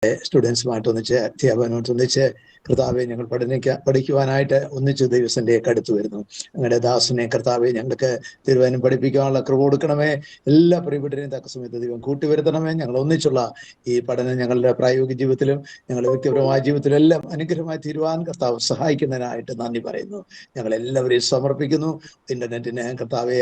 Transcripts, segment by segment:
സ്റ്റുഡൻസുമായിട്ട് ഒന്നിച്ച് അധ്യാപകനുമായിട്ട് ഒന്നിച്ച് കർത്താവെ ഞങ്ങൾ പഠിക്കുവാനായിട്ട് ഒന്നിച്ച് ദൈവസന്നിധിയിലേക്ക് അടുത്ത് വരുന്നു. ഞങ്ങളുടെ ദാസനെ കർത്താവെ ഞങ്ങൾക്ക് തിരുവചനം പഠിപ്പിക്കാനുള്ള കൃപ കൊടുക്കണമേ. എല്ലാ പ്രിയപ്പെട്ടവരെയും തക്ക സമയത്ത് ദൈവം കൂട്ടിവരുത്തണമേ. ഞങ്ങൾ ഒന്നിച്ചുള്ള ഈ പഠനം ഞങ്ങളുടെ പ്രായോഗിക ജീവിതത്തിലും ഞങ്ങളുടെ വ്യക്തിപരമായ ജീവിതത്തിലും എല്ലാം അനുഗ്രഹമായി തീരുവാൻ കർത്താവ് സഹായിക്കുന്നതിനായിട്ട് നന്ദി പറയുന്നു. ഞങ്ങളെല്ലാവരെയും സമർപ്പിക്കുന്നു. ഇന്റർനെറ്റിന് കർത്താവെ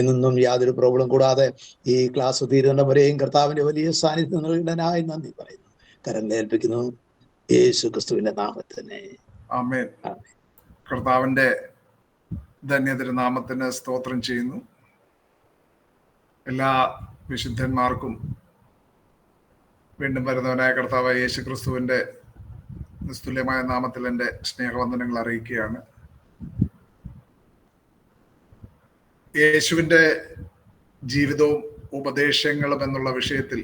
നിന്നും യാതൊരു പ്രോബ്ലം കൂടാതെ ഈ ക്ലാസ് തീരുന്നവരെയും കർത്താവിന്റെ വലിയ സാന്നിധ്യം നൽകുന്നതിനായി നന്ദി പറയുന്നു. കരം ഏൽപ്പിക്കുന്നു യേശു ക്രിസ്തുവിന്റെ നാമത്തിന്. ആമേൻ. കർത്താവിന്റെ ധന്യതര നാമത്തിന് സ്തോത്രം ചെയ്യുന്നു. എല്ലാ വിശുദ്ധന്മാർക്കും വീണ്ടും വരുന്നവനായ കർത്താവ് യേശു ക്രിസ്തുവിന്റെ നിസ്തുല്യമായ നാമത്തിൽ എൻ്റെ സ്നേഹവന്ദനങ്ങൾ അറിയിക്കുകയാണ്. യേശുവിൻ്റെ ജീവിതവും ഉപദേശങ്ങളും എന്നുള്ള വിഷയത്തിൽ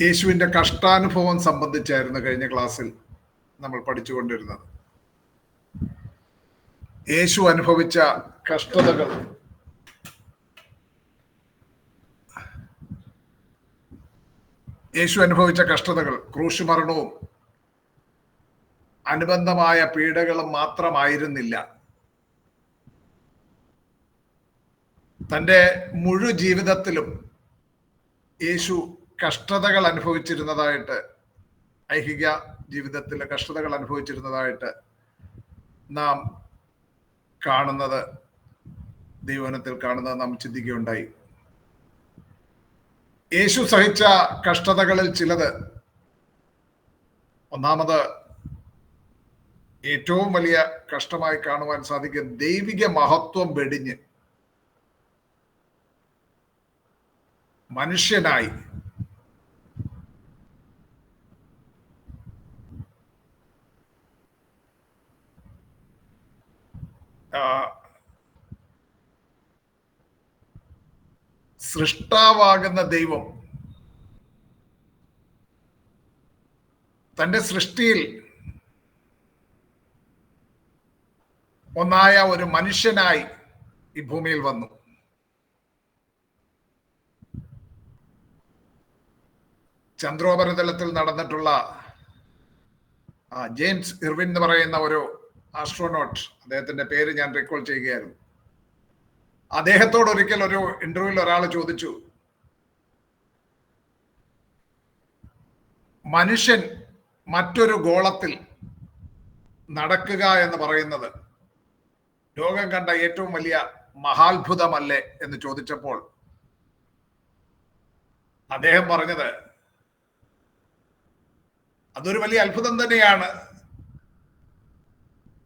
യേശുവിൻ്റെ കഷ്ടാനുഭവം സംബന്ധിച്ചായിരുന്നു കഴിഞ്ഞ ക്ലാസ്സിൽ നമ്മൾ പഠിച്ചുകൊണ്ടിരുന്നത്. യേശു അനുഭവിച്ച കഷ്ടതകൾ, ക്രൂശ് മരണവും അനുബന്ധമായ പീഡകളും മാത്രമായിരുന്നില്ല. തൻ്റെ മുഴു ജീവിതത്തിലും യേശു കഷ്ടതകൾ അനുഭവിച്ചിരുന്നതായിട്ട്, ഐഹിക ജീവിതത്തിലെ കഷ്ടതകൾ അനുഭവിച്ചിരുന്നതായിട്ട് നാം കാണുന്നത്, ദൈവവചനത്തിൽ കാണുന്നത് നാം ചിന്തിക്കുകയുണ്ടായി. യേശു സഹിച്ച കഷ്ടതകളിൽ ചിലത്, ഒന്നാമത് ഏറ്റവും വലിയ കഷ്ടമായി കാണുവാൻ സാധിക്കും ദൈവിക മഹത്വം വെടിഞ്ഞ് മനുഷ്യനായി സൃഷ്ടാവാകുന്ന ദൈവം തന്റെ സൃഷ്ടിയിൽ ഒന്നായ ഒരു മനുഷ്യനായി ഈ ഭൂമിയിൽ വന്നു. ചന്ദ്രോപരിതലത്തിൽ നടന്നിട്ടുള്ള ജെയിംസ് ഇർവിൻ എന്ന് പറയുന്ന ഒരു ആസ്ട്രോനോട്ട്, അദ്ദേഹത്തിന്റെ പേര് ഞാൻ റീകോൾ ചെയ്യുകയായിരുന്നു. അദ്ദേഹത്തോട് ഒരിക്കൽ ഒരു ഇന്റർവ്യൂവിൽ ഒരാൾ ചോദിച്ചു, മനുഷ്യൻ മറ്റൊരു ഗോളത്തിൽ നടക്കുക എന്ന് പറയുന്നത് ലോകം കണ്ട ഏറ്റവും വലിയ മഹാത്ഭുതമല്ലേ എന്ന് ചോദിച്ചപ്പോൾ അദ്ദേഹം പറഞ്ഞത്, അതൊരു വലിയ അത്ഭുതം തന്നെയാണ്.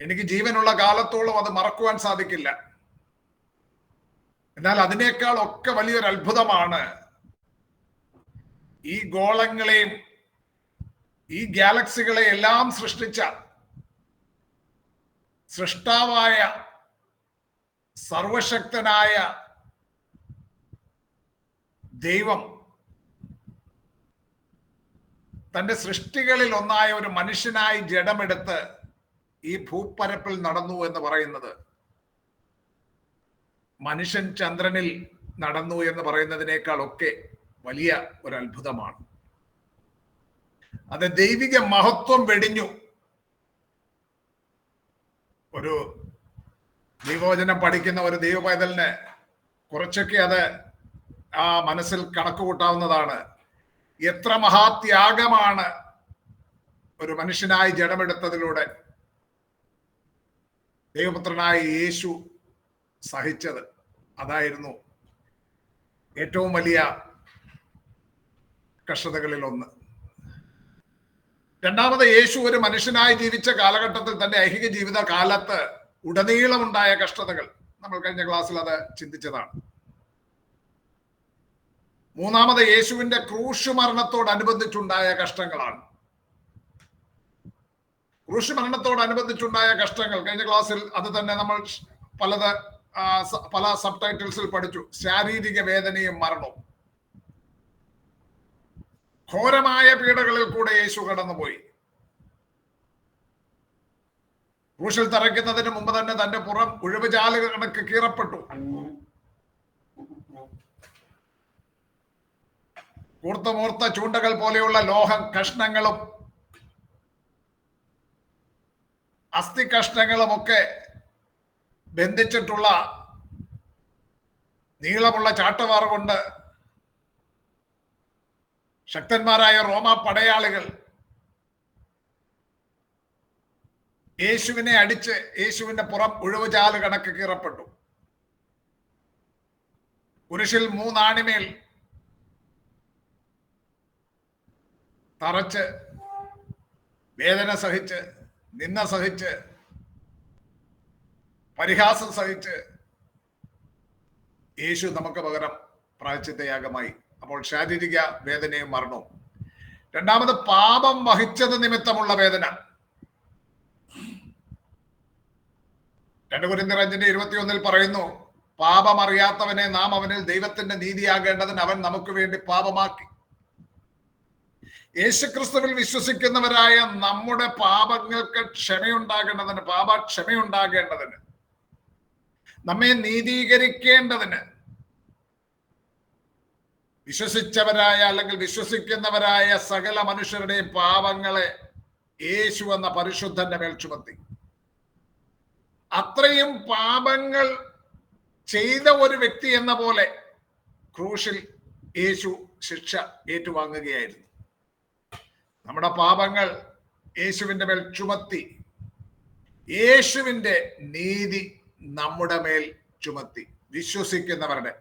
എനിക്ക് ജീവനുള്ള കാലത്തോളം അത് മറക്കുവാൻ സാധിക്കില്ല. എന്നാൽ അതിനേക്കാൾ ഒക്കെ വലിയൊരു അത്ഭുതമാണ് ഈ ഗോളങ്ങളെയും ഈ ഗാലക്സികളെ എല്ലാം സൃഷ്ടിച്ച സൃഷ്ടാവായ സർവശക്തനായ ദൈവം തന്റെ സൃഷ്ടികളിൽ ഒന്നായ ഒരു മനുഷ്യനായി ജഡമെടുത്ത് ഈ ഭൂപ്പരപ്പിൽ നടന്നു എന്ന് പറയുന്നത്, മനുഷ്യൻ ചന്ദ്രനിൽ നടന്നു എന്ന് പറയുന്നതിനേക്കാൾ ഒക്കെ വലിയ ഒരു അത്ഭുതമാണ്. അത് ദൈവിക മഹത്വം വെടിഞ്ഞു. ഒരു ദൈവവചനം പഠിക്കുന്ന ഒരു ദൈവപൈതലിന് കുറച്ചൊക്കെ അത് ആ മനസ്സിൽ കണക്ക് കൂട്ടാവുന്നതാണ്. എത്ര മഹാത്യാഗമാണ് ഒരു മനുഷ്യനായി ജഡമെടുത്തതിലൂടെ ദൈവപുത്രനായ യേശു സഹിച്ചത്. അതായിരുന്നു ഏറ്റവും വലിയ കഷ്ടതകളിൽ ഒന്ന്. രണ്ടാമത്, യേശു ഒരു മനുഷ്യനായി ജീവിച്ച കാലഘട്ടത്തിൽ തന്റെ ഐഹിക ജീവിത കാലത്ത് ഉടനീളമുണ്ടായ കഷ്ടതകൾ നമ്മൾ കഴിഞ്ഞ ക്ലാസ്സിൽ അത് ചിന്തിച്ചതാണ്. മൂന്നാമത്, യേശുവിന്റെ ക്രൂശ് മരണത്തോടനുബന്ധിച്ചുണ്ടായ കഷ്ടങ്ങളാണ്. ക്രൂശ് മരണത്തോടനുബന്ധിച്ചുണ്ടായ കഷ്ടങ്ങൾ കഴിഞ്ഞ ക്ലാസ്സിൽ അത് തന്നെ നമ്മൾ പല സബ് ടൈറ്റിൽസിൽ പഠിച്ചു. ശാരീരിക വേദനയും മരണവും. ഘോരമായ പീഡകളിൽ കൂടെ യേശു കടന്നുപോയി. ക്രൂശിൽ തറയ്ക്കുന്നതിന് മുമ്പ് തന്നെ തന്റെ പുറം ഉഴവുചാല് കണക്ക് കീറപ്പെട്ടു. കൂർത്തമൂർത്ത ചൂണ്ടകൾ പോലെയുള്ള ലോഹ കഷ്ണങ്ങളും അസ്ഥി കഷ്ണങ്ങളുമൊക്കെ ബന്ധിച്ചിട്ടുള്ള നീളമുള്ള ചാട്ടവാർ കൊണ്ട് ശക്തന്മാരായ റോമ പടയാളികൾ യേശുവിനെ അടിച്ച് യേശുവിന്റെ പുറം ഉഴവുചാല് കണക്ക് കീറപ്പെട്ടു. കുരിശിൽ 3 ആണിമേൽ തറച്ച് വേദന സഹിച്ച്, നിന്ന സഹിച്ച്, പരിഹാസം സഹിച്ച് യേശു നമുക്ക് പകരം പ്രായശ്ചിത്തയാഗമായി. അപ്പോൾ ശാരീരിക വേദനയും മരണവും. രണ്ടാമത്, പാപം വഹിച്ചത് നിമിത്തമുള്ള വേദന. 2 കൊരിന്ത്യർ 5:21 പറയുന്നു, പാപം അറിയാത്തവനെ നാം അവനിൽ ദൈവത്തിന്റെ നീതിയാകേണ്ടതിന് അവൻ നമുക്ക് വേണ്ടി പാപമാക്കി. യേശുക്രിസ്തുവിൽ വിശ്വസിക്കുന്നവരായ നമ്മുടെ പാപങ്ങൾക്ക് ക്ഷമയുണ്ടാകേണ്ടതിന്, പാപക്ഷമയുണ്ടാകേണ്ടതിന്, നമ്മെ നീതീകരിക്കേണ്ടതിന് വിശ്വസിച്ചവരായ അല്ലെങ്കിൽ വിശ്വസിക്കുന്നവരായ സകല മനുഷ്യരുടെയും പാപങ്ങളെ യേശു എന്ന പരിശുദ്ധന്റെ മേൽ ചുമത്തി. അത്രയും പാപങ്ങൾ ചെയ്ത ഒരു വ്യക്തി എന്ന പോലെ ക്രൂശിൽ യേശു ശിക്ഷ ഏറ്റുവാങ്ങുകയായിരുന്നു. നമ്മുടെ പാപങ്ങൾ യേശുവിന്റെ മേൽ ചുമത്തി, യേശുവിന്റെ നീതി നമ്മുടെ മേൽ ചുമത്തി, വിശ്വസിക്കുന്നവരുടെ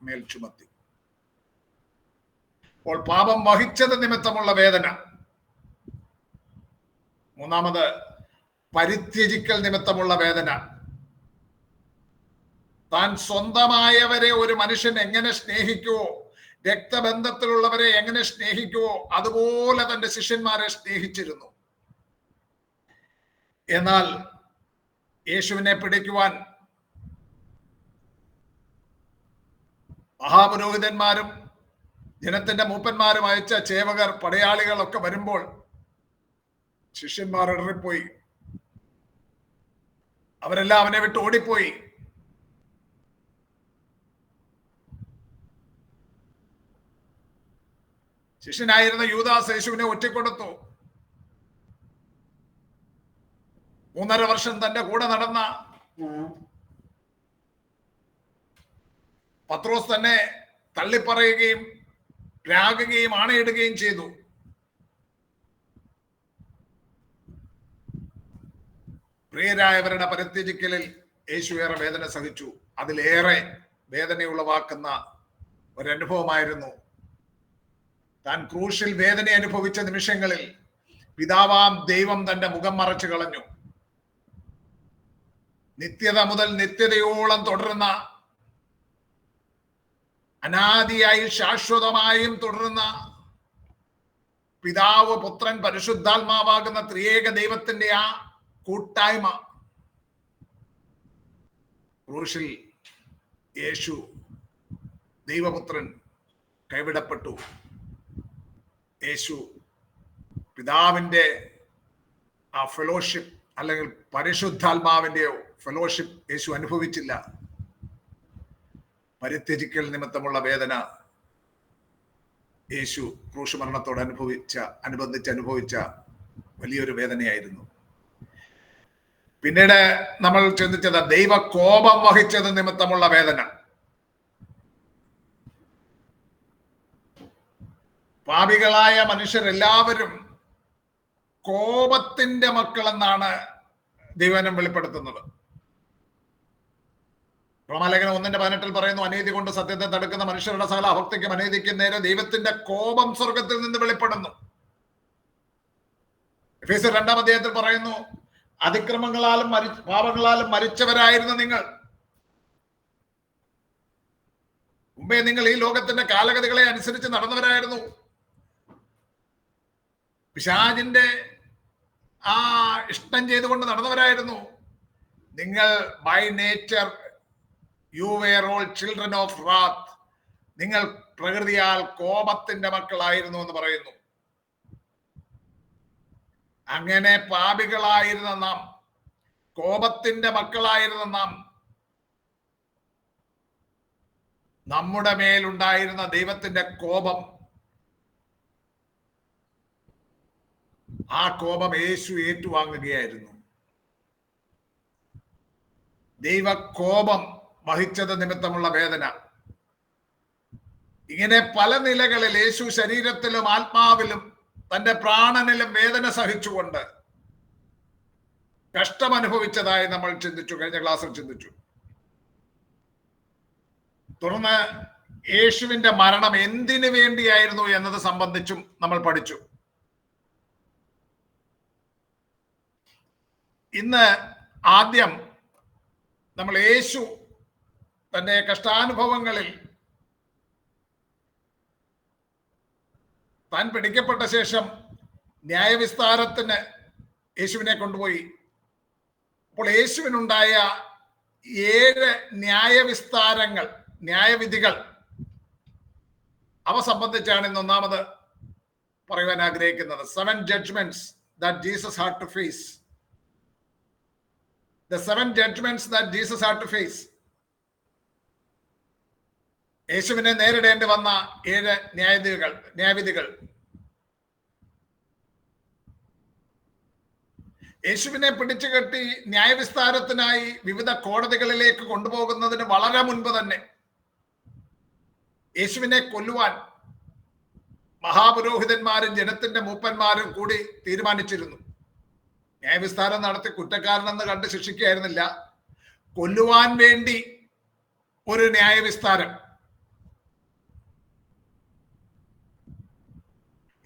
മേൽ ചുമത്തി. അപ്പോൾ പാപം വഹിച്ചത് നിമിത്തമുള്ള വേദന. മൂന്നാമത്, പരിത്യജിക്കൽ നിമിത്തമുള്ള വേദന. താൻ സ്വന്തമായവരെ ഒരു മനുഷ്യൻ എങ്ങനെ സ്നേഹിക്കുവോ, രക്തബന്ധത്തിലുള്ളവരെ എങ്ങനെ സ്നേഹിക്കുവോ, അതുപോലെ തന്റെ ശിഷ്യന്മാരെ സ്നേഹിച്ചിരുന്നു. എന്നാൽ യേശുവിനെ പിടിക്കുവാൻ മഹാപുരോഹിതന്മാരും ജനത്തിന്റെ മൂപ്പന്മാരും അയച്ച ചേവകർ, പടയാളികളൊക്കെ വരുമ്പോൾ ശിഷ്യന്മാർ ഇടറിപ്പോയി. അവരെല്ലാം അവനെ വിട്ട് ഓടിപ്പോയി. ശിഷ്യനായിരുന്ന യൂദാസ് യേശുവിനെ ഒറ്റിക്കൊടുത്തു. 3.5 വർഷം തന്റെ കൂടെ നടന്ന പത്രോസ് തന്നെ തള്ളിപ്പറയുകയും രാഗുകയും ആണയിടുകയും ചെയ്തു. പ്രിയരായവരുടെ പരിത്യജിക്കലിൽ യേശു ഏറെ വേദന സഹിച്ചു. അതിലേറെ വേദനയുളവാക്കുന്ന ഒരനുഭവമായിരുന്നു താൻ ക്രൂശിൽ വേദന അനുഭവിച്ച നിമിഷങ്ങളിൽ പിതാവാം ദൈവം തന്റെ മുഖം മറച്ചു കളഞ്ഞു. നിത്യത മുതൽ നിത്യതയോളം തുടരുന്ന, അനാദിയായി ശാശ്വതമായും തുടരുന്ന പിതാവ്, പുത്രൻ, പരിശുദ്ധാത്മാവാകുന്ന ത്രിയേക ദൈവത്തിന്റെ ആ കൂട്ടായ്മ ക്രൂശിൽ യേശു ദൈവപുത്രൻ കൈവിടപ്പെട്ടു. യേശു പിതാവിന്റെ ആ ഫെലോഷിപ്പ് അല്ലെങ്കിൽ പരിശുദ്ധാത്മാവിന്റെയോ ഫെലോഷിപ്പ് യേശു അനുഭവിച്ചില്ല. പരിത്യജിക്കൽ നിമിത്തമുള്ള വേദന യേശു ക്രൂശ് മരണത്തോട് അനുബന്ധിച്ച് അനുഭവിച്ച വലിയൊരു വേദനയായിരുന്നു. പിന്നീട് നമ്മൾ ചിന്തിച്ചത് ദൈവ കോപം വഹിച്ചത് നിമിത്തമുള്ള വേദന. പാപികളായ മനുഷ്യരെല്ലാവരും കോപത്തിന്റെ മക്കളെന്നാണ് ദൈവനം വെളിപ്പെടുത്തുന്നത്. റോമാലേഖനം 1:18 പറയുന്നു, അനീതി കൊണ്ട് സത്യത്തെ തടുക്കുന്ന മനുഷ്യരുടെ സകല അഭക്തിക്കും അനീതിക്കും നേരെ ദൈവത്തിന്റെ കോപം സ്വർഗത്തിൽ നിന്ന് വെളിപ്പെടുന്നു. എഫേസ്യർ 2-ാം അധ്യായത്തിൽ പറയുന്നു, അതിക്രമങ്ങളാലും പാപങ്ങളാലും മരിച്ചവരായിരുന്ന നിങ്ങൾ മുമ്പേ നിങ്ങൾ ഈ ലോകത്തിന്റെ കാലഗതികളെ അനുസരിച്ച് നടന്നവരായിരുന്നു. പിശാചിന്റെ ആ ഇഷ്ടം ചെയ്തുകൊണ്ട് നടന്നവരായിരുന്നു നിങ്ങൾ. By nature you were all children of wrath. നിങ്ങൾ പ്രകൃതിയാൽ കോപത്തിന്റെ മക്കളായിരുന്നു എന്ന് പറയുന്നു. അങ്ങനെ പാപികളായിരുന്ന നാം, കോപത്തിന്റെ മക്കളായിരുന്ന നാം നമ്മുടെ മേലുണ്ടായിരുന്ന ദൈവത്തിന്റെ കോപം, ആ കോപം യേശു ഏറ്റുവാങ്ങുകയായിരുന്നു. ദൈവ കോപം വഹിച്ചത് നിമിത്തമുള്ള വേദന. ഇങ്ങനെ പല നിലകളിൽ യേശു ശരീരത്തിലും ആത്മാവിലും തന്റെ പ്രാണനിലും വേദന സഹിച്ചുകൊണ്ട് കഷ്ടം അനുഭവിച്ചതായി നമ്മൾ ചിന്തിച്ചു, കഴിഞ്ഞ ക്ലാസ്സിൽ ചിന്തിച്ചു. തുടർന്ന് യേശുവിന്റെ മരണം എന്തിനു വേണ്ടിയായിരുന്നു എന്നത് സംബന്ധിച്ചും നമ്മൾ പഠിച്ചു. ഇന്ന് ആദ്യം നമ്മൾ യേശു തന്റെ കഷ്ടാനുഭവങ്ങളിൽ താൻ പിടിക്കപ്പെട്ട ശേഷം ന്യായവിസ്താരത്തിന് യേശുവിനെ കൊണ്ടുപോയി. അപ്പോൾ യേശുവിനുണ്ടായ 7 ന്യായവിസ്താരങ്ങൾ, ന്യായവിധികൾ, അവ സംബന്ധിച്ചാണ് ഇന്ന് ഒന്നാമത് പറയുവാൻ ആഗ്രഹിക്കുന്നത്. 7 judgments that Jesus had to face. The 7 judgments that Jesus had to face. യേശുവിനെ നേരിടേണ്ടി വന്ന 7 ന്യായവിധികൾ. യേശുവിനെ പിടിച്ചു കെട്ടി ന്യായവിസ്താരത്തിനായി വിവിധ കോടതികളിലേക്ക് കൊണ്ടുപോകുന്നതിന് വളരെ മുൻപ് തന്നെ യേശുവിനെ കൊല്ലുവാൻ മഹാപുരോഹിതന്മാരും ജനത്തിന്റെ മൂപ്പന്മാരും കൂടി തീരുമാനിച്ചിരുന്നു. ന്യായവിസ്താരം നടത്തി കുറ്റക്കാരനെന്ന് കണ്ട് ശിക്ഷിക്കുകയായിരുന്നില്ല, കൊല്ലുവാൻ വേണ്ടി ഒരു ന്യായവിസ്താരം.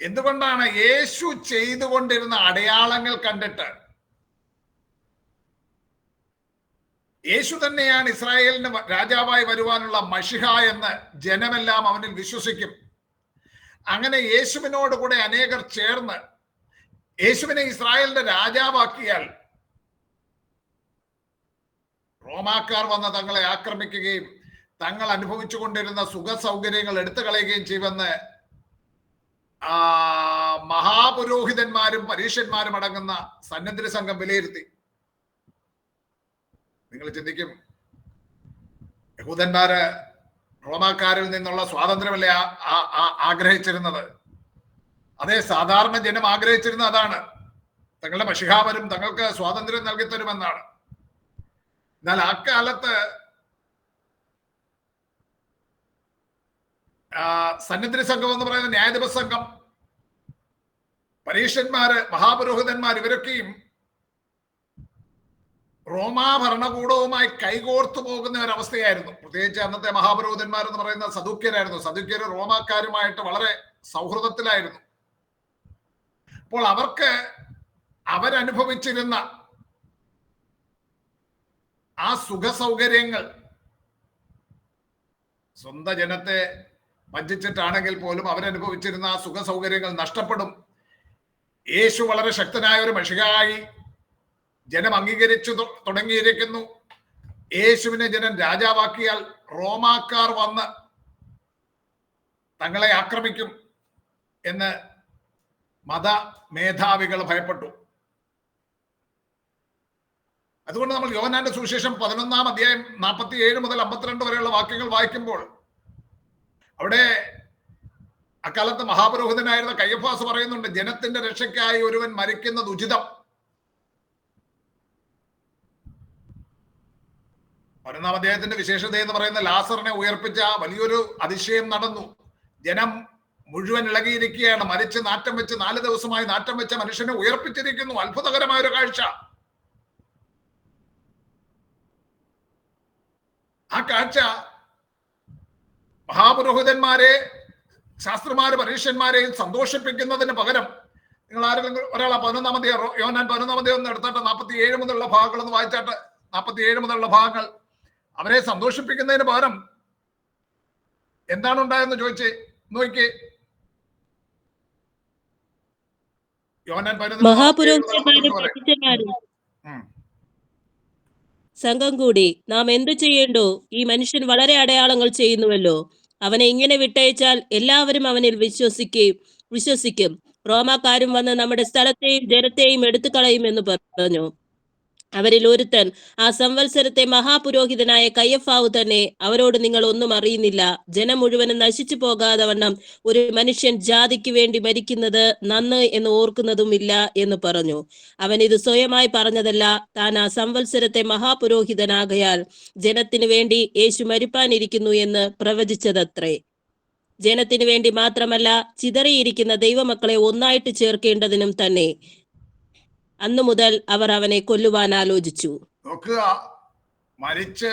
എന്തുകൊണ്ടാണ്? യേശു ചെയ്തുകൊണ്ടിരുന്ന അടയാളങ്ങൾ കണ്ടിട്ട് യേശു തന്നെയാണ് ഇസ്രായേലിന് രാജാവായി വരുവാനുള്ള മശിഹ എന്ന് ജനമെല്ലാം അവനിൽ വിശ്വസിക്കും. അങ്ങനെ യേശുവിനോട് കൂടെ അനേകർ ചേർന്ന് യേശുവിനെ ഇസ്രായേലിന്റെ രാജാവാക്കിയാൽ റോമാക്കാർ വന്ന് തങ്ങളെ ആക്രമിക്കുകയും തങ്ങൾ അനുഭവിച്ചു കൊണ്ടിരുന്ന സുഖ സൗകര്യങ്ങൾ എടുത്തു കളയുകയും ചെയ്യുമെന്ന് മഹാപുരോഹിതന്മാരും പരീക്ഷന്മാരും അടങ്ങുന്ന സന്നദ്ധ സംഘം വിലയിരുത്തി. നിങ്ങൾ ചിന്തിക്കും, യഹൂദന്മാര് റോമാക്കാരിൽ നിന്നുള്ള സ്വാതന്ത്ര്യമല്ലേ ആഗ്രഹിച്ചിരുന്നത്? അതേ, സാധാരണ ജനം ആഗ്രഹിച്ചിരുന്ന അതാണ്. തങ്ങളുടെ മശിഹാവരും തങ്ങൾക്ക് സ്വാതന്ത്ര്യം നൽകി തരുമെന്നാണ്. എന്നാൽ അക്കാലത്ത് സന്നിധി സംഘം എന്ന് പറയുന്ന ന്യായാധിപ സംഘം, പരീക്ഷന്മാര്, മഹാപുരോഹിതന്മാർ, ഇവരൊക്കെയും റോമാ ഭരണകൂടവുമായി കൈകോർത്തു പോകുന്ന ഒരവസ്ഥയായിരുന്നു. പ്രത്യേകിച്ച് അന്നത്തെ മഹാപുരോഹിതന്മാർ എന്ന് പറയുന്ന സദൂക്യരായിരുന്നു. സദൂക്യര് റോമാക്കാരുമായിട്ട് വളരെ സൗഹൃദത്തിലായിരുന്നു. അപ്പോൾ അവരനുഭവിച്ചിരുന്ന ആ സുഖ സൗകര്യങ്ങൾ സ്വന്തം ജനത്തെ വഞ്ചിച്ചിട്ടാണെങ്കിൽ പോലും അവരനുഭവിച്ചിരുന്ന ആ സുഖ സൗകര്യങ്ങൾ നഷ്ടപ്പെടും. യേശു വളരെ ശക്തനായ ഒരു മശിഹായി ജനം അംഗീകരിച്ചു തുടങ്ങിയിരിക്കുന്നു. യേശുവിനെ ജനം രാജാവാക്കിയാൽ റോമാക്കാർ വന്ന് തങ്ങളെ ആക്രമിക്കും എന്ന് മത മേധാവികൾ ഭയപ്പെട്ടു. അതുകൊണ്ട് നമ്മൾ യോഹന്നാന്റെ സുവിശേഷം 11-ാം അധ്യായം 47 മുതൽ 52 വരെയുള്ള വാക്യങ്ങൾ വായിക്കുമ്പോൾ അവിടെ അക്കാലത്ത് മഹാപുരോഹിതനായിരുന്ന കയ്യഫാസ് പറയുന്നുണ്ട്, ജനത്തിന്റെ രക്ഷയ്ക്കായി ഒരുവൻ മരിക്കുന്നത് ഉചിതം. 11-ാം അധ്യായത്തിന്റെ വിശേഷത എന്ന് പറയുന്ന ലാസറിനെ ഉയർപ്പിച്ച വലിയൊരു അതിശയം നടന്നു. ജനം മുഴുവൻ ഇളകിയിരിക്കുകയാണ്. മരിച്ച് നാറ്റം വെച്ച് 4 ദിവസമായി നാറ്റം വെച്ച മനുഷ്യനെ ഉയർപ്പിച്ചിരിക്കുന്നു. അത്ഭുതകരമായ ഒരു കാഴ്ച. ആ കാഴ്ച മഹാപുരോഹിതന്മാരെ, ശാസ്ത്രമാരെ, പരീക്ഷന്മാരെയും സന്തോഷിപ്പിക്കുന്നതിന് പകരം, നിങ്ങൾ ആരെങ്കിലും ഒരാളെ 11-ാം അധ്യായം, യോഹന്നാൻ 11-ാം അധ്യായം ഒന്ന് എടുത്താട്ട് 47 മുതലുള്ള ഭാഗങ്ങൾ ഒന്ന് വായിച്ചാട്ട്, 47 മുതലുള്ള ഭാഗങ്ങൾ അവരെ സന്തോഷിപ്പിക്കുന്നതിന് പകരം എന്താണ് ഉണ്ടായെന്ന് ചോദിച്ചേ നോക്കി. യോഹന്നാൻ 11 സംഘം കൂടി, നാം എന്തു ചെയ്യേണ്ടോ? ഈ മനുഷ്യൻ വളരെ അടയാളങ്ങൾ ചെയ്യുന്നുവല്ലോ. അവനെ ഇങ്ങനെ വിട്ടയച്ചാൽ എല്ലാവരും അവനിൽ വിശ്വസിക്കും. റോമാക്കാരും വന്ന് നമ്മുടെ സ്ഥലത്തെയും ജനത്തെയും എടുത്തു കളയുമെന്ന് പറഞ്ഞു. അവരിൽ ഒരുത്തൻ, ആ സംവത്സരത്തെ മഹാപുരോഹിതനായ കയ്യഫാവ് തന്നെ, അവരോട് നിങ്ങൾ ഒന്നും അറിയുന്നില്ല, ജനം മുഴുവനും നശിച്ചു പോകാതവണ്ണം ഒരു മനുഷ്യൻ ജാതിക്ക് വേണ്ടി മരിക്കുന്നത് നന്ന് എന്ന് ഓർക്കുന്നതുമില്ല എന്ന് പറഞ്ഞു. അവൻ ഇത് സ്വയമായി പറഞ്ഞതല്ല, താൻ ആ സംവത്സരത്തെ മഹാപുരോഹിതനാകയാൽ ജനത്തിനു വേണ്ടി യേശു മരിപ്പാനിരിക്കുന്നു എന്ന് പ്രവചിച്ചതത്രേ. ജനത്തിനു വേണ്ടി മാത്രമല്ല, ചിതറിയിരിക്കുന്ന ദൈവമക്കളെ ഒന്നായിട്ട് ചേർക്കേണ്ടതിനും തന്നെ. അന്നു മുതൽ അവർ അവനെ കൊല്ലുവാൻ ആലോചിച്ചു. നോക്കുക, മരിച്ച്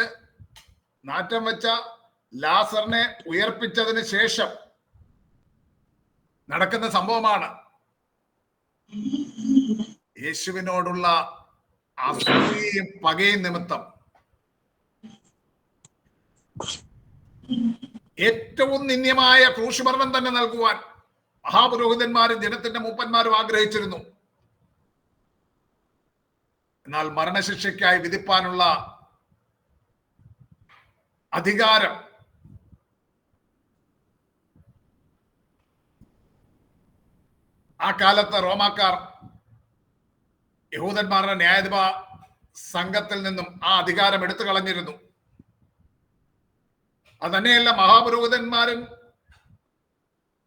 നാറ്റം വെച്ച ലാസറിനെ ഉയർപ്പിച്ചതിന് ശേഷം നടക്കുന്ന സംഭവമാണ്. യേശുവിനോടുള്ള അസൂയയും പകയും നിമിത്തം ഏറ്റവും നിന്ദ്യമായ ക്രൂശുമരണം തന്നെ നൽകുവാൻ മഹാപുരോഹിതന്മാരും ജനത്തിന്റെ മൂപ്പന്മാരും ആഗ്രഹിച്ചിരുന്നു. എന്നാൽ മരണശിക്ഷയ്ക്കായി വിധിപ്പാനുള്ള അധികാരം ആ കാലത്ത് റോമാക്കാർ യഹൂദന്മാരുടെ ന്യായാധിപ സംഘത്തിൽ നിന്നും ആ അധികാരം എടുത്തു കളഞ്ഞിരുന്നു. അത് തന്നെയല്ല, മഹാപുരോഹിതന്മാരും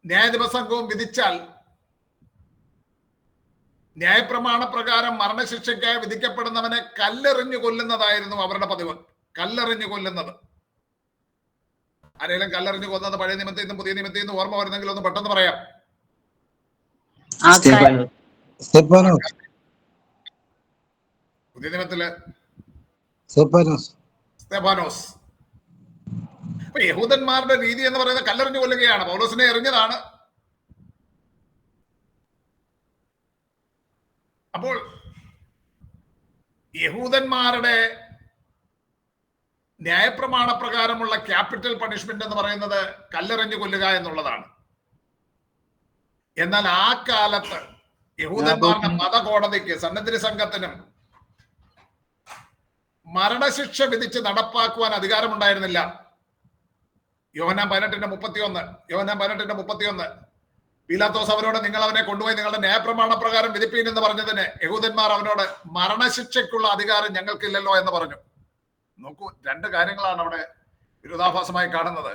ന്യായാധിപ സംഘവും വിധിച്ചാൽ ന്യായപ്രമാണ പ്രകാരം മരണശിക്ഷയ്ക്കായി വിധിക്കപ്പെടുന്നവനെ കല്ലെറിഞ്ഞു കൊല്ലുന്നതായിരുന്നു അവരുടെ പതിവ്. കല്ലെറിഞ്ഞു കൊല്ലുന്നത്. ആരെങ്കിലും കല്ലെറിഞ്ഞു കൊന്നത് പഴയ നിയമത്തിൽ നിന്നും പുതിയ നിയമത്തിൽ നിന്നും ഓർമ്മ വരുന്നെങ്കിൽ ഒന്ന് പെട്ടെന്ന് പറയാം. പുതിയ നിയമത്തില് സ്തെഫാനോസ്. അപ്പൊ യഹൂദന്മാരുടെ രീതി എന്ന് പറയുന്നത് കല്ലെറിഞ്ഞു കൊല്ലുകയാണ്. പൗലോസിനെ എറിഞ്ഞതാണ്. അപ്പോൾ യഹൂദന്മാരുടെ ന്യായപ്രമാണ പ്രകാരമുള്ള ക്യാപിറ്റൽ പണിഷ്മെന്റ് എന്ന് പറയുന്നത് കല്ലെറിഞ്ഞു കൊല്ലുക എന്നുള്ളതാണ്. എന്നാൽ ആ കാലത്ത് യഹൂദന്മാരുടെ മതകോടതിക്ക്, സന്നദ്ധ സംഘത്തിനും മരണശിക്ഷ വിധിച്ച് നടപ്പാക്കുവാൻ അധികാരമുണ്ടായിരുന്നില്ല. യോഹന്നാൻ 18:31 പീലാത്തോസ് അവരോട് നിങ്ങൾ അവനെ കൊണ്ടുപോയി നിങ്ങളുടെ ന്യായപ്രമാണ പ്രകാരം വിധിപ്പീൻ എന്ന് പറഞ്ഞതിന് യഹൂദന്മാർ അവനോട് മരണശിക്ഷയ്ക്കുള്ള അധികാരം ഞങ്ങൾക്കില്ലല്ലോ എന്ന് പറഞ്ഞു. നോക്കൂ, രണ്ട് കാര്യങ്ങളാണ് അവിടെ വിരോധാഭാസമായി കാണുന്നത്.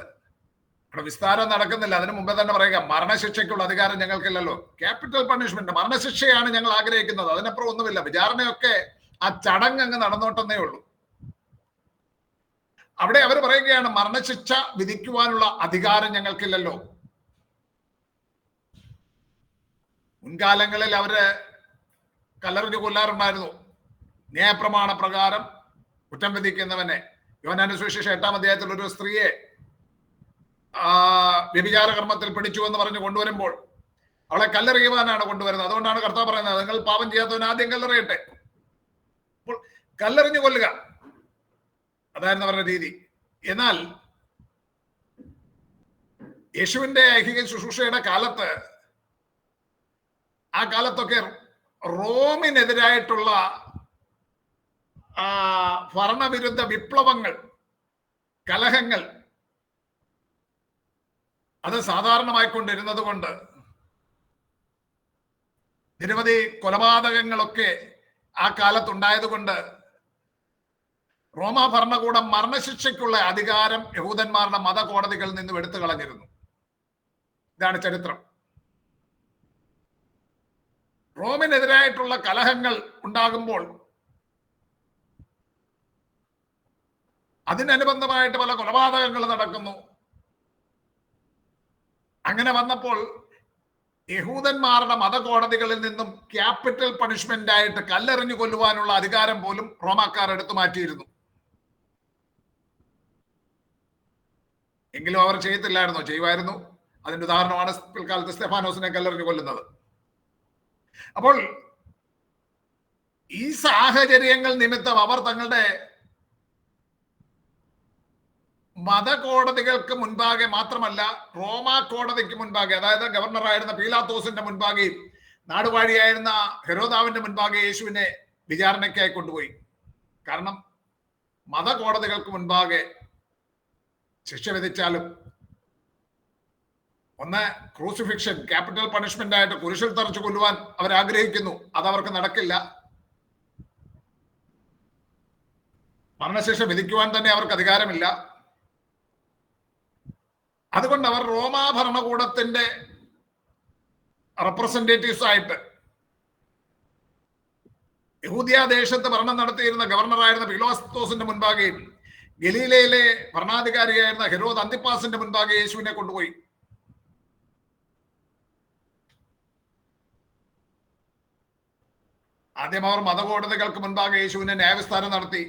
അവിടെ വിസ്താരം നടക്കുന്നില്ല. അതിനു മുമ്പേ തന്നെ പറയുക, മരണശിക്ഷയ്ക്കുള്ള അധികാരം ഞങ്ങൾക്കില്ലല്ലോ. ക്യാപിറ്റൽ പണിഷ്മെന്റ്, മരണശിക്ഷയാണ് ഞങ്ങൾ ആഗ്രഹിക്കുന്നത്, അതിനപ്പുറം ഒന്നുമില്ല. വിചാരണയൊക്കെ ആ ചടങ്ങ് അങ്ങ് നടന്നോട്ടെന്നേ ഉള്ളൂ. അവിടെ അവർ പറയുകയാണ്, മരണശിക്ഷ വിധിക്കുവാനുള്ള അധികാരം ഞങ്ങൾക്കില്ലല്ലോ. മുൻകാലങ്ങളിൽ അവര് കല്ലെറിഞ്ഞു കൊല്ലാറുണ്ടായിരുന്നു. ന്യായപ്രമാണ പ്രകാരം കുറ്റം വിധിക്കുന്നവനെ, യോഹന്നാന്റെ സുവിശേഷം 8-ാം അധ്യായത്തിൽ ഒരു സ്ത്രീയെ വ്യഭിചാര കർമ്മത്തിൽ പിടിച്ചു എന്ന് പറഞ്ഞ് കൊണ്ടുവരുമ്പോൾ അവളെ കല്ലെറിയുവാനാണ് കൊണ്ടുവരുന്നത്. അതുകൊണ്ടാണ് കർത്താവ് പറയുന്നത്, നിങ്ങൾ പാപം ചെയ്യാത്തവൻ ആദ്യം കല്ലെറിയട്ടെ. അപ്പോൾ കല്ലെറിഞ്ഞു കൊല്ലുക, അതായിരുന്നു അവരുടെ രീതി. എന്നാൽ യേശുവിന്റെ ഐഹിക ശുശ്രൂഷയുടെ കാലത്ത്, ആ കാലത്തൊക്കെ റോമിനെതിരായിട്ടുള്ള ഭരണവിരുദ്ധ വിപ്ലവങ്ങൾ, കലഹങ്ങൾ അത് സാധാരണമായിക്കൊണ്ടിരുന്നത് കൊണ്ട് നിരവധി കൊലപാതകങ്ങളൊക്കെ ആ കാലത്തുണ്ടായത് കൊണ്ട് റോമാ ഭരണകൂടം മരണശിക്ഷയ്ക്കുള്ള അധികാരം യഹൂദന്മാരുടെ മതകോടതികളിൽ നിന്നും എടുത്തു കളഞ്ഞിരുന്നു. ഇതാണ് ചരിത്രം. റോമിനെതിരായിട്ടുള്ള കലഹങ്ങൾ ഉണ്ടാകുമ്പോൾ അതിനനുബന്ധമായിട്ട് പല കൊലപാതകങ്ങൾ നടക്കുന്നു. അങ്ങനെ വന്നപ്പോൾ യഹൂദന്മാരുടെ മതകോടതികളിൽ നിന്നും ക്യാപിറ്റൽ പണിഷ്മെന്റ് ആയിട്ട് കല്ലെറിഞ്ഞു കൊല്ലുവാനുള്ള അധികാരം പോലും റോമാക്കാർ എടുത്തു മാറ്റിയിരുന്നു. എങ്കിലും അവർ ചെയ്യത്തില്ലായിരുന്നോ? ചെയ്യുമായിരുന്നു. അതിന്റെ ഉദാഹരണമാണ് പിൽക്കാലത്ത് സ്തെഫാനോസിനെ കല്ലെറിഞ്ഞു കൊല്ലുന്നത്. അപ്പോൾ ഈ സാഹചര്യങ്ങൾ നിമിത്തം അവർ തങ്ങളുടെ മതകോടതികൾക്ക് മുൻപാകെ മാത്രമല്ല, റോമാ കോടതിക്ക് മുൻപാകെ, അതായത് ഗവർണറായിരുന്ന പീലാത്തോസിന്റെ മുൻപാകെയും നാടുവാഴിയായിരുന്ന ഹെരോദാവിന്റെ മുൻപാകെ യേശുവിനെ വിചാരണയ്ക്കായി കൊണ്ടുപോയി. കാരണം മതകോടതികൾക്ക് മുൻപാകെ ശിക്ഷ വിധിച്ചാലും, ഒന്ന് ക്രൂസിഫിക്ഷൻ, ക്യാപിറ്റൽ പണിഷ്മെന്റ് ആയിട്ട് കുരിശിൽ തറച്ചു കൊല്ലുവാൻ അവർ ആഗ്രഹിക്കുന്നു. അതവർക്ക് നടക്കില്ല. മരണശിക്ഷ വിധിക്കുവാൻ തന്നെ അവർക്ക് അധികാരമില്ല. അതുകൊണ്ട് അവർ റോമാ ഭരണകൂടത്തിന്റെ റെപ്രസെന്റേറ്റീവ്സ് ആയിട്ട് യഹൂദിയ ദേശത്ത് ഭരണം നടത്തിയിരുന്ന ഗവർണറായിരുന്ന പീലാത്തോസിന്റെ മുൻപാകെയും ഗലീലയിലെ ഭരണാധികാരിയായിരുന്ന ഹെരോദ് അന്തിപ്പാസിന്റെ മുൻപാകെ യേശുവിനെ കൊണ്ടുപോയി. ആദ്യം അവർ മതകോടതികൾക്ക് മുൻപാകെ യേശുവിനെ ന്യായവിസ്താരം നടത്തി.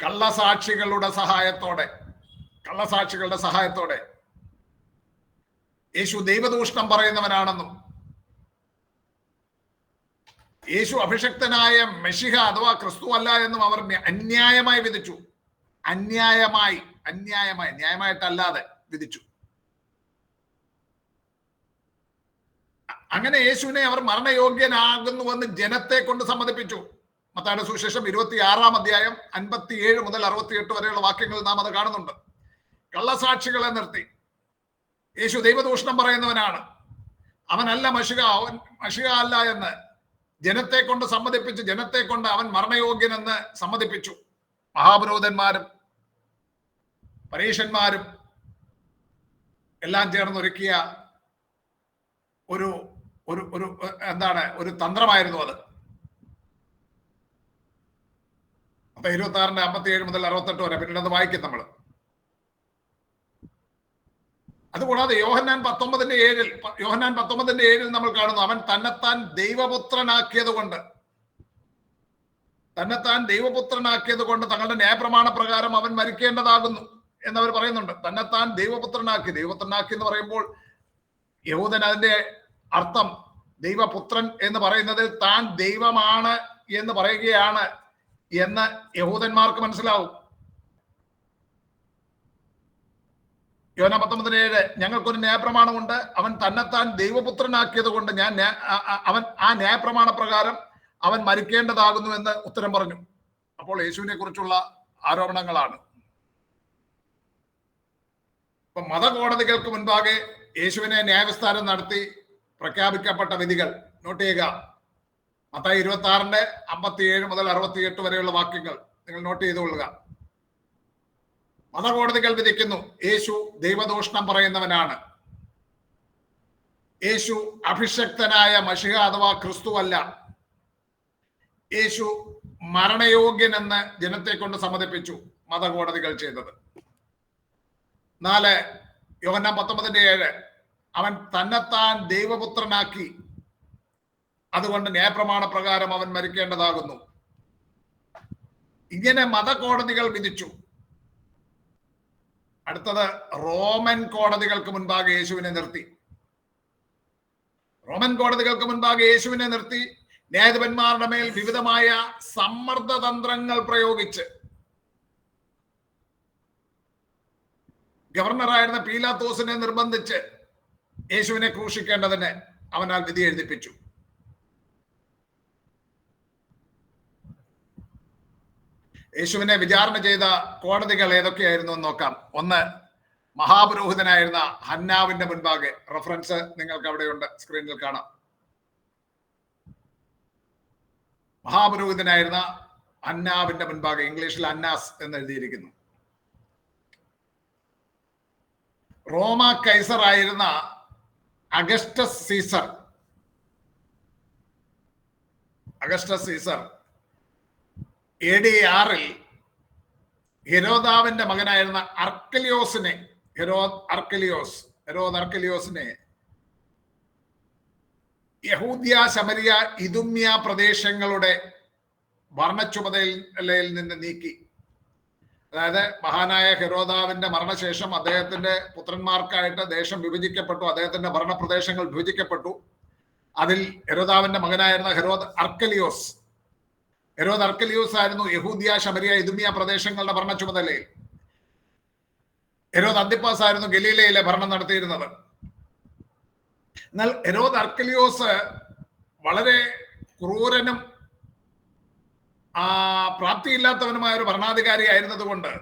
കള്ളസാക്ഷികളുടെ സഹായത്തോടെ യേശു ദൈവദൂഷണം പറയുന്നവനാണെന്നും യേശു അഭിഷക്തനായ മെഷിഹ അഥവാ ക്രിസ്തു അല്ല എന്നും അവർ അന്യായമായി വിധിച്ചു. ന്യായമായിട്ടല്ലാതെ വിധിച്ചു. അങ്ങനെ യേശുവിനെ അവർ മരണയോഗ്യനാകുന്നുവെന്ന് ജനത്തെ കൊണ്ട് സമ്മതിപ്പിച്ചു. മത്തായിയുടെ സുവിശേഷം 26-ാം അധ്യായം 57 മുതൽ 68 വരെയുള്ള വാക്യങ്ങളിൽ നാം അത് കാണുന്നുണ്ട്. കള്ളസാക്ഷികളെ നിർത്തി യേശു ദൈവദൂഷണം പറയുന്നവനാണ്, അവനല്ല മഷിക, അവൻ മഷിക അല്ല എന്ന് ജനത്തെ കൊണ്ട് സമ്മതിപ്പിച്ച്, ജനത്തെ കൊണ്ട് അവൻ മരണയോഗ്യനെന്ന് സമ്മതിപ്പിച്ചു. മഹാപുരോഹിതന്മാരും പരീശന്മാരും എല്ലാം ചേർന്നൊരുക്കിയ ഒരു തന്ത്രമായിരുന്നു അത്. 26-ന്റെ 57 മുതൽ 68 വരെ പിന്നീട് അത് വായിക്കും നമ്മൾ. അതുകൂടാതെ യോഹന്നാൻ 19:7 നമ്മൾ കാണുന്നു, അവൻ തന്നെത്താൻ ദൈവപുത്രനാക്കിയത് കൊണ്ട് തങ്ങളുടെ ന്യായപ്രമാണ പ്രകാരം അവൻ മരിക്കേണ്ടതാകുന്നു എന്നവർ പറയുന്നുണ്ട്. തന്നെത്താൻ ദൈവപുത്രനാക്കി എന്ന് പറയുമ്പോൾ യഹൂദൻ അതിന്റെ അർത്ഥം ദൈവപുത്രൻ എന്ന് പറയുന്നതിൽ താൻ ദൈവമാണ് എന്ന് പറയുകയാണ് എന്ന് യഹൂദന്മാർക്ക് മനസ്സിലാവും. യോഹന്നാൻ 19:7 ഞങ്ങൾക്കൊരു ന്യായപ്രമാണമുണ്ട്, അവൻ തന്നെത്താൻ ദൈവപുത്രനാക്കിയത് കൊണ്ട് അവൻ ആ ന്യായപ്രമാണ പ്രകാരം അവൻ മരിക്കേണ്ടതാകുന്നു എന്ന് ഉത്തരം പറഞ്ഞു. അപ്പോൾ യേശുവിനെ കുറിച്ചുള്ള ആരോപണങ്ങളാണ്. ഇപ്പൊ മതകോടതികൾക്ക് മുൻപാകെ യേശുവിനെ ന്യായവിസ്താരം നടത്തി പ്രഖ്യാപിക്കപ്പെട്ട വിധികൾ നോട്ട് ചെയ്യുക. മത്തായി 26-ന്റെ 57 മുതൽ 68 വരെയുള്ള വാക്യങ്ങൾ നിങ്ങൾ നോട്ട് ചെയ്തുകൊള്ളുക. മതകോടതികൾ വിധിക്കുന്നു, യേശു ദൈവദൂഷണം പറയുന്നവനാണ്, യേശു അഭിഷക്തനായ മശിഹ അഥവാ ക്രിസ്തു അല്ല, യേശു മരണയോഗ്യനെന്ന് ജനത്തെ കൊണ്ട് സമ്മതിപ്പിച്ചു മതകോടതികൾ ചെയ്തത്. 4 യോഹന്നാൻ 19:7 അവൻ തന്നെത്താൻ ദൈവപുത്രനാക്കി, അതുകൊണ്ട് ന്യായപ്രമാണ പ്രകാരം അവൻ മരിക്കേണ്ടതാകുന്നു. ഇങ്ങനെ മതകോടതികൾ വിധിച്ചു. അടുത്തത് റോമൻ കോടതികൾക്ക് മുൻപാകെ യേശുവിനെ നിർത്തി ന്യായാധിപന്മാരുടെ മേൽ വിവിധമായ സമ്മർദ്ദ തന്ത്രങ്ങൾ പ്രയോഗിച്ച് ഗവർണറായിരുന്ന പീലാത്തോസിനെ നിർബന്ധിച്ച് യേശുവിനെ ക്രൂശിക്കേണ്ടതിന് അവനാൽ വിധി എഴുതിപ്പിച്ചു. യേശുവിനെ വിചാരണ ചെയ്ത കോടതികൾ ഏതൊക്കെയായിരുന്നു എന്ന് നോക്കാം. 1 മഹാപുരോഹിതനായിരുന്ന ഹന്നാവിന്റെ മുൻപാകെ. റെഫറൻസ് നിങ്ങൾക്ക് അവിടെയുണ്ട്, സ്ക്രീനിൽ കാണാം. മഹാപുരോഹിതനായിരുന്ന ഹന്നാവിന്റെ മുൻപാകെ, ഇംഗ്ലീഷിൽ അന്നാസ് എന്ന് എഴുതിയിരിക്കുന്നു. റോമ കൈസർ ആയിരുന്ന അഗസ്റ്റസ് സീസർ AD 6 ഹെരോദാവിന്റെ മകനായിരുന്ന ഹെരോദ് അർക്കലിയോസിനെ യഹൂദ്യ, ശമരിയ, ഇദുമ്യ പ്രദേശങ്ങളുടെ ഭരണച്ചുമതലയിൽ നിന്ന് നീക്കി. അതായത് മഹാനായ ഹെരോദാവിന്റെ മരണശേഷം അദ്ദേഹത്തിന്റെ പുത്രന്മാർക്കായിട്ട് ദേശം വിഭജിക്കപ്പെട്ടു, അദ്ദേഹത്തിന്റെ ഭരണപ്രദേശങ്ങൾ വിഭജിക്കപ്പെട്ടു. അതിൽ ഹെരോദാവിന്റെ മകനായിരുന്ന ഹെരോദ് അർക്കലിയോസ് ആയിരുന്നു യഹൂദ്യ, ശമരിയ, ഇദുമ്യ പ്രദേശങ്ങളുടെ ഭരണ ചുമതലയിൽ. ഹെരോദ് അന്തിപ്പാസ് ആയിരുന്നു ഗലീലയിലെ ഭരണം നടത്തിയിരുന്നത്. എന്നാൽ ഹെരോദ് അർക്കലിയോസ് വളരെ ക്രൂരനും പ്രാപ്തിയില്ലാത്തവനുമായ ഒരു ഭരണാധികാരി ആയിരുന്നത് കൊണ്ട്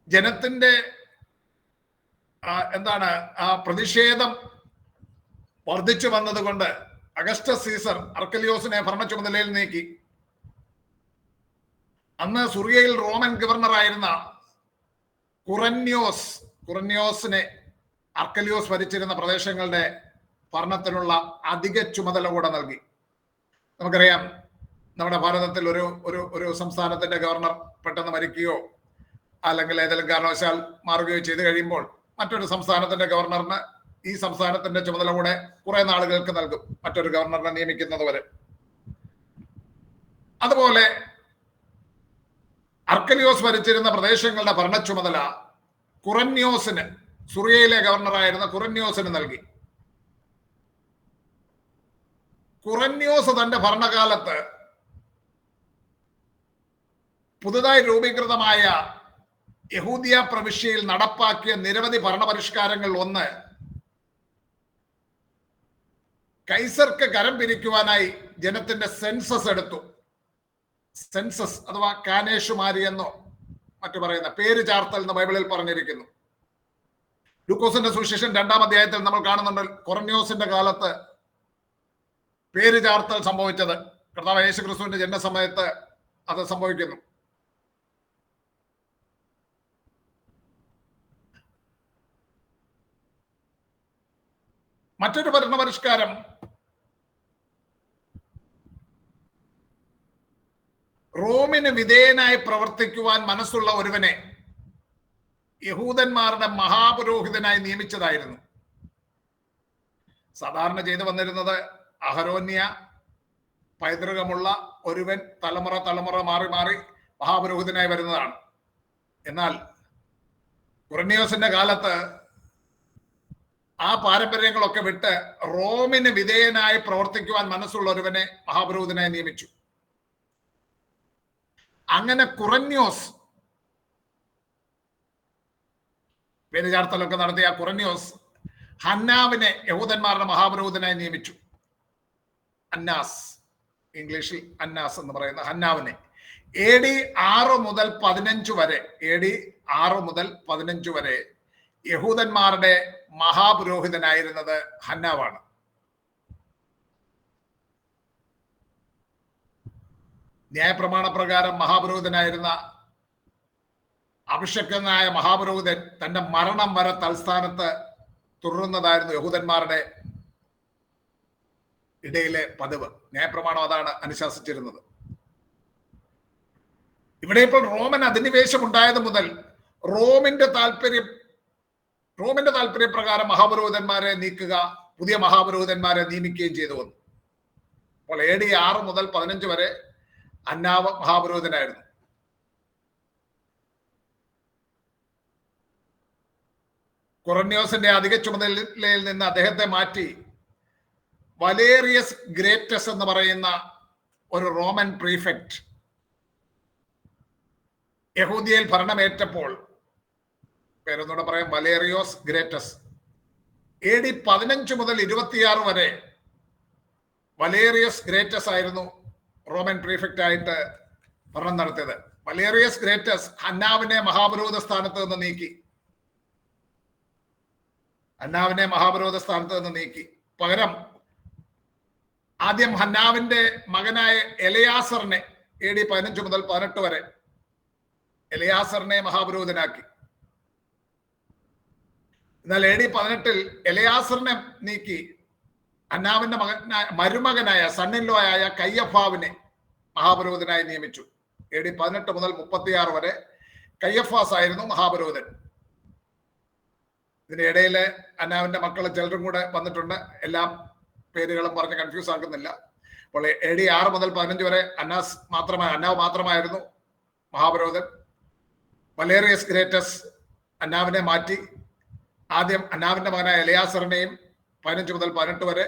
ജനത്തിന്റെ പ്രതിഷേധം വർദ്ധിച്ചു വന്നതുകൊണ്ട് അഗസ്റ്റസ് സീസർ അർക്കലിയോസിനെ ഭരണ ചുമതലയിൽ നീക്കി. അന്ന് സുറിയയിൽ റോമൻ ഗവർണറായിരുന്ന കുറന്യോസിനെ അർക്കലിയോസ് ഭരിച്ചിരുന്ന പ്രദേശങ്ങളുടെ ഭരണത്തിനുള്ള അധിക ചുമതല കൂടെ നൽകി. നമുക്കറിയാം, നമ്മുടെ ഭാരതത്തിൽ ഒരു സംസ്ഥാനത്തിന്റെ ഗവർണർ പെട്ടെന്ന് മരിക്കുകയോ അല്ലെങ്കിൽ ഏതെങ്കിലും കാരണവശാൽ മാറുകയോ ചെയ്തു കഴിയുമ്പോൾ മറ്റൊരു സംസ്ഥാനത്തിന്റെ ഗവർണറിന് ഈ സംസ്ഥാനത്തിന്റെ ചുമതല കൂടെ കുറെ നാളുകൾക്ക് നൽകും, മറ്റൊരു ഗവർണറിനെ നിയമിക്കുന്നത് വരെ. അതുപോലെ അർക്കലിയോസ് ഭരിച്ചിരുന്ന പ്രദേശങ്ങളുടെ ഭരണ ചുമതല കുറന്യോസിന്, സുറിയയിലെ ഗവർണറായിരുന്ന കുറന്യോസിന് നൽകി. കുറന്യോസ് തന്റെ ഭരണകാലത്ത് പുതുതായി രൂപീകൃതമായ യഹൂദിയ പ്രവിശ്യയിൽ നടപ്പാക്കിയ നിരവധി ഭരണപരിഷ്കാരങ്ങൾ ഒന്ന്, കൈസർക്ക് കരം പിരിക്കുവാനായി ജനത്തിന്റെ സെൻസസ് എടുത്തു. സെൻസസ് അഥവാ കാനേഷുമാരി എന്നോ മറ്റു പറയുന്ന പേര് ചാർത്തൽ എന്ന് ബൈബിളിൽ പറഞ്ഞിരിക്കുന്നു. ലൂക്കോസിന്റെ സുവിശേഷം 2-ാം അധ്യായത്തിൽ നമ്മൾ കാണുന്നുണ്ട് കുറന്യോസിന്റെ കാലത്ത് പേര് ചാർത്തൽ സംഭവിച്ചത്. കർത്താവ് യേശു ക്രിസ്തുവിന്റെ ജനനസമയത്ത് അത് സംഭവിക്കുന്നു. മറ്റൊരു ഭരണപരിഷ്കാരം റോമിന് വിധേയനായി പ്രവർത്തിക്കുവാൻ മനസ്സുള്ള ഒരുവനെ യഹൂദന്മാരുടെ മഹാപുരോഹിതനായി നിയമിച്ചതായിരുന്നു. സാധാരണ ചെയ്തു വന്നിരുന്നത് അഹരോന്യ പൈതൃകമുള്ള ഒരുവൻ തലമുറ മാറി മാറി മഹാപുരോഹിതനായി വരുന്നതാണ്. എന്നാൽ കുറന്യോസിന്റെ കാലത്ത് ആ പാരമ്പര്യങ്ങളൊക്കെ വിട്ട് റോമിന് വിധേയനായി പ്രവർത്തിക്കുവാൻ മനസ്സുള്ള ഒരുവനെ മഹാപുരോഹിതനായി നിയമിച്ചു. അങ്ങനെ കുറന്യോസ് പേര് ചാർത്തലൊക്കെ നടത്തിയ കുറന്യോസ് ഹന്നാവിനെ യഹൂദന്മാരുടെ മഹാപുരോഹിതനായി നിയമിച്ചു. അന്നാസ്, ഇംഗ്ലീഷിൽ അന്നാസ് എന്ന് പറയുന്ന ഹന്നാവിനെ AD 6 മുതൽ 15 വരെ AD 6 മുതൽ 15 വരെ യഹൂദന്മാരുടെ മഹാപുരോഹിതനായിരുന്നത് ഹന്നാവാണ്. ന്യായപ്രമാണ പ്രകാരം മഹാപുരോഹിതനായിരുന്ന അഭിഷക്തനായ മഹാപുരോഹിതൻ തന്റെ മരണം വരെ തൽസ്ഥാനത്ത് തുടരുന്നതായിരുന്നു യഹൂദന്മാരുടെ ഇടയിലെ പതിവ്. ന്യായപ്രമാണം അതാണ് അനുശാസിച്ചിരുന്നത്. ഇവിടെ ഇപ്പോൾ റോമൻ അധിനിവേശം ഉണ്ടായത് മുതൽ റോമിന്റെ താല്പര്യപ്രകാരം മഹാപുരോഹിതന്മാരെ നീക്കുക, പുതിയ മഹാപുരോഹിതന്മാരെ നിയമിക്കുകയും ചെയ്തു വന്നു. അപ്പോൾ AD 6 മുതൽ 15 വരെ അന്നാവ് മഹാപുരോഹിതനായിരുന്നു. കുറന്യോസിന്റെ അധിക ചുമതലയിൽ നിന്ന് അദ്ദേഹത്തെ മാറ്റി വലേറിയസ് ഗ്രേറ്റസ് എന്ന് പറയുന്ന ഒരു റോമൻ പ്രീഫെക്ട് യഹൂദിയയിൽ ഭരണമേറ്റപ്പോൾ, പേരൊന്നുകൂടെ പറയാം, വലേറിയോസ് ഗ്രേറ്റസ്, AD 15 മുതൽ 26 വരെ വലേറിയസ് ഗ്രേറ്റസ് ആയിരുന്നു റോമൻ പ്രീഫെക്റ്റ് ആയിട്ട് ഭരണം നടത്തിയത്. വലേറിയസ് ഗ്രേറ്റസ് ഹന്നാവിനെ മഹാപുരോഹിത സ്ഥാനത്ത് നിന്ന് നീക്കി. പകരം ആദ്യം ഹന്നാവിന്റെ മകനായ എലയാസറിനെ AD 15 മുതൽ 18 വരെ എലയാസറിനെ മഹാപുരോഹിതനാക്കി. എന്നാൽ AD 18 എലയാസറിനെ നീക്കി ഹന്നാവിന്റെ മരുമകനായ സണ്ണിൻലോ ആയ കയ്യഫാവിനെ മഹാപുരോഹിതനായി നിയമിച്ചു. AD 18 മുതൽ 36 വരെ കയ്യഫാസ് ആയിരുന്നു മഹാപുരോഹിതൻ. ഇതിനിടയില് ഹന്നാവിന്റെ മക്കൾ ചിലരും കൂടെ വന്നിട്ടുണ്ട്. എല്ലാം പേരുകളും പറഞ്ഞ് കൺഫ്യൂസ് ആക്കുന്നില്ല. അപ്പോൾ AD 6 മുതൽ 15 വരെ ഹന്നാവ് മാത്രമായിരുന്നു മഹാപുരോഹിതൻ. വലേറിയസ് ഗ്രേറ്റസ് ഹന്നാവിനെ മാറ്റി ആദ്യം ഹന്നാവിന്റെ മകനായ എലയാസറിനെയും 15 മുതൽ 18 വരെ,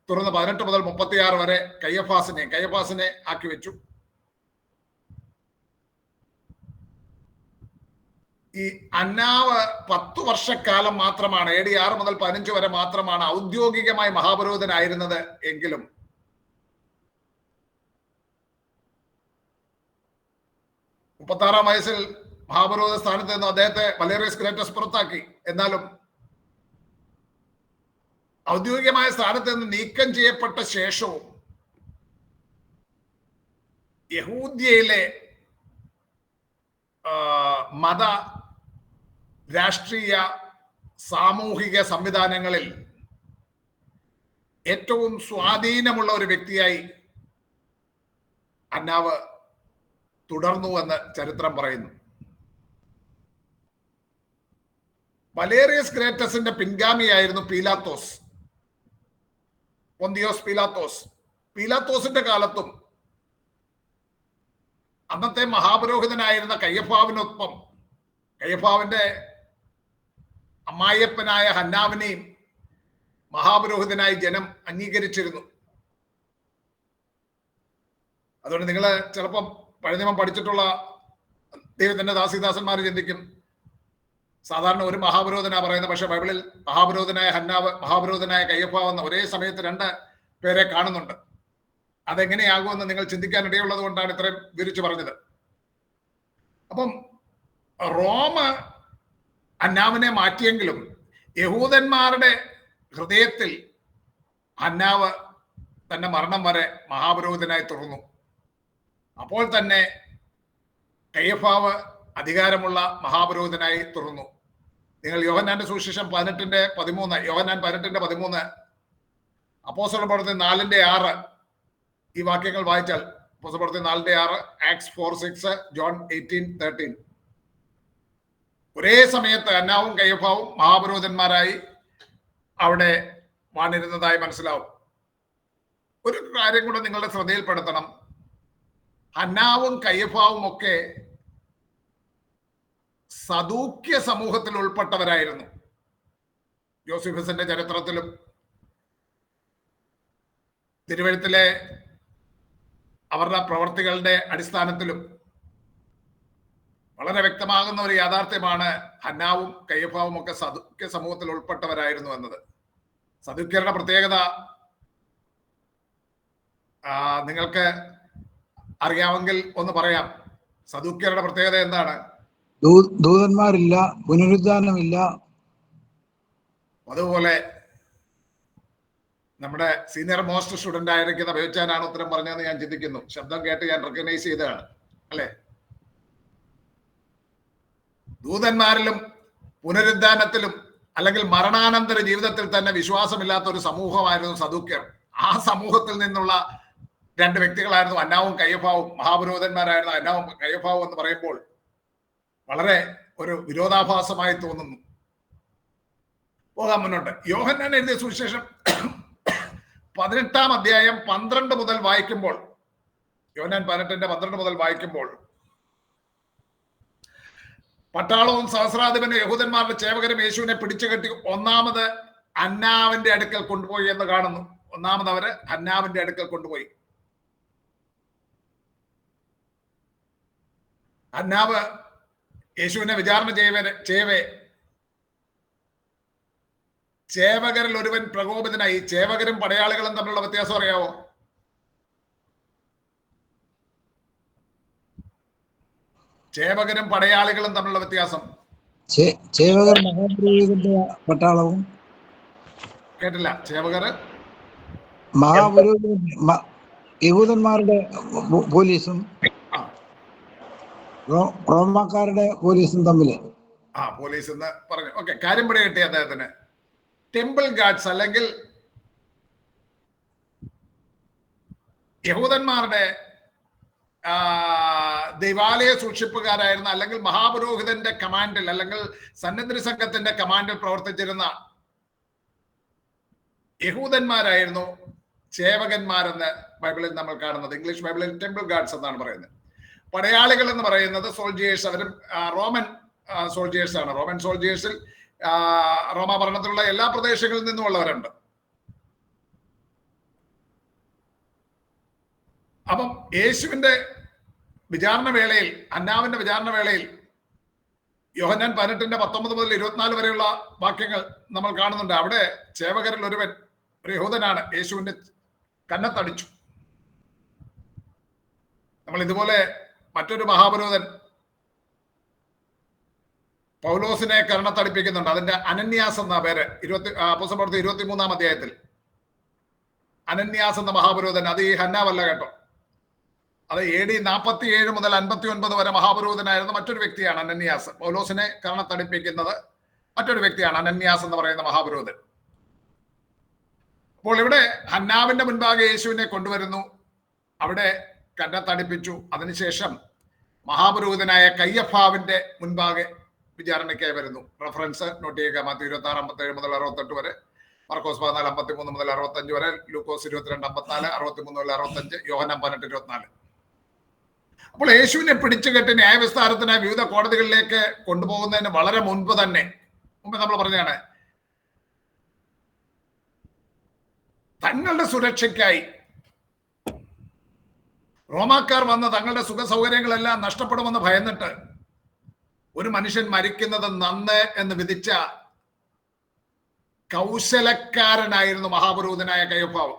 തുടർന്ന് 18 മുതൽ 36 വരെ കയ്യഫാസിനെ ആക്കി വെച്ചു. ഈ അന്നാവ് 10 വർഷക്കാലം മാത്രമാണ്, AD 6 മുതൽ 15 വരെ മാത്രമാണ് ഔദ്യോഗികമായി മഹാപുരോഹിതനായിരുന്നത്. എങ്കിലും 36-ാം വയസ്സിൽ മഹാപുരോഹിത സ്ഥാനത്ത് നിന്ന് അദ്ദേഹത്തെ വലേറിയസ് ഗ്രേറ്റസ് പുറത്താക്കി. എന്നാലും ഔദ്യോഗികമായ സ്ഥാനത്ത് നിന്ന് നീക്കം ചെയ്യപ്പെട്ട ശേഷവും യഹൂദ്യയിലെ മത, രാഷ്ട്രീയ, സാമൂഹിക സംവിധാനങ്ങളിൽ ഏറ്റവും സ്വാധീനമുള്ള ഒരു വ്യക്തിയായി ഹന്നാവ് തുടർന്നുവെന്ന് ചരിത്രം പറയുന്നു. വലേറിയസ് ഗ്രേറ്റസിന്റെ പിൻഗാമിയായിരുന്നു പീലാത്തോസ്, പൊന്തിയോസ് പീലാത്തോസ്. പീലാത്തോസിന്റെ കാലത്തും അന്നത്തെ മഹാപുരോഹിതനായിരുന്ന കയ്യഫാവിനൊപ്പം കയ്യഫാവിന്റെ അമ്മായിയപ്പനായ ഹന്നാവിനെയും മഹാപുരോഹിതനായി ജനം അംഗീകരിച്ചിരുന്നു. അതുകൊണ്ട് നിങ്ങൾ ചിലപ്പം പഴയ നിയമം പഠിച്ചിട്ടുള്ള ദൈവത്തിന്റെ ദാസിദാസന്മാർ ചിന്തിക്കും, സാധാരണ ഒരു മഹാപുരോഹിതനാ പറയുന്നത്, പക്ഷെ ബൈബിളിൽ മഹാപുരോഹിതനായ ഹന്നാവ്, മഹാപുരോഹിതനായ കയ്യഫാവ് എന്ന ഒരേ സമയത്ത് 2 പേരെ കാണുന്നുണ്ട്. അതെങ്ങനെയാകുമെന്ന് നിങ്ങൾ ചിന്തിക്കാൻ ഇടയുള്ളത് കൊണ്ടാണ് ഇത്രയും വിവരിച്ചു പറഞ്ഞത്. അപ്പം റോമ ഹന്നാവിനെ മാറ്റിയെങ്കിലും യഹൂദന്മാരുടെ ഹൃദയത്തിൽ ഹന്നാവ് തന്റെ മരണം വരെ മഹാപുരോഹിതനായി തുടർന്നു. അപ്പോൾ തന്നെ കയ്യഫാവ് അധികാരമുള്ള മഹാപുരോഹിതനായി തുടർന്നു. നിങ്ങൾ യോഹന്നാന്റെ സുവിശേഷം 18:13, യോഹന്നാൻ 18:13, അപ്പോസ്തല പ്രവൃത്തി 4:6 ഈ വാക്യങ്ങൾ വായിച്ചാൽ, അപ്പോസ്തല പ്രവൃത്തി 4:6, ആക്ട്സ് 4:6, ജോൺ 18:13, ഒരേ സമയത്ത് ഹന്നാവും കയ്യഫാവും മഹാപുരോഹിതന്മാരായി അവിടെ വാണിരുന്നതായി മനസ്സിലാവും. ഒരു കാര്യം കൂടെ നിങ്ങളുടെ ശ്രദ്ധയിൽപ്പെടുത്തണം. ഹന്നാവും കയ്യഫാവും ഒക്കെ സദൂക്യ സമൂഹത്തിൽ ഉൾപ്പെട്ടവരായിരുന്നു. യോസേഫസിന്റെ ചരിത്രത്തിലും തിരുവഴുത്തിലെ അവരുടെ പ്രവർത്തികളുടെ അടിസ്ഥാനത്തിലും വളരെ വ്യക്തമാകുന്ന ഒരു യാഥാർത്ഥ്യമാണ് ഹന്നാവും കയ്യഫാവും ഒക്കെ സദൂക്യ സമൂഹത്തിൽ ഉൾപ്പെട്ടവരായിരുന്നു എന്നത്. സദൂക്യരുടെ പ്രത്യേകത നിങ്ങൾക്ക് അറിയാമെങ്കിൽ ഒന്ന് പറയാം. സദൂക്യരുടെ പ്രത്യേകത എന്താണ്? ദൂതന്മാരില്ല, പുനരുദ്ധാനമില്ല. അതുപോലെ നമ്മുടെ സീനിയർ മോസ്റ്റ് സ്റ്റുഡന്റ് ആയിരിക്കുന്ന ബയോച്ചാനാണ് ഉത്തരം പറഞ്ഞതെന്ന് ഞാൻ ചിന്തിക്കുന്നു. ശബ്ദം കേട്ട് ഞാൻ റെക്കഗ്നൈസ് ചെയ്തതാണ്, അല്ലെ? ദൂതന്മാരിലും പുനരുദ്ധാനത്തിലും അല്ലെങ്കിൽ മരണാനന്തര ജീവിതത്തിൽ തന്നെ വിശ്വാസമില്ലാത്ത ഒരു സമൂഹമായിരുന്നു സദൂക്യർ. ആ സമൂഹത്തിൽ നിന്നുള്ള 2 വ്യക്തികളായിരുന്നു ഹന്നാവും കയ്യഫാവും. മഹാപുരോഹിതന്മാരായിരുന്ന ഹന്നാവും കയ്യഫാവും എന്ന് പറയുമ്പോൾ വളരെ ഒരു വിരോധാഭാസമായി തോന്നുന്നു. പോകാൻ മുന്നോട്ട്. യോഹന്നാൻ എഴുതിയ സുവിശേഷം 18-ാം അധ്യായം 12 മുതൽ വായിക്കുമ്പോൾ, യോഹന്നാൻ 18:12 മുതൽ വായിക്കുമ്പോൾ, പട്ടാളവും സഹസ്രാധിപനും യഹൂദന്മാരുടെ ചേവകരും യേശുവിനെ പിടിച്ചുകെട്ടി ഒന്നാമത് ഹന്നാവിന്റെ അടുക്കൽ കൊണ്ടുപോയി എന്ന് കാണുന്നു. ഒന്നാമത് അവര് ഹന്നാവിന്റെ അടുക്കൽ കൊണ്ടുപോയി. ഹന്നാവ് യേശുവിനെ വിചാരണ ചെയ്യവേ ചേവകരിൽ ഒരുവൻ പ്രകോപിതനായി. ചേവകരും പടയാളികളും തമ്മിലുള്ള വ്യത്യാസം അറിയാവോ? ചേവകരും പടയാളികളും തമ്മിലുള്ള വ്യത്യാസം. ചേവകർ മഹാപുരോഹിതന്റെ പട്ടാളവും. കേട്ടില്ല? ചേവകർ മഹാപുരോഹിതൻ യഹൂദന്മാരുടെ പോലീസും റോമാക്കാരുടെ പോലീസും തമ്മില്. പോലീസ് എന്ന് പറഞ്ഞു. ഓക്കെ, കാര്യം പിടി കിട്ടി അദ്ദേഹത്തിന്. ടെമ്പിൾ ഗാർഡ്സ് അല്ലെങ്കിൽ യഹൂദന്മാരുടെ ദൈവാലയ സൂക്ഷിപ്പുകാരായിരുന്ന അല്ലെങ്കിൽ മഹാപുരോഹിതന്റെ കമാൻഡിൽ അല്ലെങ്കിൽ സന്നദ്ധ സംഘത്തിന്റെ കമാൻഡിൽ പ്രവർത്തിച്ചിരുന്ന യഹൂദന്മാരായിരുന്നു ചേവകന്മാരെന്ന് ബൈബിളിൽ നമ്മൾ കാണുന്നത്. ഇംഗ്ലീഷ് ബൈബിളിൽ ടെമ്പിൾ ഗാർഡ്സ് എന്നാണ് പറയുന്നത്. പടയാളികൾ എന്ന് പറയുന്നത് സോൾജിയേഴ്സ്, അവരും റോമൻ സോൾജിയേഴ്സ് ആണ്. റോമൻ സോൾജിയേഴ്സിൽ റോമ ഭരണത്തിലുള്ള എല്ലാ പ്രദേശങ്ങളിൽ നിന്നുമുള്ളവരുണ്ട്. അപ്പം യേശുവിന്റെ വിചാരണ വേളയിൽ, ഹന്നാവിന്റെ വിചാരണ വേളയിൽ യോഹന്നാൻ 18:19 മുതൽ 24 വരെയുള്ള വാക്യങ്ങൾ നമ്മൾ കാണുന്നുണ്ട്. അവിടെ ചേവകരിൽ ഒരുവൻ, ഒരു യഹൂദനാണ്, യേശുവിന്റെ കന്നത്തടിച്ചു. നമ്മൾ ഇതുപോലെ മറ്റൊരു മഹാപുരോഹിതൻ പൗലോസിനെ കരണത്തടിപ്പിക്കുന്നുണ്ട്. അതിന്റെ അനന്യാസ് എന്ന പേര് അപ്പോസ്തലപ്രവൃത്തി 23-ാം അധ്യായത്തിൽ അനന്യാസ് എന്ന മഹാപുരോഹിതൻ. അത് ഈ ഹന്നാവല്ല കേട്ടോ. അത് AD 47 മുതൽ 59 വരെ മഹാപുരോഹിതനായിരുന്ന മറ്റൊരു വ്യക്തിയാണ് അനന്യാസ്. പൗലോസിനെ കരണത്തടിപ്പിക്കുന്നത് മറ്റൊരു വ്യക്തിയാണ് അനന്യാസ് എന്ന് പറയുന്ന മഹാപുരോഹിതൻ. അപ്പോൾ ഇവിടെ ഹന്നാവിന്റെ മുൻപാകെ യേശുവിനെ കൊണ്ടുവരുന്നു. അവിടെ കരണത്തടിപ്പിച്ചു. അതിനുശേഷം മഹാപുരോഹിതനായ കയ്യഫാവിന്റെ മുൻപാകെ വിചാരണയ്ക്കായി വരുന്നു. റെഫറൻസ് നോട്ട് ചെയ്യുക. മാത്യു 26:57 മുതൽ 68 വരെ, മർക്കോസ് 14:53 മുതൽ 65 വരെ, ലൂക്കോസ് 22:54, 63 മുതൽ 65, യോഹന്നാൻ 18:24. അപ്പോൾ യേശുവിനെ പിടിച്ചുകെട്ടി ന്യായവിസ്താരത്തിനായി വിവിധ കോടതികളിലേക്ക് കൊണ്ടുപോകുന്നതിന് വളരെ മുൻപ് നമ്മൾ പറഞ്ഞാണ്, തങ്ങളുടെ സുരക്ഷയ്ക്കായി റോമാക്കാർ വന്ന് തങ്ങളുടെ സുഖ സൗകര്യങ്ങളെല്ലാം നഷ്ടപ്പെടുമെന്ന് ഭയന്നിട്ട് ഒരു മനുഷ്യൻ മരിക്കുന്നത് നന്ന് എന്ന് വിധിച്ച കൗശലക്കാരനായിരുന്നു മഹാപുരോഹിതനായ കയ്യഫാവ്.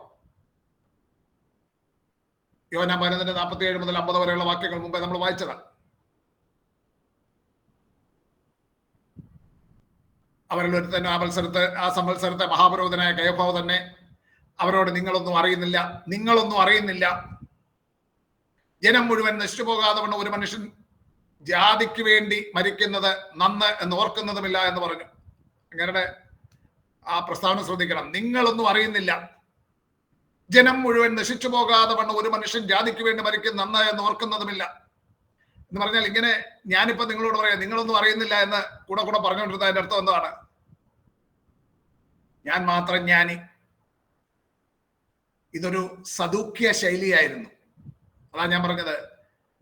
യോഹന്നാൻ 11:47 മുതൽ 50 വരെയുള്ള വാക്യങ്ങൾ മുമ്പേ നമ്മൾ വായിച്ചതാണ്. അവരിൽ ഒരുത്തന്നെ ആ സംവത്സരത്തെ മഹാപുരോഹിതനായ കയ്യഫാവ് തന്നെ അവരോട് നിങ്ങളൊന്നും അറിയുന്നില്ല, ജനം മുഴുവൻ നശിച്ചു പോകാതെ വണ്ണം ഒരു മനുഷ്യൻ ജാതിക്ക് വേണ്ടി മരിക്കുന്നത് നന്ന് എന്ന് ഓർക്കുന്നതുമില്ല എന്ന് പറഞ്ഞു. അങ്ങനെ ആ പ്രസ്താവന ശ്രദ്ധിക്കണം. നിങ്ങളൊന്നും അറിയുന്നില്ല, ജനം മുഴുവൻ നശിച്ചു പോകാതെ വണ്ണം ഒരു മനുഷ്യൻ ജാതിക്ക് വേണ്ടി മരിക്കും നന്ന് എന്ന് ഓർക്കുന്നതുമില്ല എന്ന് പറഞ്ഞാൽ, ഇങ്ങനെ ഞാനിപ്പോ നിങ്ങളോട് പറയാം നിങ്ങളൊന്നും അറിയുന്നില്ല എന്ന് കൂടെ പറഞ്ഞുകൊണ്ടിരുന്ന അതിന്റെ അർത്ഥം എന്താണ്? ഞാൻ മാത്രം ജ്ഞാനി. ഇതൊരു സദൂക്യ ശൈലിയായിരുന്നു. അതാ ഞാൻ പറഞ്ഞത്,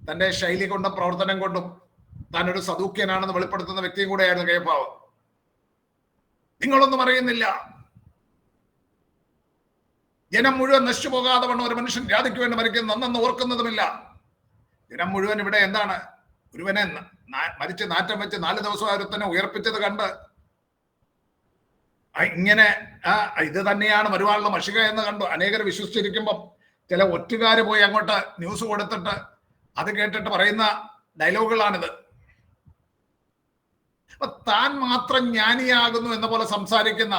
തന്റെ ശൈലി കൊണ്ടും പ്രവർത്തനം കൊണ്ടും താൻ ഒരു സദൂക്യനാണെന്ന് വെളിപ്പെടുത്തുന്ന വ്യക്തിയും കൂടെയായിരുന്നു കയ്യഫാവ്. നിങ്ങളൊന്നും അറിയുന്നില്ല, ജനം മുഴുവൻ നശിച്ചു പോകാതെ വണ്ണം ഒരു മനുഷ്യൻ ജാതിക്ക് വേണ്ടി മരിക്കും നന്നെന്ന് ഓർക്കുന്നതുമില്ല. ജനം മുഴുവൻ ഇവിടെ എന്താണ്? ഒരുവനെ മരിച്ച് നാറ്റം വെച്ച് 4 ദിവസം ഒരുത്തനെ ഉയർപ്പിച്ചത് കണ്ട് ഇങ്ങനെ ഇത് തന്നെയാണ് വരുവാനുള്ള മഷിക എന്ന് കണ്ടു അനേകർ വിശ്വസിച്ചിരിക്കുമ്പം ചില ഒറ്റുകാര് പോയി അങ്ങോട്ട് ന്യൂസ് കൊടുത്തിട്ട് അത് കേട്ടിട്ട് പറയുന്ന ഡയലോഗുകളാണിത്. അപ്പൊ താൻ മാത്രം ജ്ഞാനിയാകുന്നു എന്ന പോലെ സംസാരിക്കുന്ന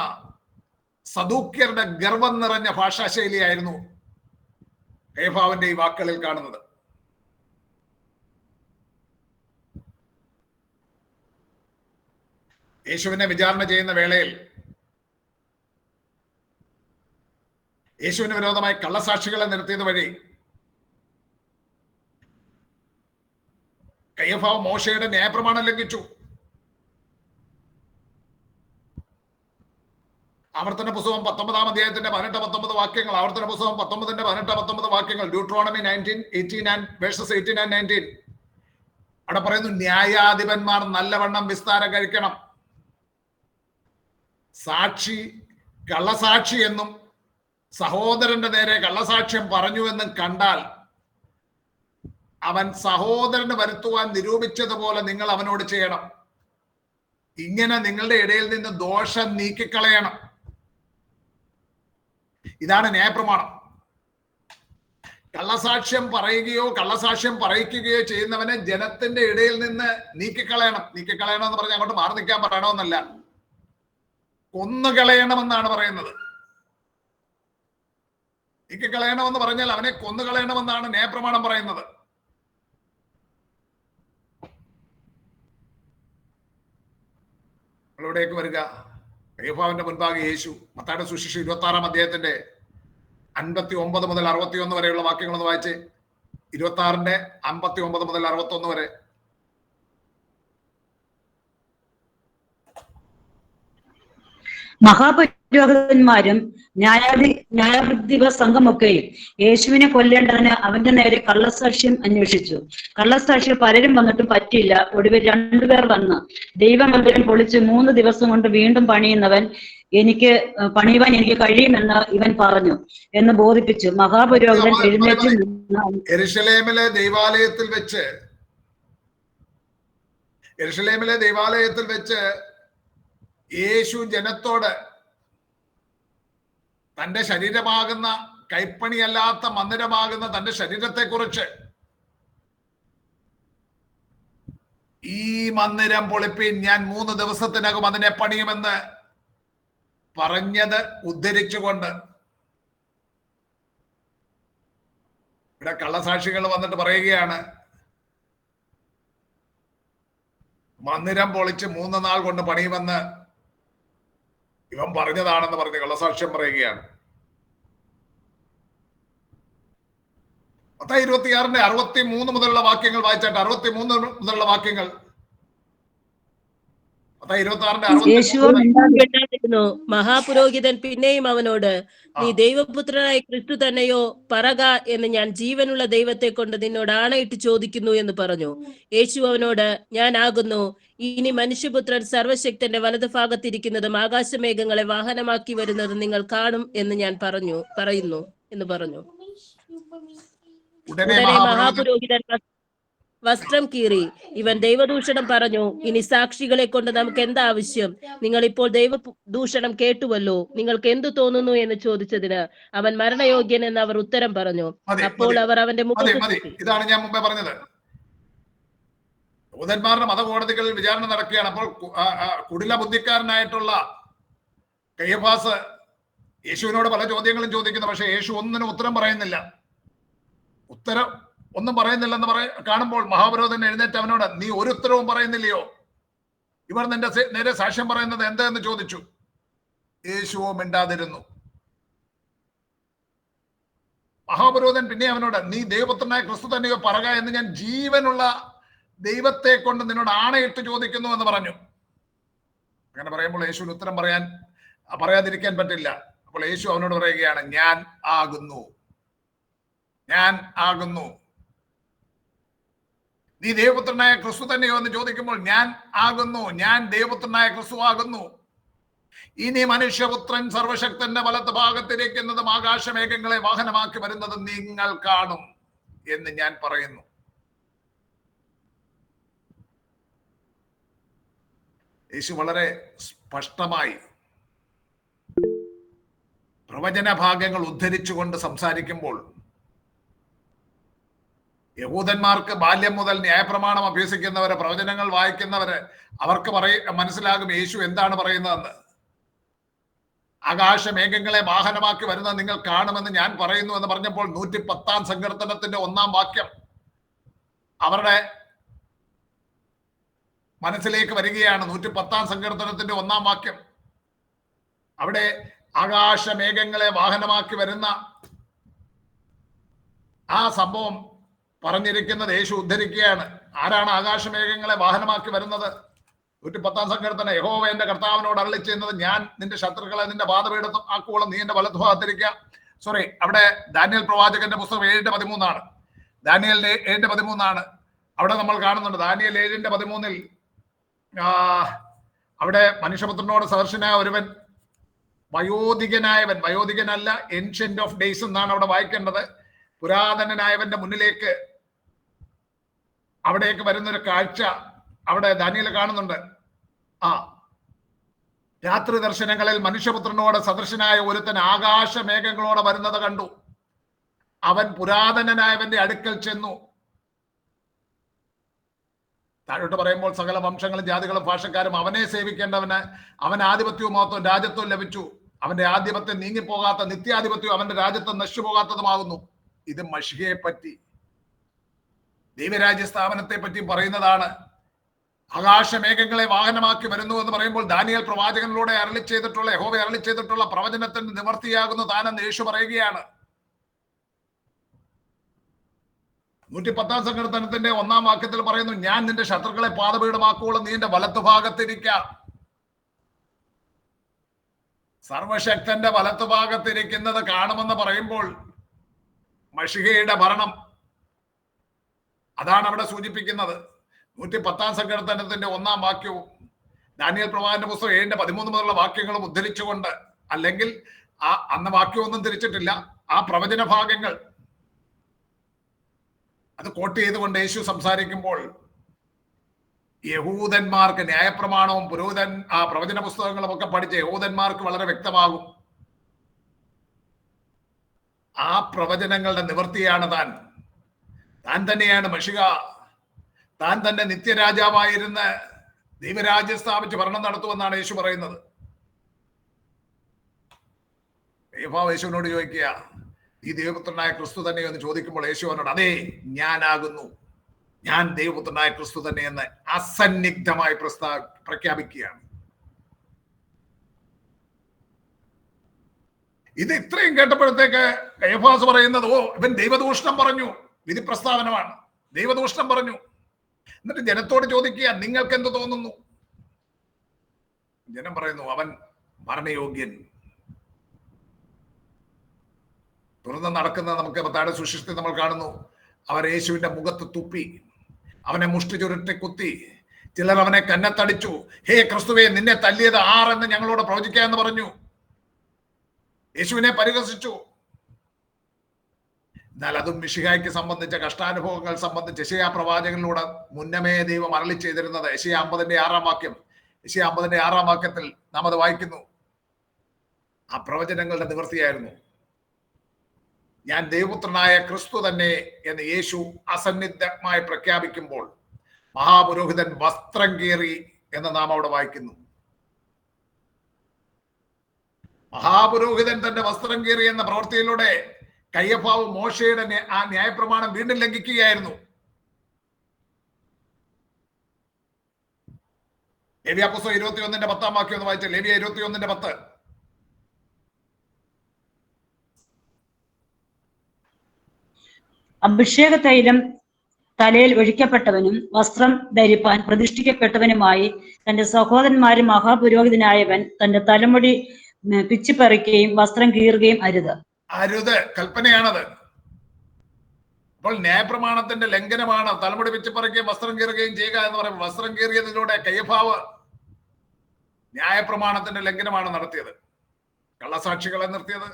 സദൂക്യരുടെ ഗർവം നിറഞ്ഞ ഭാഷാശൈലിയായിരുന്നു കയ്യഫാവിന്റെ ഈ വാക്കുകളിൽ കാണുന്നത്. യേശുവിനെ വിചാരണ ചെയ്യുന്ന വേളയിൽ യേശുവിന് വിരോധമായി കള്ളസാക്ഷികളെ നിർത്തിയത് വഴി കയ്യഫാവ് മോശയുടെ ന്യായപ്രമാണം ലംഘിച്ചു. ആവർത്തന പുസ്തകം 19-ാം അധ്യായത്തിന്റെ 18-19 വാക്യങ്ങൾ, ആവർത്തന പുസ്തകം 19-ന്റെ 18-19 വാക്യങ്ങൾ, ഡ്യൂട്രോണമി 19:18 and verses 18 and 19 അവിടെ പറയുന്നു, ന്യായാധിപന്മാർ നല്ലവണ്ണം വിസ്താരം കഴിക്കണം. സാക്ഷി കള്ളസാക്ഷി എന്നും സഹോദരന്റെ നേരെ കള്ളസാക്ഷ്യം പറഞ്ഞു എന്നും കണ്ടാൽ അവൻ സഹോദരന് വരുത്തുവാൻ നിരൂപിച്ചതുപോലെ നിങ്ങൾ അവനോട് ചെയ്യണം. ഇങ്ങനെ നിങ്ങളുടെ ഇടയിൽ നിന്ന് ദോഷം നീക്കിക്കളയണം. ഇതാണ് ന്യായപ്രമാണം. കള്ളസാക്ഷ്യം പറയുകയോ കള്ളസാക്ഷ്യം പറയിക്കുകയോ ചെയ്യുന്നവനെ ജനത്തിന്റെ ഇടയിൽ നിന്ന് നീക്കിക്കളയണം. നീക്കിക്കളയണം എന്ന് പറഞ്ഞാൽ അങ്ങോട്ട് മാറി നിൽക്കാൻ പറയണമെന്നല്ല, കൊന്നുകളയണമെന്നാണ് പറയുന്നത്. നീക്കിക്കളയണമെന്ന് പറഞ്ഞാൽ അവനെ കൊന്നുകളയണമെന്നാണ് ന്യായപ്രമാണം പറയുന്നത്. ഇവിടേക്ക് വരിക. കയ്യഫാവിന്റെ മുൻപാകെ യേശു. മത്തായിയുടെ സുവിശേഷം 26-ാം അധ്യായത്തിന്റെ 59 മുതൽ 61 വരെയുള്ള വാക്യങ്ങൾ ഒന്ന് വായിച്ചേ. 26-ന്റെ 59 മുതൽ 61 വരെ. മഹാപുരോഹിതന്മാരും ന്യായാധിപ സംഘമൊക്കെയും യേശുവിനെ കൊല്ലേണ്ടതിന് അവന്റെ നേരെ കള്ളസാക്ഷ്യം അന്വേഷിച്ചു. കള്ളസാക്ഷികൾ പലരും വന്നിട്ടും പറ്റിയില്ല. ഒടുവിൽ 2 പേർ വന്ന്, ദൈവമന്ദിരം പൊളിച്ച് 3 ദിവസം കൊണ്ട് വീണ്ടും പണിയുവാൻ എനിക്ക് കഴിയുമെന്ന് ഇവൻ പറഞ്ഞു എന്ന് ബോധിപ്പിച്ചു. മഹാപുരോഹിതൻ എഴുന്നേറ്റ് യെരുശലേമിലെ ദൈവാലയത്തിൽ വെച്ച് യേശു ജനത്തോട് തന്റെ ശരീരമാകുന്ന, കൈപ്പണിയല്ലാത്ത മന്ദിരമാകുന്ന തന്റെ ശരീരത്തെ കുറിച്ച് ഈ മന്ദിരം പൊളിപ്പീൻ, ഞാൻ 3 ദിവസത്തിനകം അതിനെ പണിയുമെന്ന് പറഞ്ഞത് ഉദ്ധരിച്ചുകൊണ്ട് ഇവിടെ കള്ളസാക്ഷികൾ വന്നിട്ട് പറയുകയാണ്, മന്ദിരം പൊളിച്ച് 3 നാൾ കൊണ്ട് പണിയുമെന്ന് ഇവൻ പറഞ്ഞതാണെന്ന് പറഞ്ഞ് കള്ളസാക്ഷ്യം പറയുകയാണ്. മത്തായി 26 63 മുതലുള്ള വാക്യങ്ങൾ വായിച്ചാട്ട്. 63 മുതലുള്ള വാക്യങ്ങൾ. മത്തായി 26 മഹാപുരോഹിതൻ പിന്നെയും അവനോട്, നീ ദൈവപുത്രനായ ക്രിസ്തു തന്നെയോ പറക എന്ന് ഞാൻ ജീവനുള്ള ദൈവത്തെ കൊണ്ട് നിന്നോട് ആണയിട്ട് ചോദിക്കുന്നു എന്ന് പറഞ്ഞു. യേശു അവനോട്, ഞാൻ ആകുന്നു. ഇനി മനുഷ്യപുത്രൻ സർവശക്തന്റെ വലതുഭാഗത്തിരിക്കുന്നതും ആകാശമേഘങ്ങളെ വാഹനമാക്കി വരുന്നതും നിങ്ങൾ കാണും എന്ന് ഞാൻ പറയുന്നു എന്ന് പറഞ്ഞു. ഉടനെ മഹാപുരോഹിതൻ വസ്ത്രം കീറി, ഇവൻ ദൈവദൂഷണം പറഞ്ഞു. ഇനി സാക്ഷികളെ കൊണ്ട് നമുക്ക് എന്താവശ്യം? നിങ്ങൾ ഇപ്പോൾ ദൈവദൂഷണം കേട്ടുവല്ലോ. നിങ്ങൾക്ക് എന്തു തോന്നുന്നു എന്ന് ചോദിച്ചതിന് അവൻ മരണയോഗ്യൻ എന്ന് അവർ ഉത്തരം പറഞ്ഞു. അപ്പോൾ അവർ അവന്റെ ഇതാണ് ഞാൻ മുമ്പേ പറഞ്ഞത്. യഹൂദന്മാരുടെ മതകോടതികളിൽ വിചാരണ നടക്കുകയാണ്. അപ്പോൾ കുടില ബുദ്ധിക്കാരനായിട്ടുള്ള കയ്യഫാസ് യേശുവിനോട് പല ചോദ്യങ്ങളും ചോദിക്കുന്നു. പക്ഷെ യേശു ഒന്നിനും ഉത്തരം പറയുന്നില്ല. ഒന്നും പറയുന്നില്ലെന്ന് കാണുമ്പോൾ മഹാപുരോഹിതൻ എഴുന്നേറ്റ് അവനോട്, നീ ഒരു ഉത്തരവും പറയുന്നില്ലയോ? ഇവർ നിന്റെ നേരെ സാക്ഷ്യം പറയുന്നത് എന്തെന്ന് ചോദിച്ചു. യേശുവോ മിണ്ടാതിരുന്നു. മഹാപുരോഹിതൻ പിന്നെ അവനോട്, നീ ദൈവപുത്രനായ ക്രിസ്തു തന്നെയോ പറക എന്ന് ഞാൻ ജീവനുള്ള ദൈവത്തെ കൊണ്ട് നിന്നോട് ആണയിട്ട് ചോദിക്കുന്നു എന്ന് പറഞ്ഞു. അങ്ങനെ പറയുമ്പോൾ യേശുവിന് ഉത്തരം പറയാതിരിക്കാൻ പറ്റില്ല. അപ്പോൾ യേശു അവനോട് പറയുകയാണ്, ഞാൻ ആകുന്നു. നീ ദൈവപുത്രനായ ക്രിസ്തു തന്നെയോ എന്ന് ചോദിക്കുമ്പോൾ ഞാൻ ആകുന്നു, ഞാൻ ദൈവപുത്രനായ ക്രിസ്തു ആകുന്നു. ഇനി മനുഷ്യപുത്രൻ സർവശക്തന്റെ വലത്ത് ഭാഗത്തിരിക്കുന്നതും ആകാശമേഘങ്ങളെ വാഹനമാക്കി വരുന്നതും നിങ്ങൾ കാണും എന്ന് ഞാൻ പറയുന്നു. യേശു വളരെ സ്പഷ്ടമായി പ്രവചന ഭാഗങ്ങൾ ഉദ്ധരിച്ചുകൊണ്ട് സംസാരിക്കുമ്പോൾ യഹൂദന്മാർക്ക് ബാല്യം മുതൽ ന്യായപ്രമാണം അഭ്യസിക്കുന്നവര്, പ്രവചനങ്ങൾ വായിക്കുന്നവര്, അവർക്ക് മനസ്സിലാകും യേശു എന്താണ് പറയുന്നതെന്ന്. ആകാശമേഘങ്ങളെ വാഹനമാക്കി വരുന്നത് നിങ്ങൾ കാണുമെന്ന് ഞാൻ പറയുന്നു എന്ന് പറഞ്ഞപ്പോൾ 110-ാം സങ്കീർത്തനത്തിന്റെ 1-ാം വാക്യം അവരുടെ മനസ്സിലേക്ക് വരികയാണ്. 110-ാം സങ്കീർത്തനത്തിന്റെ 1-ാം വാക്യം. അവിടെ ആകാശമേഘങ്ങളെ വാഹനമാക്കി വരുന്ന ആ സംഭവം പറഞ്ഞിരിക്കുന്നത് യേശു ഉദ്ധരിക്കുകയാണ്. ആരാണ് ആകാശമേഘങ്ങളെ വാഹനമാക്കി വരുന്നത്? 110-ാം സങ്കീർത്തനം. യഹോവ എന്റെ കർത്താവിനോട് അരുളി ചെയ്യുന്നത്, ഞാൻ നിന്റെ ശത്രുക്കളെ നിന്റെ പാദപീഠത്തും ആക്കുവോളം നീ എന്റെ വലത്തുഭാഗത്തിരിക്കുക. അവിടെ ദാനിയേൽ പ്രവാചകന്റെ പുസ്തകം 7:13 ദാനിയേലിന്റെ 7:13 അവിടെ നമ്മൾ കാണുന്നുണ്ട്. ദാനിയേൽ 7:13 അവിടെ മനുഷ്യപുത്രനോട് സദൃശനായ ഒരുവൻ, വയോധികനല്ല, ഏൻഷ്യന്റ് ഓഫ് ഡേയ്സ് എന്നാണ് അവിടെ വായിക്കേണ്ടത്. പുരാതനനായവന്റെ മുന്നിലേക്ക് അവിടേക്ക് വരുന്നൊരു കാഴ്ച അവിടെ ദാനിയേൽ കാണുന്നുണ്ട്. രാത്രി ദർശനങ്ങളിൽ മനുഷ്യപുത്രനോട് സദൃശനായ ഒരുത്തൻ ആകാശമേഘങ്ങളോടെ വരുന്നത് കണ്ടു. അവൻ പുരാതനനായവന്റെ അടുക്കൽ ചെന്നു. താഴോട്ട് പറയുമ്പോൾ സകല വംശങ്ങളും ജാതികളും ഭാഷക്കാരും അവനെ സേവിക്കേണ്ടവന് അവൻ ആധിപത്യവും മഹത്വവും രാജ്യത്വവും ലഭിച്ചു. അവന്റെ ആധിപത്യം നീങ്ങിപ്പോകാത്ത നിത്യാധിപത്യവും അവന്റെ രാജ്യത്വം നശിച്ചുപോകാത്തതുമാകുന്നു. ഇത് മശിഹയെ പറ്റി, ദൈവരാജ്യ സ്ഥാപനത്തെ പറ്റി പറയുന്നതാണ്. ആകാശമേഘങ്ങളെ വാഹനമാക്കി വരുന്നു എന്ന് പറയുമ്പോൾ ദാനിയേൽ പ്രവാചകനിലൂടെ യഹോവ അരുളി ചെയ്തിട്ടുള്ള പ്രവചനത്തിന്റെ നിവർത്തിയാകുന്നു താനെന്ന് യേശു പറയുകയാണ്. 110-ാം സങ്കീർത്തനത്തിന്റെ 1-ാം വാക്യത്തിൽ പറയുന്നു, ഞാൻ നിന്റെ ശത്രുക്കളെ പാദപീഠമാക്കുവോളം നീ എന്റെ വലത്തുഭാഗത്തിരിക്കാം. സർവശക്തന്റെ വലത്തുഭാഗത്തിരിക്കുന്നത് കാണുമെന്ന് പറയുമ്പോൾ മശിഹയുടെ ഭരണം അതാണ് അവിടെ സൂചിപ്പിക്കുന്നത്. 110-ാം സങ്കീർത്തനത്തിന്റെ 1-ാം വാക്യവും ദാനിയേൽ പ്രവാചകന്റെ പുസ്തകം 7:13 മുതലുള്ള വാക്യങ്ങളും ഉദ്ധരിച്ചുകൊണ്ട്, അല്ലെങ്കിൽ അന്ന് വാക്യമൊന്നും തിരിച്ചിട്ടില്ല, ആ പ്രവചന ഭാഗങ്ങൾ അത് കോട്ട് ചെയ്തുകൊണ്ട് യേശു സംസാരിക്കുമ്പോൾ യഹൂദന്മാർക്ക് ന്യായപ്രമാണവും പ്രവചന പുസ്തകങ്ങളും ഒക്കെ പഠിച്ച യഹൂദന്മാർക്ക് വളരെ വ്യക്തമാകും. ആ പ്രവചനങ്ങളുടെ നിവൃത്തിയാണ് താൻ തന്നെയാണ് മശിഹ. താൻ തന്നെ നിത്യരാജാവായിരുന്ന് ദൈവരാജ്യം സ്ഥാപിച്ച് ഭരണം നടത്തുമെന്നാണ് യേശു പറയുന്നത്. കയ്യഫാവ് യേശുവിനോട് ചോദിക്കുക, ഈ ദൈവപുത്രനായ ക്രിസ്തു തന്നെ എന്ന് ചോദിക്കുമ്പോൾ യേശു അവനോട്, അതേ ഞാനാകുന്നു, ഞാൻ ദൈവപുത്രനായ ക്രിസ്തു തന്നെ എന്ന് അസന്നിഗ്ധമായി പ്രഖ്യാപിക്കുകയാണ്. ഇത് ഇത്രയും കേട്ടപ്പോഴത്തേക്ക് കയ്യഫാസ് പറയുന്നത്, ഓ ഇവൻ ദൈവദൂഷണം പറഞ്ഞു, വിധി പ്രസ്താവനമാണ്, ദൈവദൂഷണം പറഞ്ഞു. എന്നിട്ട് ജനത്തോട് ചോദിക്കുക, നിങ്ങൾക്ക് എന്ത് തോന്നുന്നു? ജനം പറയുന്നു, അവൻ മരണയോഗ്യൻ. തുറന്ന് നടക്കുന്നത് നമുക്ക് മത്തായിയുടെ സുവിശേഷത്തിൽ നമ്മൾ കാണുന്നു. അവർ യേശുവിന്റെ മുഖത്ത് തുപ്പി, അവനെ മുഷ്ടി ചുരുട്ടി കുത്തി. ചിലർ അവനെ കന്നത്തടിച്ചു. ഹേ ക്രിസ്തുവേ, നിന്നെ തല്ലിയത് ആരെന്ന് ഞങ്ങളോട് പ്രവചിക്കാന്ന് പറഞ്ഞു. യേശുവിനെ പരിഹസിച്ചു. എന്നാൽ അതും മിശിഹായ്ക്ക് സംബന്ധിച്ച കഷ്ടാനുഭവങ്ങൾ സംബന്ധിച്ച് യെശയ്യാ പ്രവാചകനിലൂടെ മുന്നമേ ദൈവം അരുളി ചെയ്തിരുന്നത്. യെശയ്യാ 50:6 വാക്യം, യെശയ്യാ 50:6 വാക്യത്തിൽ നാം അത് വായിക്കുന്നു. ആ പ്രവചനങ്ങളുടെ നിവൃത്തിയായിരുന്നു. ഞാൻ ദൈവപുത്രനായ ക്രിസ്തു തന്നെ എന്ന് യേശു അസന്നിഗ്ധമായി പ്രഖ്യാപിക്കുമ്പോൾ മഹാപുരോഹിതൻ വസ്ത്രം കീറി എന്ന് നാം അവിടെ വായിക്കുന്നു. മഹാപുരോഹിതൻ തന്റെ വസ്ത്രം കീറി എന്ന പ്രവൃത്തിയിലൂടെ കയ്യഫാവ് മോശയുടെ ആ ന്യായപ്രമാണം വീണ്ടും ലംഘിക്കുകയായിരുന്നു. ലേവ്യ പുസ്തകം 21:10 വാക്യം ഒന്ന് വായിച്ച. ലേവ്യ 21:10. അഭിഷേക തൈലം തലയിൽ ഒഴിക്കപ്പെട്ടവനും വസ്ത്രം ധരിപ്പാൻ പ്രതിഷ്ഠിക്കപ്പെട്ടവനുമായി തന്റെ സഹോദരന്മാരും മഹാപുരോഹിതനായവൻ തന്റെ തലമുടി പിച്ചിപ്പറിക്കുകയും വസ്ത്രം കീറുകയും അരുത്. കൽപ്പനയാണത്. അപ്പോൾ ന്യായപ്രമാണത്തിന്റെ ലംഘനമാണ് തലമുടി പിച്ചിപ്പറിക്കുകയും വസ്ത്രം കീറുകയും ചെയ്യുക എന്ന് പറയുമ്പോൾ, വസ്ത്രം കീറിയതിലൂടെ കയ്യഫാവ് ന്യായപ്രമാണത്തിന്റെ ലംഘനമാണ് നടത്തിയത്. കള്ളസാക്ഷികളെ നിർത്തിയത്,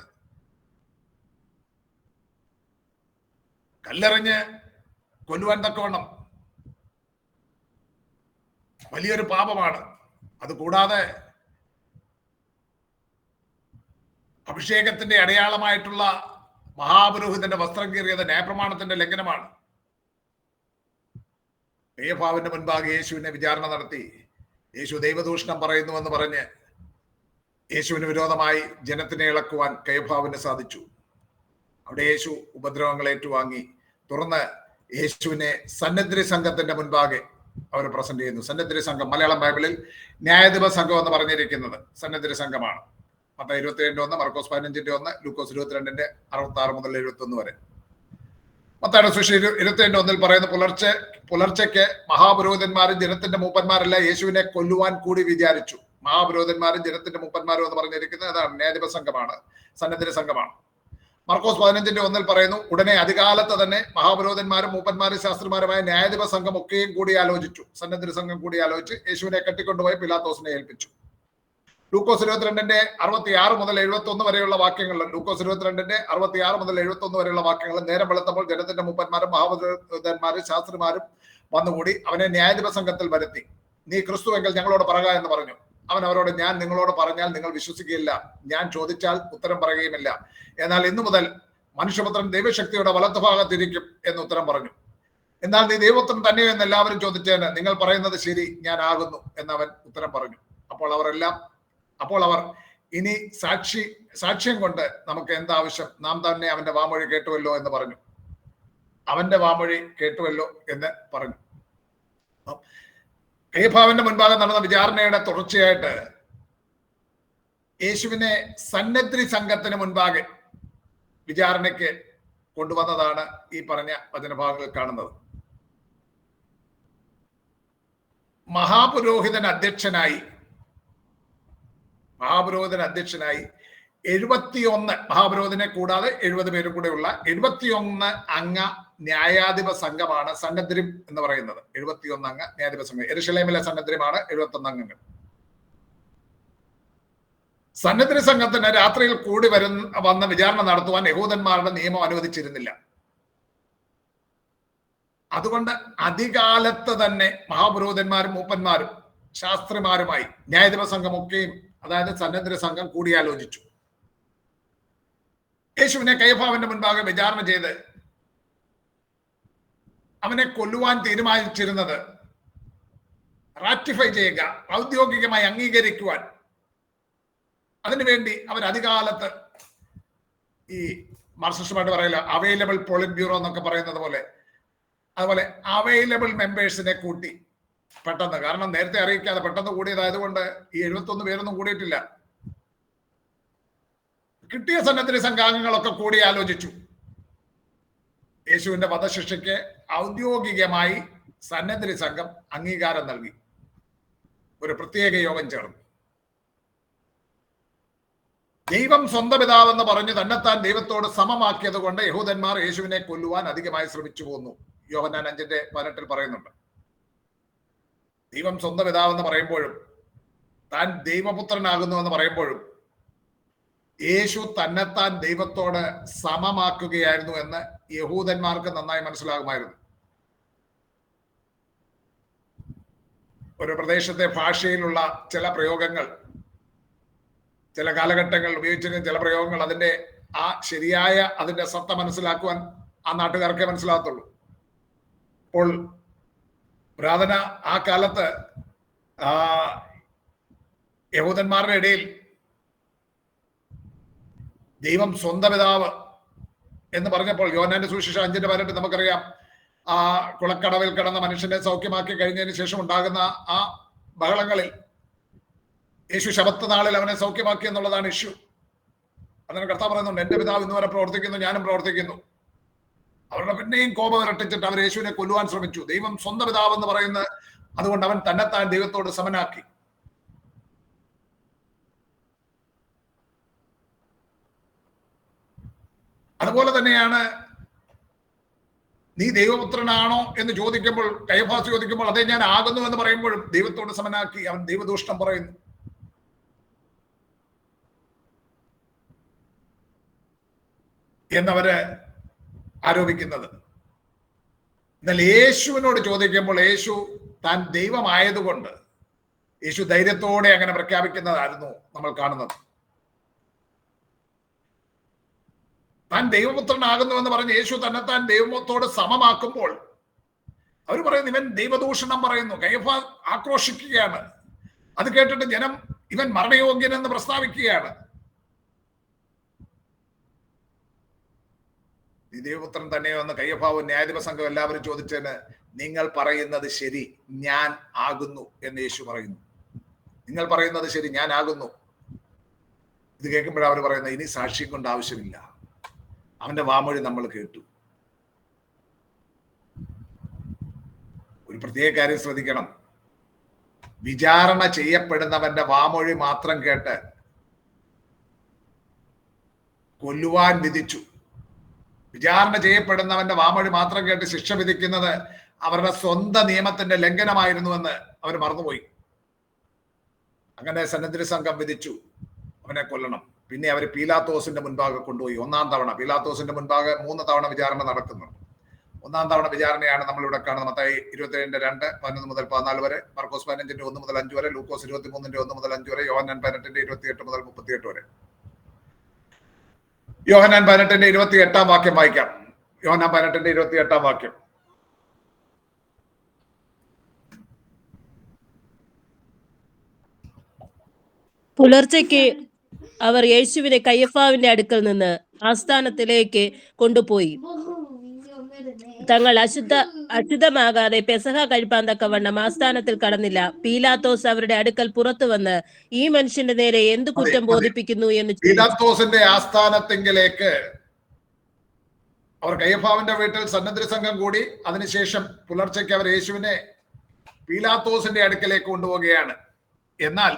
കല്ലെറിഞ്ഞ് കൊല്ലുവാൻ തക്കവണ്ണം വലിയൊരു പാപമാണ്. അതുകൂടാതെ അഭിഷേകത്തിന്റെ അടയാളമായിട്ടുള്ള മഹാപുരോഹിതന്റെ വസ്ത്രം കീറിയത് ന്യായപ്രമാണത്തിന്റെ ലംഘനമാണ്. കയ്യഫാവിന്റെ മുൻപാകെ യേശുവിനെ വിചാരണ നടത്തി. യേശു ദൈവദൂഷണം പറയുന്നുവെന്ന് പറഞ്ഞ് യേശുവിന് വിരോധമായി ജനത്തിനെ ഇളക്കുവാൻ കയ്യഫാവിന് സാധിച്ചു. അവിടെ യേശു ഉപദ്രവങ്ങൾ ഏറ്റുവാങ്ങി. തുറന്ന് യേശുവിനെ സന്നദ്ധി സംഘത്തിന്റെ മുൻപാകെ അവർ പ്രസന്റ് ചെയ്യുന്നു. സന്നദ്ധി സംഘം, മലയാളം ബൈബിളിൽ ന്യായാധിപ സംഘം എന്ന് പറഞ്ഞിരിക്കുന്നത് സന്നദ്ധി സംഘമാണ്. മത്തായി 27:1, മർക്കോസ് 15:1, ലൂക്കോസ് 22:66 മുതൽ 71 വരെ. മത്തായിയുടെ സുവിശേഷം 22:1 പറയുന്ന, പുലർച്ചയ്ക്ക് മഹാപുരോഹിതന്മാരും ജനത്തിന്റെ മൂപ്പന്മാരെല്ലാം യേശുവിനെ കൊല്ലുവാൻ കൂടി വിചാരിച്ചു. മഹാപുരോഹിതന്മാരും ജനത്തിന്റെ മൂപ്പന്മാരും എന്ന് പറഞ്ഞിരിക്കുന്നത് അതാണ്, ന്യായാധിപ സംഘമാണ്, സന്നദ്ധി സംഘമാണ്. മർക്കോസ് 15:1 പറയുന്നു, ഉടനെ അധികാലത്ത് തന്നെ മഹാപുരോഹിതന്മാരും മൂപ്പന്മാരും ശാസ്ത്രിമാരുമായ ന്യായാധിപ സംഘം ഒക്കെയും കൂടി ആലോചിച്ചു. സന്നദ്ധി സംഘം കൂടി ആലോചിച്ച് യേശുവിനെ കെട്ടിക്കൊണ്ടുപോയി പിലാത്തോസിനെ ഏൽപ്പിച്ചു. ലൂക്കോസ് 22:66 മുതൽ 71 വരെയുള്ള വാക്യങ്ങൾ, ലൂക്കോസ് 22:66 മുതൽ 71 വരെയുള്ള വാക്യങ്ങൾ, നേരം വെളുത്തപ്പോൾ ജനത്തിന്റെ മൂപ്പന്മാരും മഹാപുരോഹിതന്മാരും ശാസ്ത്രിമാരും വന്നുകൂടി അവനെ ന്യായാധിപ സംഘത്തിൽ വരുത്തി. നീ ക്രിസ്തുവെങ്കിൽ ഞങ്ങളോട് പറക എന്ന് പറഞ്ഞു. അവൻ അവരോട്, ഞാൻ നിങ്ങളോട് പറഞ്ഞാൽ നിങ്ങൾ വിശ്വസിക്കുകയില്ല, ഞാൻ ചോദിച്ചാൽ ഉത്തരം പറയുകയുമില്ല. എന്നാൽ ഇന്നു മുതൽ മനുഷ്യപുത്രൻ ദൈവശക്തിയുടെ വലത്തുഭാഗത്തിരിക്കും എന്ന് ഉത്തരം പറഞ്ഞു. എന്നാൽ നീ ദൈവപുത്രൻ തന്നെയോ എന്ന് എല്ലാവരും ചോദിച്ചേന്, നിങ്ങൾ പറയുന്നത് ശരി, ഞാൻ ആകുന്നു എന്നവൻ ഉത്തരം പറഞ്ഞു. അപ്പോൾ അവർ ഇനി സാക്ഷ്യം കൊണ്ട് നമുക്ക് എന്താവശ്യം, നാം തന്നെ അവന്റെ വാമൊഴി കേട്ടുവല്ലോ എന്ന് പറഞ്ഞു. അവന്റെ വാമൊഴി കേട്ടുവല്ലോ എന്ന് പറഞ്ഞു. കയ്യഫാവിന്റെ മുൻപാകെ നടന്ന വിചാരണയുടെ തുടർച്ചയായിട്ട് യേശുവിനെ സന്നദ്ധി സംഘത്തിന് മുൻപാകെ വിചാരണയ്ക്ക് കൊണ്ടുവന്നതാണ് ഈ പറഞ്ഞ വചനഭാഗങ്ങളിൽ കാണുന്നത്. മഹാപുരോഹിതൻ അധ്യക്ഷനായി 71 മഹാപുരോഹിതനെ കൂടാതെ 70 പേരും കൂടെ ഉള്ള 71 അംഗ ന്യായാധിപ സംഘമാണ് സന്നദ്ധം എന്ന് പറയുന്നത്. 71 അംഗ ന്യായാധിപ സംഘം. യെരുശലേമിലെ സന്നദ്ധമാണ് 71 അംഗങ്ങൾ. സന്നദ്ധ സംഘത്തിന് രാത്രിയിൽ കൂടി വന്ന വിചാരണ നടത്തുവാൻ യഹൂദന്മാരുടെ നിയമം അനുവദിച്ചിരുന്നില്ല. അതുകൊണ്ട് അധികാലത്ത് തന്നെ മഹാപുരോഹിതന്മാരും മൂപ്പന്മാരും ശാസ്ത്രിമാരുമായി ന്യായാധിപ സംഘമൊക്കെയും, അതായത് സന്നദ്ധ സംഘം കൂടിയാലോചിച്ചു. യേശുവിനെ കയ്യഫാവിന്റെ മുൻപാകെ വിചാരണ ചെയ്ത് അവനെ കൊല്ലുവാൻ തീരുമാനിച്ചിരുന്നത് റാറ്റിഫൈ ചെയ്യുക, ഔദ്യോഗികമായി അംഗീകരിക്കുവാൻ. അതിനുവേണ്ടി അവർ അധികാലത്ത് ഈ മാർക്സിസ്റ്റുമായിട്ട് പറയില്ല അവൈലബിൾ പോളിറ്റ് ബ്യൂറോ എന്നൊക്കെ പറയുന്നത് പോലെ, അതുപോലെ അവൈലബിൾ മെമ്പേഴ്സിനെ കൂട്ടി പെട്ടെന്ന്, കാരണം നേരത്തെ അറിയിക്കാതെ പെട്ടെന്ന് കൂടിയതായതുകൊണ്ട് ഈ 71 പേരൊന്നും കൂടിയിട്ടില്ല. കിട്ടിയ സന്നദ്ധ സംഘാംഗങ്ങളൊക്കെ കൂടി ആലോചിച്ചു. യേശുവിന്റെ വധശിക്ഷയ്ക്ക് ഔദ്യോഗികമായി സന്നദ്ധ സംഘം അംഗീകാരം നൽകി. ഒരു പ്രത്യേക യോഗം ചേർന്നു. ദൈവം സ്വന്തം പിതാവെന്ന് പറഞ്ഞ് തന്നെത്താൻ ദൈവത്തോട് സമമാക്കിയത് കൊണ്ട് യഹൂദന്മാർ യേശുവിനെ കൊല്ലുവാൻ അധികമായി ശ്രമിച്ചു പോന്നു. യോഹന്നാൻ 5:18 പറയുന്നുണ്ട്. ദൈവം സ്വന്തം പിതാവെന്ന് പറയുമ്പോഴും താൻ ദൈവപുത്രനാകുന്നു എന്ന് പറയുമ്പോഴും യേശു തന്നെത്താൻ ദൈവത്തോട് സമമാക്കുകയായിരുന്നു എന്ന് യഹൂദന്മാർക്ക് നന്നായി മനസ്സിലാകുമായിരുന്നു. ഒരു പ്രദേശത്തെ ഭാഷയിലുള്ള ചില പ്രയോഗങ്ങൾ, ചില കാലഘട്ടങ്ങളിൽ ഉപയോഗിച്ചിരുന്ന ചില പ്രയോഗങ്ങൾ, അതിന്റെ ആ ശരിയായ അതിന്റെ സത്ത മനസ്സിലാക്കുവാൻ ആ നാട്ടുകാർക്കേ മനസ്സിലാകത്തുള്ളൂ. അപ്പോൾ പുരാതന ആ കാലത്ത് യഹൂദന്മാരുടെ ഇടയിൽ ദൈവം സ്വന്തം പിതാവ് എന്ന് പറഞ്ഞപ്പോൾ യോഹന്നാന്റെ സുവിശേഷം 5:18 നമുക്കറിയാം, ആ കുളക്കടവിൽ കിടന്ന മനുഷ്യനെ സൗഖ്യമാക്കി കഴിഞ്ഞതിന് ശേഷം ഉണ്ടാകുന്ന ആ ബഹളങ്ങളിൽ യേശു ശബത്ത് നാളിൽ അവനെ സൗഖ്യമാക്കി എന്നുള്ളതാണ് ഇഷ്യൂ. അതിന് കർത്താവ് പറയുന്നുണ്ട്, എന്റെ പിതാവ് ഇന്ന് വരെ പ്രവർത്തിക്കുന്നു, ഞാനും പ്രവർത്തിക്കുന്നു. അവരുടെ പിന്നെയും കോപം ഇരട്ടിച്ചിട്ട് അവർ യേശുവിനെ കൊല്ലുവാൻ ശ്രമിച്ചു. ദൈവം സ്വന്തം പിതാവ് എന്ന് പറയുന്നത് അതുകൊണ്ട് അവൻ തന്നെത്താൻ ദൈവത്തോട് സമനാക്കി. അതുപോലെ തന്നെയാണ് നീ ദൈവപുത്രനാണോ എന്ന് ചോദിക്കുമ്പോൾ, കയഫാസ് ചോദിക്കുമ്പോൾ അതേ ഞാൻ ആകുന്നു എന്ന് പറയുമ്പോഴും ദൈവത്തോട് സമനാക്കി. അവൻ ദൈവദൂഷണം പറയുന്നു. എന്നവര് ആരോപിക്കുന്നത്. എന്നാൽ യേശുവിനോട് ചോദിക്കുമ്പോൾ യേശു താൻ ദൈവമായതുകൊണ്ട് യേശു ധൈര്യത്തോടെ അങ്ങനെ പ്രഖ്യാപിക്കുന്നതായിരുന്നു നമ്മൾ കാണുന്നത്. താൻ ദൈവപുത്രനാകുന്നു എന്ന് പറഞ്ഞ് യേശു തന്നെ താൻ ദൈവത്തോട് സമമാക്കുമ്പോൾ അവർ പറയുന്നു ഇവൻ ദൈവദൂഷണം പറയുന്നു. കയഫ ആക്രോശിക്കുകയാണ്. അത് കേട്ടിട്ട് ജനം ഇവൻ മരണയോഗ്യനെന്ന് പ്രസ്താവിക്കുകയാണ്. ഈ ദൈവപുത്രൻ തന്നെയോ എന്ന് കയ്യഫാവും ന്യായാധിപ സംഘം എല്ലാവരും ചോദിച്ചതിന് നിങ്ങൾ പറയുന്നത് ശരി, ഞാൻ ആകുന്നു എന്ന് യേശു പറയുന്നു. നിങ്ങൾ പറയുന്നത് ശരി, ഞാൻ ആകുന്നു. ഇത് കേൾക്കുമ്പോഴാണ് അവർ പറയുന്നത് ഇനി സാക്ഷ്യം കൊണ്ട് ആവശ്യമില്ല, അവന്റെ വാമൊഴി നമ്മൾ കേട്ടു. ഒരു പ്രത്യേക കാര്യം ശ്രദ്ധിക്കണം, വിചാരണ ചെയ്യപ്പെടുന്നവന്റെ വാമൊഴി മാത്രം കേട്ട് കൊല്ലുവാൻ വിധിച്ചു. വിചാരണ ചെയ്യപ്പെടുന്നവന്റെ വാമൊഴി മാത്രം കേട്ട് ശിക്ഷ വിധിക്കുന്നത് അവരുടെ സ്വന്തം നിയമത്തിന്റെ ലംഘനമായിരുന്നുവെന്ന് അവർ മറന്നുപോയി. അങ്ങനെ സന്നദ്ധ സംഘം വിധിച്ചു അവനെ കൊല്ലണം. പിന്നെ അവർ പീലാത്തോസിന്റെ മുൻപാകെ കൊണ്ടുപോയി. ഒന്നാം തവണ പീലാത്തോസിന്റെ മുൻപാകെ 3 തവണ വിചാരണ നടക്കുന്നു. ഒന്നാം തവണ വിചാരണയാണ് നമ്മളിവിടെ കാണുന്നത്. മത്തായി 27:2, 11 മുതൽ 14 വരെ, മർക്കോസ് 15:1 മുതൽ 5 വരെ, ലൂക്കോസ് 23:1 മുതൽ 5 വരെ, യോഹന്നാൻ 18:28 മുതൽ 38 വരെ. യോഹന്നാൻ 18:28 വാക്യം വായിക്കാം. യോഹന്നാൻ 18:28 വാക്യം. പുലർച്ചയ്ക്ക് അവർ യേശുവിനെ കയ്യഫാവിന്റെ അടുക്കൽ നിന്ന് ആസ്ഥാനത്തിലേക്ക് കൊണ്ടുപോയി. തങ്ങൾ അശുദ്ധമാകാതെ പെസഹ കഴിപ്പാൻ തക്കവണ്ണം ആസ്ഥാനത്തിൽ കടന്നില്ല. പീലാത്തോസ് അവരുടെ അടുക്കൽ പുറത്തു വന്ന് ഈ മനുഷ്യന്റെ നേരെ എന്ത് കുറ്റം ബോധിപ്പിക്കുന്നു എന്ന് പീലാത്തോസിന്റെ ആസ്ഥാനത്തെങ്കിലേക്ക് അവർ കയ്യഫാവിന്റെ വീട്ടിൽ സന്നദ്ധ സംഘം കൂടി. അതിനുശേഷം പുലർച്ചയ്ക്ക് അവർ യേശുവിനെ പീലാത്തോസിന്റെ അടുക്കലേക്ക് കൊണ്ടുപോവുകയാണ്. എന്നാൽ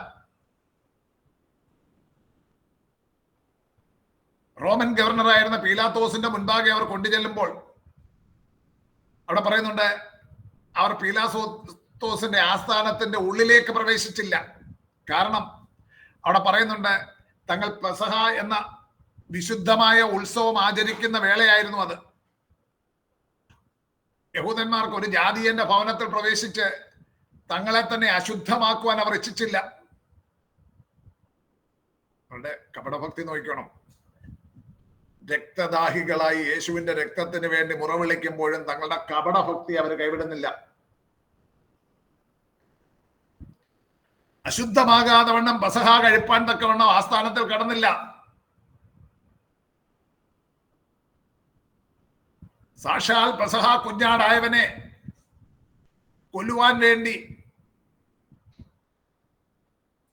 റോമൻ ഗവർണറായിരുന്ന പീലാത്തോസിന്റെ മുൻപാകെ അവർ കൊണ്ടുചെല്ലുമ്പോൾ അവിടെ പറയുന്നുണ്ട് അവർ പീലാത്തോസിന്റെ ആസ്ഥാനത്തിന്റെ ഉള്ളിലേക്ക് പ്രവേശിച്ചില്ല. കാരണം അവിടെ പറയുന്നുണ്ട് തങ്ങൾ പെസഹ എന്ന വിശുദ്ധമായ ഉത്സവം ആചരിക്കുന്ന വേളയായിരുന്നു അത്. യഹൂദന്മാർക്ക് ഒരു ജാതീയന്റെ ഭവനത്തിൽ പ്രവേശിച്ച് തങ്ങളെ തന്നെ അശുദ്ധമാക്കുവാൻ അവർ ഇച്ഛിച്ചില്ല. അവരുടെ കപടഭക്തി നോക്കണം. രക്തദാഹികളായി യേശുവിന്റെ രക്തത്തിന് വേണ്ടി മുറവിളിക്കുമ്പോഴും തങ്ങളുടെ കപടഭക്തി അവർ കൈവിടുന്നില്ല. അശുദ്ധമാകാതെ വണ്ണം പെസഹ കഴിപ്പാൻ തക്കവണ്ണം ആസ്ഥാനത്തിൽ കടന്നില്ല. സാക്ഷാൽ പെസഹ കുഞ്ഞാടായവനെ കൊല്ലുവാൻ വേണ്ടി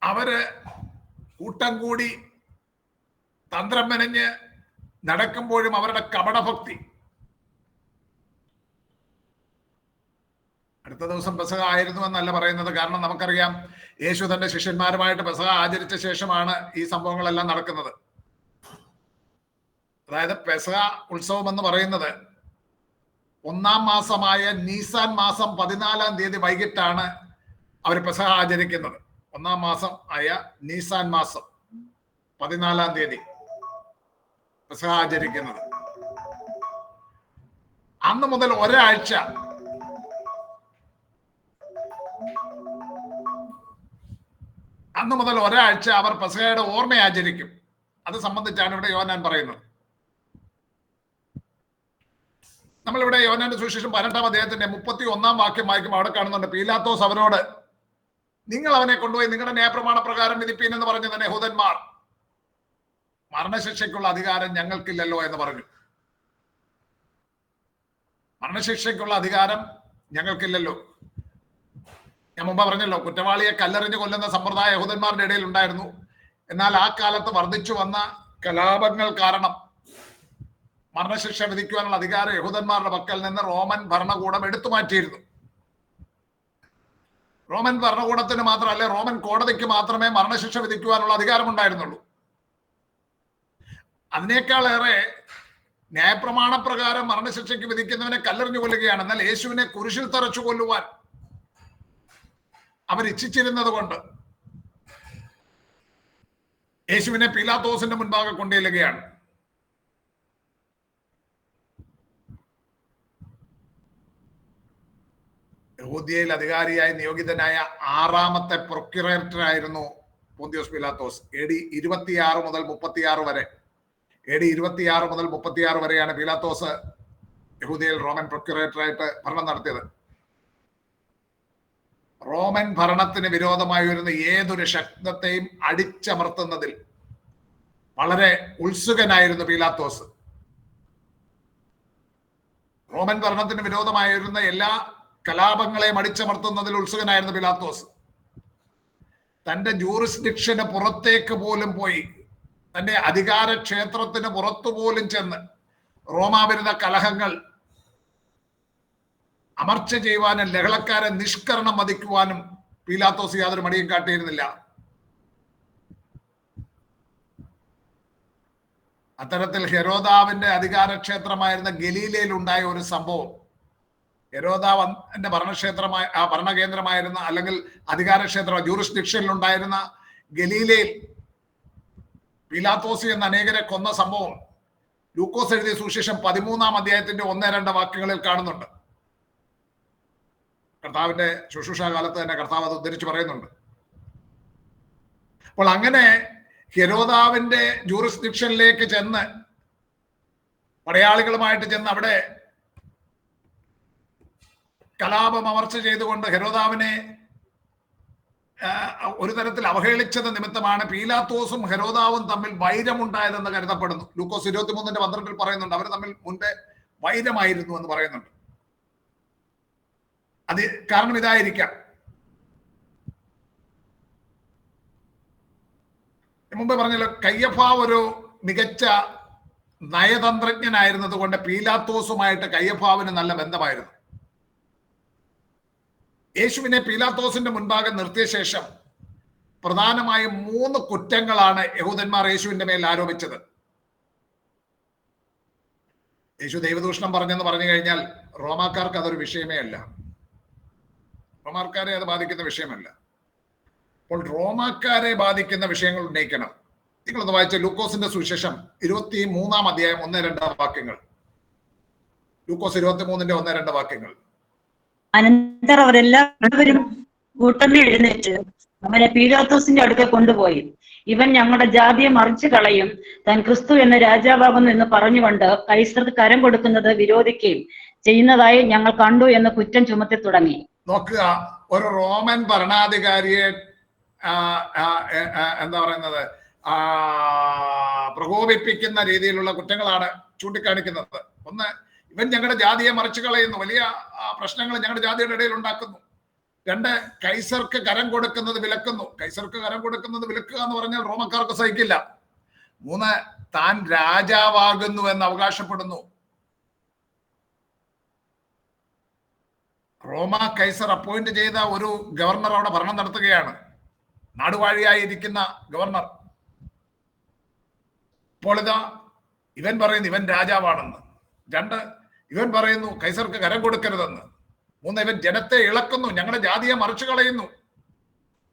അവര് കൂട്ടം കൂടി തന്ത്രം മെനഞ്ഞ് നടക്കുമ്പോഴും അവരുടെ കപടഭക്തി. അടുത്ത ദിവസം പെസഹ ആയിരുന്നു എന്നല്ല പറയുന്നത്. കാരണം നമുക്കറിയാം, യേശു തന്റെ ശിഷ്യന്മാരുമായിട്ട് പെസഹ ആചരിച്ച ശേഷമാണ് ഈ സംഭവങ്ങളെല്ലാം നടക്കുന്നത്. അതായത് പെസഹ ഉത്സവം എന്ന് പറയുന്നത് 1-ാം മാസമായ നീസാൻ മാസം 14-ാം തീയതി വൈകിട്ടാണ് അവർ പെസഹ ആചരിക്കുന്നത്. 1-ാം മാസം ആയ നീസാൻ മാസം 14-ാം തീയതി പെസഹ ആചരിക്കുന്നത്. അന്ന് മുതൽ ഒരാഴ്ച അവർ പെസഹയുടെ ഓർമ്മ ആചരിക്കും. അത് സംബന്ധിച്ചാണ് ഇവിടെ യോഹന്നാൻ പറയുന്നത്. നമ്മളിവിടെ യോഹന്നാന്റെ സുവിശേഷം 18-ാം അധ്യായത്തിന്റെ 31-ാം വാക്യം വായിക്കുമ്പോൾ അവിടെ കാണുന്നുണ്ട്, പീലാത്തോസ് അവരോട്, നിങ്ങൾ അവനെ കൊണ്ടുപോയി നിങ്ങളുടെ ന്യായപ്രമാണ പ്രകാരം വിധിപ്പീൻ എന്ന് പറഞ്ഞു തന്നെ യഹൂദന്മാർ, മരണശിക്ഷയ്ക്കുള്ള അധികാരം ഞങ്ങൾക്കില്ലല്ലോ എന്ന് പറഞ്ഞു. മരണശിക്ഷയ്ക്കുള്ള അധികാരം ഞങ്ങൾക്കില്ലല്ലോ. ഞാൻ മുമ്പ് പറഞ്ഞല്ലോ, കുറ്റവാളിയെ കല്ലെറിഞ്ഞ് കൊല്ലുന്ന സമ്പ്രദായം യഹൂദന്മാരുടെ ഇടയിൽ ഉണ്ടായിരുന്നു. എന്നാൽ ആ കാലത്ത് വർദ്ധിച്ചു വന്ന കലാപങ്ങൾ കാരണം മരണശിക്ഷ വിധിക്കുവാനുള്ള അധികാരം യഹൂദന്മാരുടെ പക്കൽ നിന്ന് റോമൻ ഭരണകൂടം എടുത്തു മാറ്റിയിരുന്നു. റോമൻ ഭരണകൂടത്തിന് മാത്രമല്ല, റോമൻ കോടതിക്ക് മാത്രമേ മരണശിക്ഷ വിധിക്കുവാനുള്ള അധികാരമുണ്ടായിരുന്നുള്ളൂ. അതിനേക്കാളേറെ ന്യായപ്രമാണ പ്രകാരം മരണശിക്ഷയ്ക്ക് വിധിക്കുന്നവനെ കല്ലെറിഞ്ഞു കൊല്ലുകയാണ്. എന്നാൽ യേശുവിനെ കുരിശിൽ തറച്ചു കൊല്ലുവാൻ അവരിച്ഛിച്ചിരുന്നത് കൊണ്ട് യേശുവിനെ പീലാത്തോസിന്റെ മുൻപാകെ കൊണ്ടുചെല്ലുകയാണ്. യഹൂദ്യയിൽ അധികാരിയായി നിയോഗിതനായ 6ാമത്തെ പ്രൊക്യുറേറ്ററായിരുന്നു പോന്തിയോസ് പീലാത്തോസ്. AD 26 മുതൽ 36 വരെ. AD 26 മുതൽ 36 വരെയാണ് പീലാത്തോസ് യഹൂദ്യയിൽ റോമൻ പ്രൊക്യുറേറ്ററായിട്ട് ഭരണം നടത്തിയത്. റോമൻ ഭരണത്തിന് വിരോധമായി വരുന്ന ഏതൊരു ശബ്ദത്തെയും അടിച്ചമർത്തുന്നതിൽ വളരെ ഉത്സുകനായിരുന്നു പീലാത്തോസ്. റോമൻ ഭരണത്തിന് വിരോധമായി വരുന്ന എല്ലാ കലാപങ്ങളെയും അടിച്ചമർത്തുന്നതിൽ ഉത്സുകനായിരുന്നു പീലാത്തോസ്. തന്റെ ജൂറിസ്ഡിക്ഷന് പുറത്തേക്ക് പോലും പോയി, തന്റെ അധികാര ക്ഷേത്രത്തിന് പുറത്തു പോലും ചെന്ന് റോമാവിരുദ്ധ കലഹങ്ങൾ അമർച്ച ചെയ്യുവാനും ലഹളക്കാരെ നിഷ്കരണം വധിക്കുവാനും പീലാത്തോസ് യാതൊരു മടിയും കാട്ടിയിരുന്നില്ല. അത്തരത്തിൽ ഹെരോദാവിന്റെ അധികാര ക്ഷേത്രമായിരുന്ന ഗലീലയിൽ ഉണ്ടായ ഒരു സംഭവം, ഹെരോദാവ് എന്റെ ഭരണകേന്ദ്രമായിരുന്ന അല്ലെങ്കിൽ അധികാരക്ഷേത്ര ജൂറിസ്ഡിക്ഷനിൽ ഉണ്ടായിരുന്ന ഗലീലയിൽ പീലാത്തോസ് എന്ന അനേകരെ കൊന്ന സംഭവം ലൂക്കോസ് എഴുതിയ സുവിശേഷം 13-ാം അധ്യായത്തിന്റെ 1-2 വാക്യങ്ങളിൽ കാണുന്നുണ്ട്. കർത്താവിന്റെ ശുശ്രൂഷ കാലത്ത് തന്നെ കർത്താവ് അത് ഉദ്ധരിച്ച് പറയുന്നുണ്ട്. അപ്പോൾ അങ്ങനെ ഹെരോദാവിന്റെ ജൂറിസ്ഡിക്ഷനിലേക്ക് ചെന്ന് പടയാളികളുമായിട്ട് ചെന്ന് അവിടെ കലാപം അമർച്ച ചെയ്തുകൊണ്ട് ഹെരോദാവിനെ ഒരു തരത്തിൽ അവഹേളിച്ചത് നിമിത്തമാണ് പീലാത്തോസും ഹെരോദാവും തമ്മിൽ വൈരമുണ്ടായതെന്ന് കരുതപ്പെടുന്നു. ലൂക്കോസ് 23:12 പറയുന്നുണ്ട്, അവർ തമ്മിൽ മുൻപേ വൈരമായിരുന്നു എന്ന് പറയുന്നുണ്ട്. അത് കാരണം ഇതായിരിക്കാം. മുമ്പ് പറഞ്ഞല്ലോ, കയ്യഫാവ് ഒരു മികച്ച നയതന്ത്രജ്ഞനായിരുന്നത് കൊണ്ട് പീലാത്തോസുമായിട്ട് കയ്യഫാവിന് നല്ല ബന്ധമായിരുന്നു. യേശുവിനെ പീലാത്തോസിന്റെ മുൻപാകെ നിർത്തിയ ശേഷം പ്രധാനമായും 3 കുറ്റങ്ങളാണ് യഹൂദന്മാർ യേശുവിന്റെ മേൽ ആരോപിച്ചത്. യേശു ദൈവദൂഷണം പറഞ്ഞെന്ന് പറഞ്ഞു കഴിഞ്ഞാൽ റോമാക്കാർക്ക് അതൊരു വിഷയമേ അല്ല. റോമാക്കാരെ അത് ബാധിക്കുന്ന വിഷയമല്ല. അപ്പോൾ റോമാക്കാരെ ബാധിക്കുന്ന വിഷയങ്ങൾ ഉന്നയിക്കണം. നിങ്ങളൊന്ന് വായിച്ച ലൂക്കോസിന്റെ സുവിശേഷം 23-ാം അധ്യായം 1-2 വാക്യങ്ങൾ. ലൂക്കോസ് 23-ന്റെ 1-2 വാക്യങ്ങൾ. അനന്തരം അവരെല്ലാവരും കൂട്ടമേ എഴുന്നേറ്റ് അവനെ പീലാത്തോസിന്റെ അടുക്കൽ കൊണ്ടുപോയി. ഇവൻ ഞങ്ങളുടെ ജാതിയെ മറിച്ചു കളയും, താൻ ക്രിസ്തു എന്ന രാജാവാകുന്നു എന്ന് പറഞ്ഞുകൊണ്ട് കൈസർക്ക് കരം കൊടുക്കുന്നത് വിരോധിക്കുകയും ചെയ്യുന്നതായി ഞങ്ങൾ കണ്ടു എന്ന് കുറ്റം ചുമത്തി തുടങ്ങി. നോക്കുക, ഒരു റോമൻ ഭരണാധികാരിയെ എന്താ പറയുന്നത്, പ്രകോപിപ്പിക്കുന്ന രീതിയിലുള്ള കുറ്റങ്ങളാണ് ചൂണ്ടിക്കാണിക്കുന്നത്. ഒന്ന്, ഇവൻ ഞങ്ങളുടെ ജാതിയെ മറിച്ചു കളയുന്നു, വലിയ പ്രശ്നങ്ങൾ ഞങ്ങളുടെ ജാതിയുടെ ഇടയിൽ ഉണ്ടാക്കുന്നു. രണ്ട്, കൈസർക്ക് കരം കൊടുക്കുന്നത് വിലക്കുന്നു. കൈസർക്ക് കരം കൊടുക്കുന്നത് വിലക്കുക എന്ന് പറഞ്ഞാൽ റോമക്കാർക്ക് സഹിക്കില്ല. മൂന്ന്, താൻ രാജാവാകുന്നു എന്ന് അവകാശപ്പെടുന്നു. റോമ കൈസർ അപ്പോയിന്റ് ചെയ്ത ഒരു ഗവർണർ അവിടെ ഭരണം നടത്തുകയാണ്, നാടുവാഴിയായി ഇരിക്കുന്ന ഗവർണർ. ഇപ്പോൾ ഇതാ ഇവൻ പറയുന്നു ഇവൻ രാജാവാണെന്ന്. രണ്ട്, ഇവൻ പറയുന്നു കൈസർക്ക് കരം കൊടുക്കരുതെന്ന്. മൂന്ന്, ഇവൻ ജനത്തെ ഇളക്കുന്നു, ഞങ്ങളുടെ ജാതിയെ മറിച്ചു കളയുന്നു.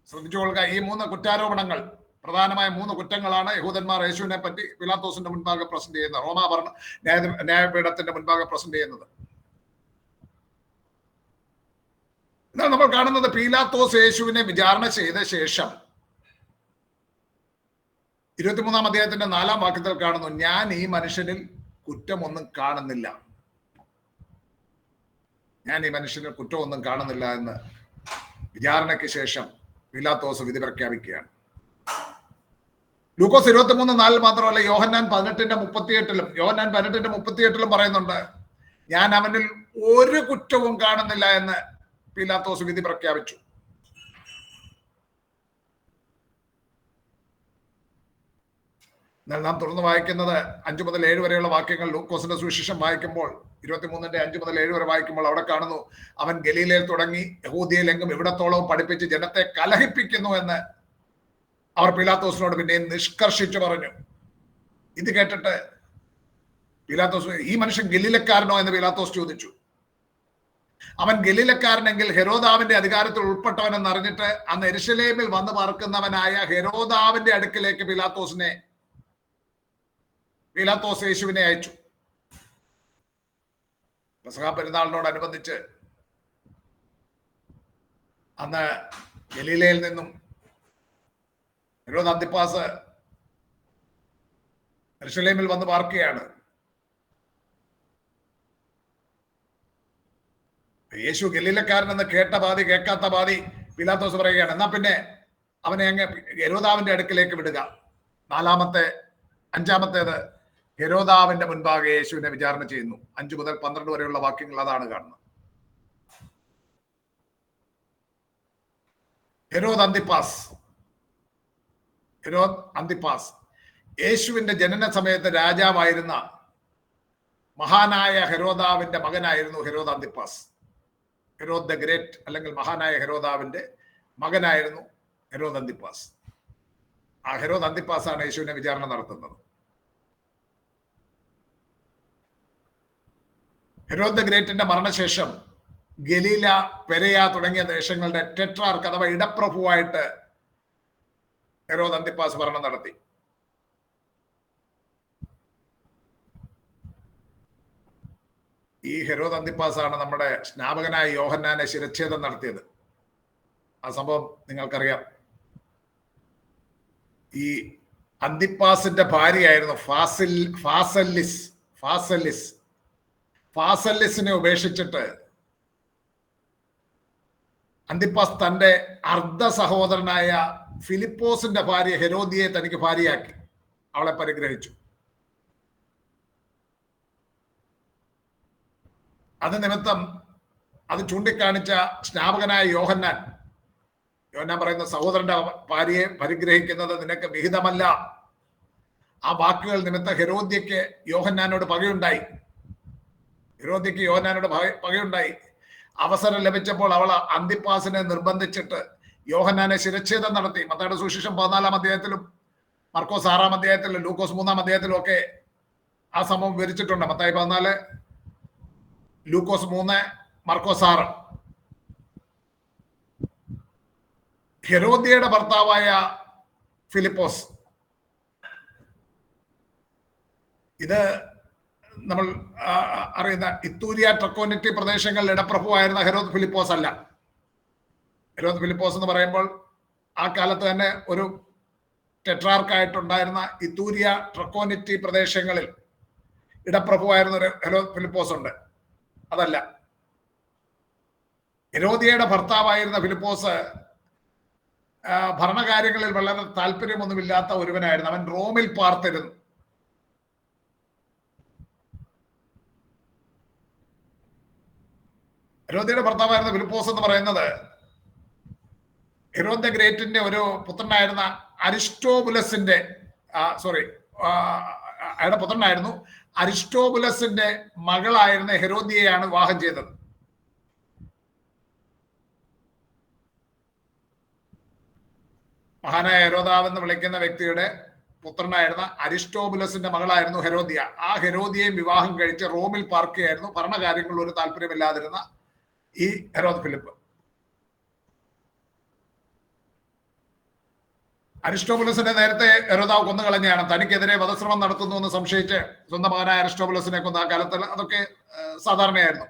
ശ്രദ്ധിച്ചുകൊള്ളുക, ഈ മൂന്ന് കുറ്റാരോപണങ്ങൾ, പ്രധാനമായ മൂന്ന് കുറ്റങ്ങളാണ് യഹൂദന്മാർ യേശുവിനെ പറ്റി പീലാത്തോസിന്റെ മുൻപാകെ പ്രസന്റ് ചെയ്യുന്നത്, റോമാ ഭരണ ന്യായപീഠത്തിന്റെ മുൻപാകെ പ്രസന്റ് ചെയ്യുന്നത്. എന്നാൽ നമ്മൾ കാണുന്നത് പീലാത്തോസ് യേശുവിനെ വിചാരണ ചെയ്ത ശേഷം 23-ാം അധ്യായത്തിന്റെ 4-ാം വാക്യത്തിൽ കാണുന്നു, ഞാൻ ഈ മനുഷ്യനിൽ കുറ്റമൊന്നും കാണുന്നില്ല, ഞാൻ ഈ മനുഷ്യനിൽ കുറ്റമൊന്നും കാണുന്നില്ല എന്ന് വിചാരണയ്ക്ക് ശേഷം പീലാത്തോസ് വിധി പ്രഖ്യാപിക്കുകയാണ്. ലൂക്കോസ് 23:4 മാത്രമല്ല, യോഹന്നാൻ 18:38 പറയുന്നുണ്ട്, ഞാൻ അവനിൽ ഒരു കുറ്റവും കാണുന്നില്ല എന്ന് പീലാത്തോസ് വിധി പ്രഖ്യാപിച്ചു. എന്നാൽ നാം തുറന്ന് വായിക്കുന്നത് 5 മുതൽ 7 വരെയുള്ള വാക്യങ്ങൾ ലൂക്കോസിന്റെ സുവിശേഷം വായിക്കുമ്പോൾ, 23-ന്റെ 5 മുതൽ 7 വരെ വായിക്കുമ്പോൾ അവിടെ കാണുന്നു, അവൻ ഗലീലയിൽ തുടങ്ങി യഹൂദിയയിലെങ്കും ഇവിടത്തോളവും പഠിപ്പിച്ച് ജനത്തെ കലഹിപ്പിക്കുന്നു എന്ന് അവർ പീലാത്തോസിനോട് പിന്നെയും നിഷ്കർഷിച്ചു പറഞ്ഞു. ഇത് കേട്ടിട്ട് പീലാത്തോസ്, ഈ മനുഷ്യൻ ഗലീലക്കാരനോ എന്ന് പീലാത്തോസ് ചോദിച്ചു. അവൻ ഗലീലക്കാരനെങ്കിൽ ഹെരോദാവിന്റെ അധികാരത്തിൽ ഉൾപ്പെട്ടവനെന്ന് അറിഞ്ഞിട്ട് അന്ന് യെരൂശലേമിൽ വന്ന് പാർക്കുന്നവനായ ഹെരോദാവിന്റെ അടുക്കിലേക്ക് പീലാത്തോസ് യേശുവിനെ അയച്ചു. പെസഹ പെരുന്നാളിനോടനുബന്ധിച്ച് അന്ന് ഗലീലയിൽ നിന്നും ഹെരോദ് അന്തിപ്പാസ് യെരൂശലേമിൽ വന്ന് പാർക്കുകയാണ്. യേശു ഗലീലക്കാരനെന്ന് കേട്ട പാതി കേൾക്കാത്ത പാതി പീലാത്തോസ് പറയുകയാണ്, എന്നാ പിന്നെ അവനെ അങ്ങ് ഹെരോദാവിന്റെ അടുക്കിലേക്ക് വിടുക. 5-ാമത്തേത് ഹെരോദാവിന്റെ മുൻപാകെ യേശുവിനെ വിചാരണ ചെയ്യുന്നു. 5 മുതൽ 12 വരെയുള്ള വാക്യങ്ങൾ അതാണ് കാണുന്നത്. ഹെരോദ് അന്തിപ്പാസ് യേശുവിന്റെ ജനന സമയത്ത് രാജാവായിരുന്ന മഹാനായ ഹെരോദാവിന്റെ മകനായിരുന്നു Herod Antipas. Herod the great അല്ലെങ്കിൽ മഹാനായ ഹെരോദാവിന്റെ മകനായിരുന്നു ഹെരോദ് അന്തിപ്പാസ്. ആ ഹെരോദ് അന്തിപ്പാസാണ് യേശുവിനെ വിചാരണ നടത്തുന്നത്. ഹെരോദ് ദ ഗ്രേറ്റിന്റെ മരണശേഷം ഗലീല, പെരയ തുടങ്ങിയ ദേശങ്ങളുടെ ടെട്രാർക്ക് അഥവാ ഇടപ്രഭുവായിട്ട് ഹെരോദ് അന്തിപ്പാസ് ഭരണം നടത്തി. ഈ ഹെരോദ് അന്തിപ്പാസ് ആണ് നമ്മുടെ സ്നാപകനായ യോഹന്നാനെ ശിരച്ഛേദം നടത്തിയത്. ആ സംഭവം നിങ്ങൾക്കറിയാം. ഈ അന്തിപ്പാസിന്റെ ഭാര്യയായിരുന്നു ഫാസല്ലിസിനെ ഉപേക്ഷിച്ചിട്ട് അന്തിപ്പാസ് തന്റെ അർദ്ധ സഹോദരനായ ഫിലിപ്പോസിന്റെ ഭാര്യ ഹെരോദിയെ തനിക്ക് ഭാര്യയാക്കി അവളെ പരിഗ്രഹിച്ചു. അത് നിമിത്തം അത് ചൂണ്ടിക്കാണിച്ച സ്നാപകനായ യോഹന്നാൻ പറയുന്ന സഹോദരന്റെ ഭാര്യയെ പരിഗ്രഹിക്കുന്നത് നിനക്ക് വിഹിതമല്ല. ആ വാക്കുകൾ നിമിത്തം ഹെരോദ്യയ്ക്ക് യോഹന്നാനോട് പകയുണ്ടായി. അവസരം ലഭിച്ചപ്പോൾ അവൾ അന്തിപ്പാസിനെ നിർബന്ധിച്ചിട്ട് യോഹന്നാനെ ശിരച്ഛേദം നടത്തി. മത്തായിയുടെ സുവിശേഷം 14-ാം അധ്യായത്തിലും മർക്കോസ് 6-ാം അധ്യായത്തിലും ലൂക്കോസ് 3-ാം അധ്യായത്തിലും ഒക്കെ ആ സംഭവം വിവരിച്ചിട്ടുണ്ട്. മത്തായി 14, ലൂക്കോസ് 3, മർക്കോസ് 6. ഹെരോദ്യയുടെ ഭർത്താവായ ഫിലിപ്പോസ്, ഇത് നമ്മൾ അറിയുന്ന ഇത്തൂരിയ ട്രക്കോനിറ്റി പ്രദേശങ്ങളിൽ ഇടപ്രഭുവായിരുന്ന ഹെരോദ് ഫിലിപ്പോസ് അല്ല. ഹെരോദ് ഫിലിപ്പോസ് എന്ന് പറയുമ്പോൾ ആ കാലത്ത് തന്നെ ഒരു ടെട്രാർക്കായിട്ടുണ്ടായിരുന്ന ഇത്തൂരിയ ട്രക്കോനിറ്റി പ്രദേശങ്ങളിൽ ഇടപ്രഭുവായിരുന്ന ഒരു ഫിലിപ്പോസ് ഉണ്ട്. അതല്ല, ഹെരോദിയയുടെ ഭർത്താവായിരുന്ന ഫിലിപ്പോസ് ഭരണകാര്യങ്ങളിൽ വളരെ താല്പര്യമൊന്നുമില്ലാത്ത ഒരുവനായിരുന്നു. അവൻ റോമിൽ പാർത്തിരുന്നു. ഹെരോദിയയുടെ ഭർത്താവായിരുന്ന ഫിലിപ്പോസ് എന്ന് പറയുന്നത് ഹെരോദ് ദ ഗ്രേറ്റിന്റെ ഒരു പുത്രനായിരുന്ന അരിസ്റ്റോബുലസിന്റെ അയാളുടെ പുത്രനായിരുന്നു. അരിസ്റ്റോബുലസിന്റെ മകളായിരുന്ന ഹെരോദിയയാണ് വിവാഹം ചെയ്തത്. മഹാനായ ഹെരോദാവ് എന്ന് വിളിക്കുന്ന വ്യക്തിയുടെ പുത്രനായിരുന്ന അരിസ്റ്റോബുലസിന്റെ മകളായിരുന്നു ഹെരോദിയ. ആ ഹെരോദിയയും വിവാഹം കഴിച്ച് റോമിൽ പാർക്കുകയായിരുന്നു. ഭരണകാര്യങ്ങളിൽ ഒരു താല്പര്യമില്ലാതിരുന്ന ഈ ഹെരോദ് ഫിലിപ്പ്. അരിസ്റ്റോബുലസിനെ നേരത്തെ ഹെരോദാവ് കൊന്നുകളഞ്ഞാണ്. തനിക്കെതിരെ വധശ്രമം നടത്തുന്നു എന്ന് സംശയിച്ച് സ്വന്തം മകനായ അരിസ്റ്റോബുലസിനെ കൊന്ന ആ കാലത്ത് അതൊക്കെ സാധാരണയായിരുന്നു.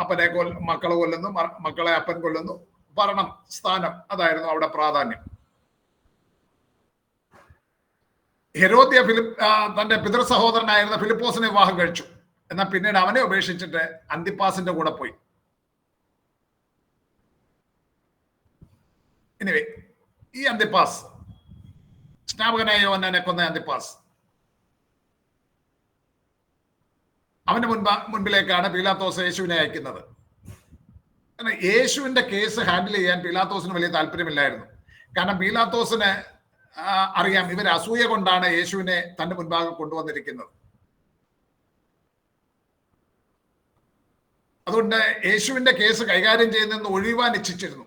അപ്പനെ മക്കളെ കൊല്ലുന്നു, മക്കളെ അപ്പൻ കൊല്ലുന്നു, ഭരണം, സ്ഥാനം, അതായിരുന്നു അവിടെ പ്രാധാന്യം. ഹെരോദ്യ തന്റെ പിതൃ സഹോദരനായിരുന്ന ഫിലിപ്പോസിനെ വിവാഹം കഴിച്ചു. എന്നാൽ പിന്നീട് അവനെ ഉപേക്ഷിച്ചിട്ട് അന്തിപ്പാസിന്റെ കൂടെ പോയി. എനിവേ, ഈ അന്തിപ്പാസ്, സ്നാപകനായ യോഹന്നാനെ കൊന്ന അന്തിപ്പാസ്, അവന്റെ മുൻപിലേക്കാണ് പീലാത്തോസ് യേശുവിനെ അയക്കുന്നത്. കാരണം യേശുവിന്റെ കേസ് ഹാൻഡിൽ ചെയ്യാൻ പീലാത്തോസിന് വലിയ താല്പര്യമില്ലായിരുന്നു. കാരണം പീലാത്തോസിന് അറിയാം, ഇവർ അസൂയ കൊണ്ടാണ് യേശുവിനെ തന്റെ മുൻപാകെ കൊണ്ടുവന്നിരിക്കുന്നത്. അതുകൊണ്ട് യേശുവിന്റെ കേസ് കൈകാര്യം ചെയ്യുന്നതെന്ന് ഒഴിവാൻ ഇച്ഛിച്ചിരുന്നു.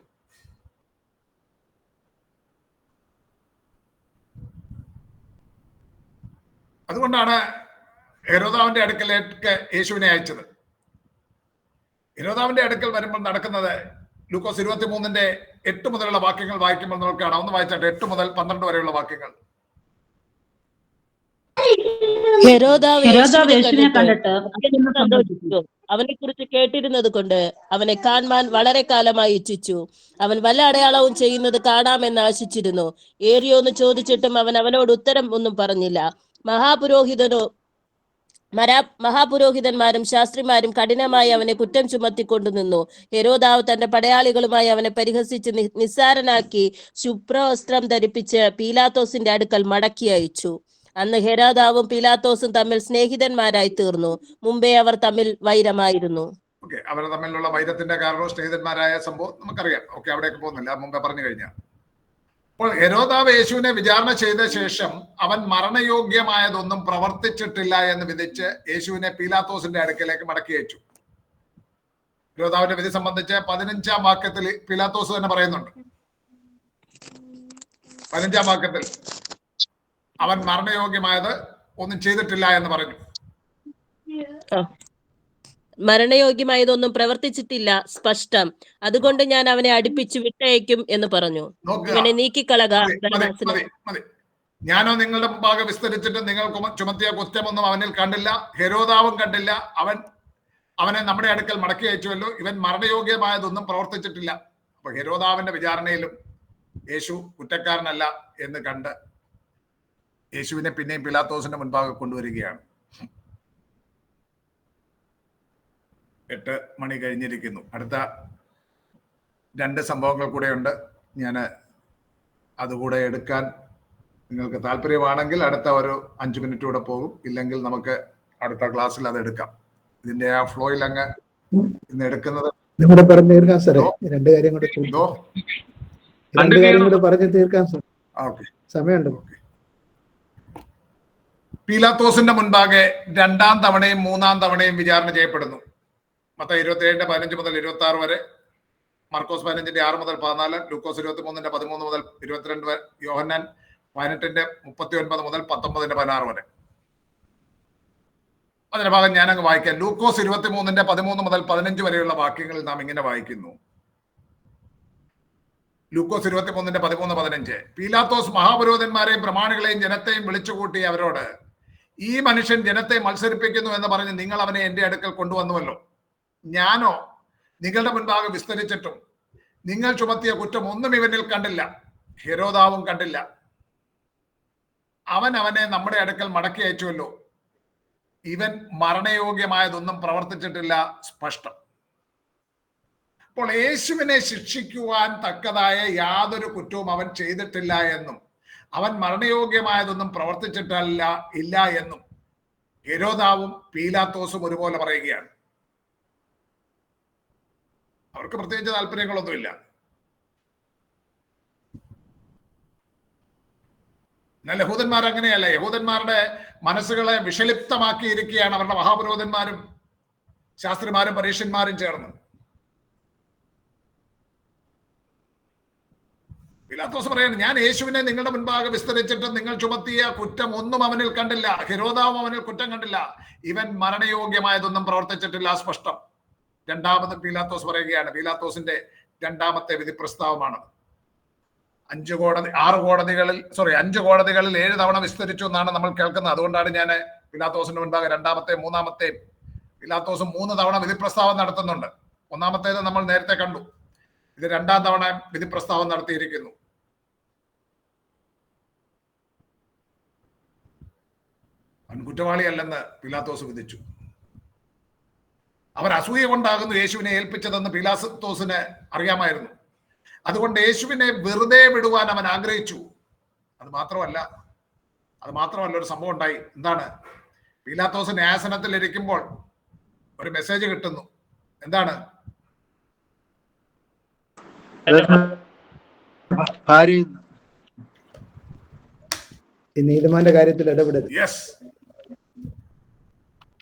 അതുകൊണ്ടാണ് ഹെരോദാവിന്റെ അടുക്കലേക്ക് യേശുവിനെ അയച്ചത്. ഹെരോദാവിന്റെ അടുക്കൽ വരുമ്പോൾ നടക്കുന്നത് ലൂക്കോസ് 23:8 മുതലുള്ള വാക്യങ്ങൾ വായിക്കുമ്പോൾ നമുക്ക് കാണാം. ഒന്ന് വായിച്ചാട്ടെ, 8 മുതൽ 12 വരെയുള്ള വാക്യങ്ങൾ. അവനെ കുറിച്ച് കേട്ടിരുന്നത് കൊണ്ട് അവനെ കാണാൻ വളരെ കാലമായി ഇച്ഛിച്ചു. അവൻ വല്ല അടയാളവും ചെയ്യുന്നത് കാണാമെന്ന് ആശിച്ചിരുന്നു. ഏറിയോന്ന് ചോദിച്ചിട്ടും അവൻ അവനോട് ഉത്തരം ഒന്നും പറഞ്ഞില്ല. മഹാപുരോഹിതന്മാരും ശാസ്ത്രിമാരും കഠിനമായി അവനെ കുറ്റം ചുമത്തിക്കൊണ്ടു നിന്നു. ഹെരോദാവ് തന്റെ പടയാളികളുമായി അവനെ പരിഹസിച്ച് നിസ്സാരനാക്കി ശുഭ്രവസ്ത്രം ധരിപ്പിച്ച് പീലാത്തോസിന്റെ അടുക്കൽ മടക്കി അയച്ചു. അന്ന് ഹെരോദാവും പീലാത്തോസും തമ്മിൽ സ്നേഹിതന്മാരായി തീർന്നു. മുമ്പേ അവർ തമ്മിൽ വൈരമായിരുന്നു. അവർ തമ്മിലുള്ള വൈരത്തിന്റെ കാരണവും സ്നേഹിതന്മാരായ സംഭവം നമുക്കറിയാം. അവിടേക്ക് പോകുന്നില്ല, മുമ്പേ പറഞ്ഞു കഴിഞ്ഞാൽ. അപ്പോൾ ഹെരോദാവ് യേശുവിനെ വിചാരണ ചെയ്ത ശേഷം അവൻ മരണയോഗ്യമായതൊന്നും പ്രവർത്തിച്ചിട്ടില്ല എന്ന് വിധിച്ച് യേശുവിനെ പീലാത്തോസിന്റെ അടുക്കലേക്ക് മടക്കി അയച്ചു. ഹെരോദാവിന്റെ വിധി സംബന്ധിച്ച് 15-ാം വാക്യത്തിൽ പീലാത്തോസ് തന്നെ പറയുന്നുണ്ട്. 15-ാം വാക്യത്തിൽ അവൻ മരണയോഗ്യമായത് ഒന്നും ചെയ്തിട്ടില്ല എന്ന് പറഞ്ഞു. മരണയോഗ്യമായതൊന്നും പ്രവർത്തിച്ചിട്ടില്ല, സ്പഷ്ടം. അതുകൊണ്ട് ഞാൻ അവനെ അടുപ്പിച്ചു വിട്ടയക്കും എന്ന് പറഞ്ഞു. ഇവനെ നീക്കിക്കളക. ഞാനോ നിങ്ങളുടെ മുമ്പാകെ വിസ്തരിച്ചിട്ട് നിങ്ങൾ ചുമത്തിയ കുറ്റമൊന്നും അവനിൽ കണ്ടില്ല, ഹെരോദാവും കണ്ടില്ല. അവനെ നമ്മുടെ അടുക്കൽ മടക്കി അയച്ചുവല്ലോ. ഇവൻ മരണയോഗ്യമായതൊന്നും പ്രവർത്തിച്ചിട്ടില്ല. അപ്പൊ ഹെരോദാവിന്റെ വിചാരണയിലും യേശു കുറ്റക്കാരനല്ല എന്ന് കണ്ട് യേശുവിനെ പിന്നെയും പീലാത്തോസിന്റെ മുൻപാകെ കൊണ്ടുവരികയാണ്. 8 മണി കഴിഞ്ഞിരിക്കുന്നു. അടുത്ത 2 സംഭവങ്ങൾ കൂടെയുണ്ട്. ഞാൻ അതുകൂടെ എടുക്കാൻ നിങ്ങൾക്ക് താല്പര്യമാണെങ്കിൽ അടുത്ത ഒരു 5 മിനിറ്റ് കൂടെ പോകും. ഇല്ലെങ്കിൽ നമുക്ക് അടുത്ത ക്ലാസ്സിൽ അത് എടുക്കാം. ഇതിന്റെ ആ ഫ്ലോയിൽ അങ്ങ് ഇന്ന് എടുക്കുന്നത് പറഞ്ഞു തീർക്കാം സാറേ. 2 കാര്യം കൂടെ പറഞ്ഞു തീർക്കാം സാർ. സമയമുണ്ട്. പീലാത്തോസിന്റെ മുൻപാകെ 2ാം തവണയും 3ാം തവണയും വിചാരണ ചെയ്യപ്പെടുന്നു. മത്തായി 27:15 മുതൽ 26 വരെ, മർക്കോസ് 15:6 മുതൽ 14, ലൂക്കോസ് 23:13 മുതൽ 22 വരെ, യോഹന്നാൻ 18:39 മുതൽ 19:16 വരെ. അതിന്റെ ഭാഗം ഞാനങ്ങ് വായിക്കാം. ലൂക്കോസ് 23:13 മുതൽ 15 വരെയുള്ള വാക്യങ്ങളിൽ നാം ഇങ്ങനെ വായിക്കുന്നു. ലൂക്കോസ് 23:13-15. പീലാത്തോസ് മഹാപുരോഹിതന്മാരെയും പ്രമാണികളെയും ജനത്തെയും വിളിച്ചുകൂട്ടി അവരോട്, ഈ മനുഷ്യൻ ജനത്തെ മത്സരിപ്പിക്കുന്നു എന്ന് പറഞ്ഞ് നിങ്ങൾ അവനെ എന്റെ അടുക്കൽ കൊണ്ടുവന്നുവല്ലോ. ഞാനോ നിങ്ങളുടെ മുൻപാകെ വിസ്തരിച്ചിട്ടും നിങ്ങൾ ചുമത്തിയ കുറ്റം ഒന്നും ഇവനിൽ കണ്ടില്ല, ഹെരോദാവും കണ്ടില്ല. അവൻ അവനെ നമ്മുടെ അടുക്കൽ മടക്കി അയച്ചുവല്ലോ. ഇവൻ മരണയോഗ്യമായതൊന്നും പ്രവർത്തിച്ചിട്ടില്ല, സ്പഷ്ടം. അപ്പോൾ യേശുവിനെ ശിക്ഷിക്കുവാൻ തക്കതായ യാതൊരു കുറ്റവും അവൻ ചെയ്തിട്ടില്ല എന്നും അവൻ മരണയോഗ്യമായതൊന്നും ഇല്ല എന്നും ഹെരോദാവും പീലാത്തോസും ഒരുപോലെ പറയുകയാണ്. അവർക്ക് പ്രത്യേകിച്ച് താല്പര്യങ്ങളൊന്നുമില്ല. എന്നാൽ യഹൂദന്മാർ അങ്ങനെയല്ല. യഹൂദന്മാരുടെ മനസ്സുകളെ വിഷലിപ്തമാക്കിയിരിക്കുകയാണ് അവരുടെ മഹാപുരോഹിതന്മാരും ശാസ്ത്രിമാരും പരീക്ഷന്മാരും ചേർന്ന്. പീലാത്തോസ് പറയാണ്, ഞാൻ യേശുവിനെ നിങ്ങളുടെ മുൻപാകെ വിസ്തരിച്ചിട്ട് നിങ്ങൾ ചുമത്തിയ കുറ്റം ഒന്നും അവനിൽ കണ്ടില്ല, ഹെരോദാവും അവനിൽ കുറ്റം കണ്ടില്ല, ഇവൻ മരണയോഗ്യമായതൊന്നും പ്രവർത്തിച്ചിട്ടില്ല, സ്പഷ്ടം. രണ്ടാമത് പീലാത്തോസ് പറയുകയാണ്. പീലാത്തോസിന്റെ രണ്ടാമത്തെ വിധി പ്രസ്താവമാണ്. 5 കോടതികളിൽ 7 തവണ വിസ്തരിച്ചു എന്നാണ് നമ്മൾ കേൾക്കുന്നത്. അതുകൊണ്ടാണ് ഞാൻ പീലാത്തോസിന്റെ മുൻപാകെ രണ്ടാമത്തെ മൂന്നാമത്തെ പീലാത്തോസും 3 തവണ വിധി പ്രസ്താവം നടത്തുന്നുണ്ട്. ഒന്നാമത്തേത് നമ്മൾ നേരത്തെ കണ്ടു. ഇത് 2ാം തവണ വിധി പ്രസ്താവം നടത്തിയിരിക്കുന്നു. അവൻ കുറ്റവാളിയല്ലെന്ന് പീലാത്തോസ് വിധിച്ചു. അവർ അസൂയ കൊണ്ടാകുന്നു യേശുവിനെ ഏൽപ്പിച്ചതെന്ന് പീലാത്തോസിന് അറിയാമായിരുന്നു. അതുകൊണ്ട് യേശുവിനെ വെറുതെ വിടുവാൻ അവൻ ആഗ്രഹിച്ചു. അത് മാത്രമല്ല ഒരു സംഭവം ഉണ്ടായി. എന്താണ്? പീലാത്തോസ് ന്യായാസനത്തിൽ ഇരിക്കുമ്പോൾ ഒരു മെസ്സേജ് കിട്ടുന്നു. എന്താണ്? നീതിമാന്റെ കാര്യത്തിൽ ഇടപെടരുത്. യെസ്.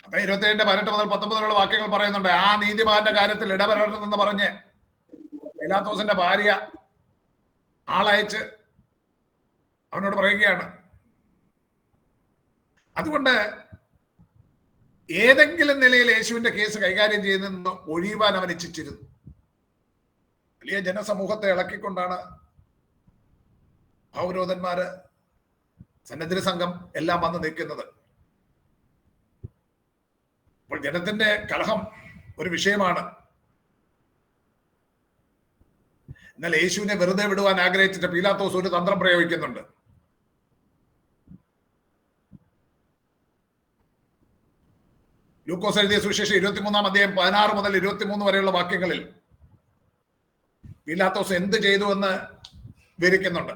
അപ്പൊ 27:18 മുതൽ 19 വാക്യങ്ങൾ പറയുന്നുണ്ട്. ആ നീതിമാന്റെ കാര്യത്തിൽ ഇടപെടരുതെന്ന് പറഞ്ഞ് പീലാത്തോസിന്റെ ഭാര്യ ആളയച്ച് അവനോട് പറയുകയാണ്. അതുകൊണ്ട് ഏതെങ്കിലും നിലയിൽ യേശുവിന്റെ കേസ് കൈകാര്യം ചെയ്യുന്ന ഒഴിയുവാൻ അവൻ ഇച്ഛിച്ചിരുന്നു. വലിയ ജനസമൂഹത്തെ ഇളക്കിക്കൊണ്ടാണ് പൗരോധന്മാര്, സന്നദ്ധ സംഘം എല്ലാം വന്ന് നിൽക്കുന്നത്. അപ്പോൾ ജനത്തിന്റെ കലഹം ഒരു വിഷയമാണ്. എന്നാൽ യേശുവിനെ വെറുതെ വിടുവാൻ ആഗ്രഹിച്ചിട്ട് പീലാത്തോസ് ഒരു തന്ത്രം പ്രയോഗിക്കുന്നുണ്ട്. ലൂക്കോസ് എഴുതിയ സുവിശേഷം 23-ാം അധ്യായം 16 മുതൽ 23 വരെയുള്ള വാക്യങ്ങളിൽ പീലാത്തോസ് എന്ത് ചെയ്തു എന്ന് വിവരിക്കുന്നുണ്ട്.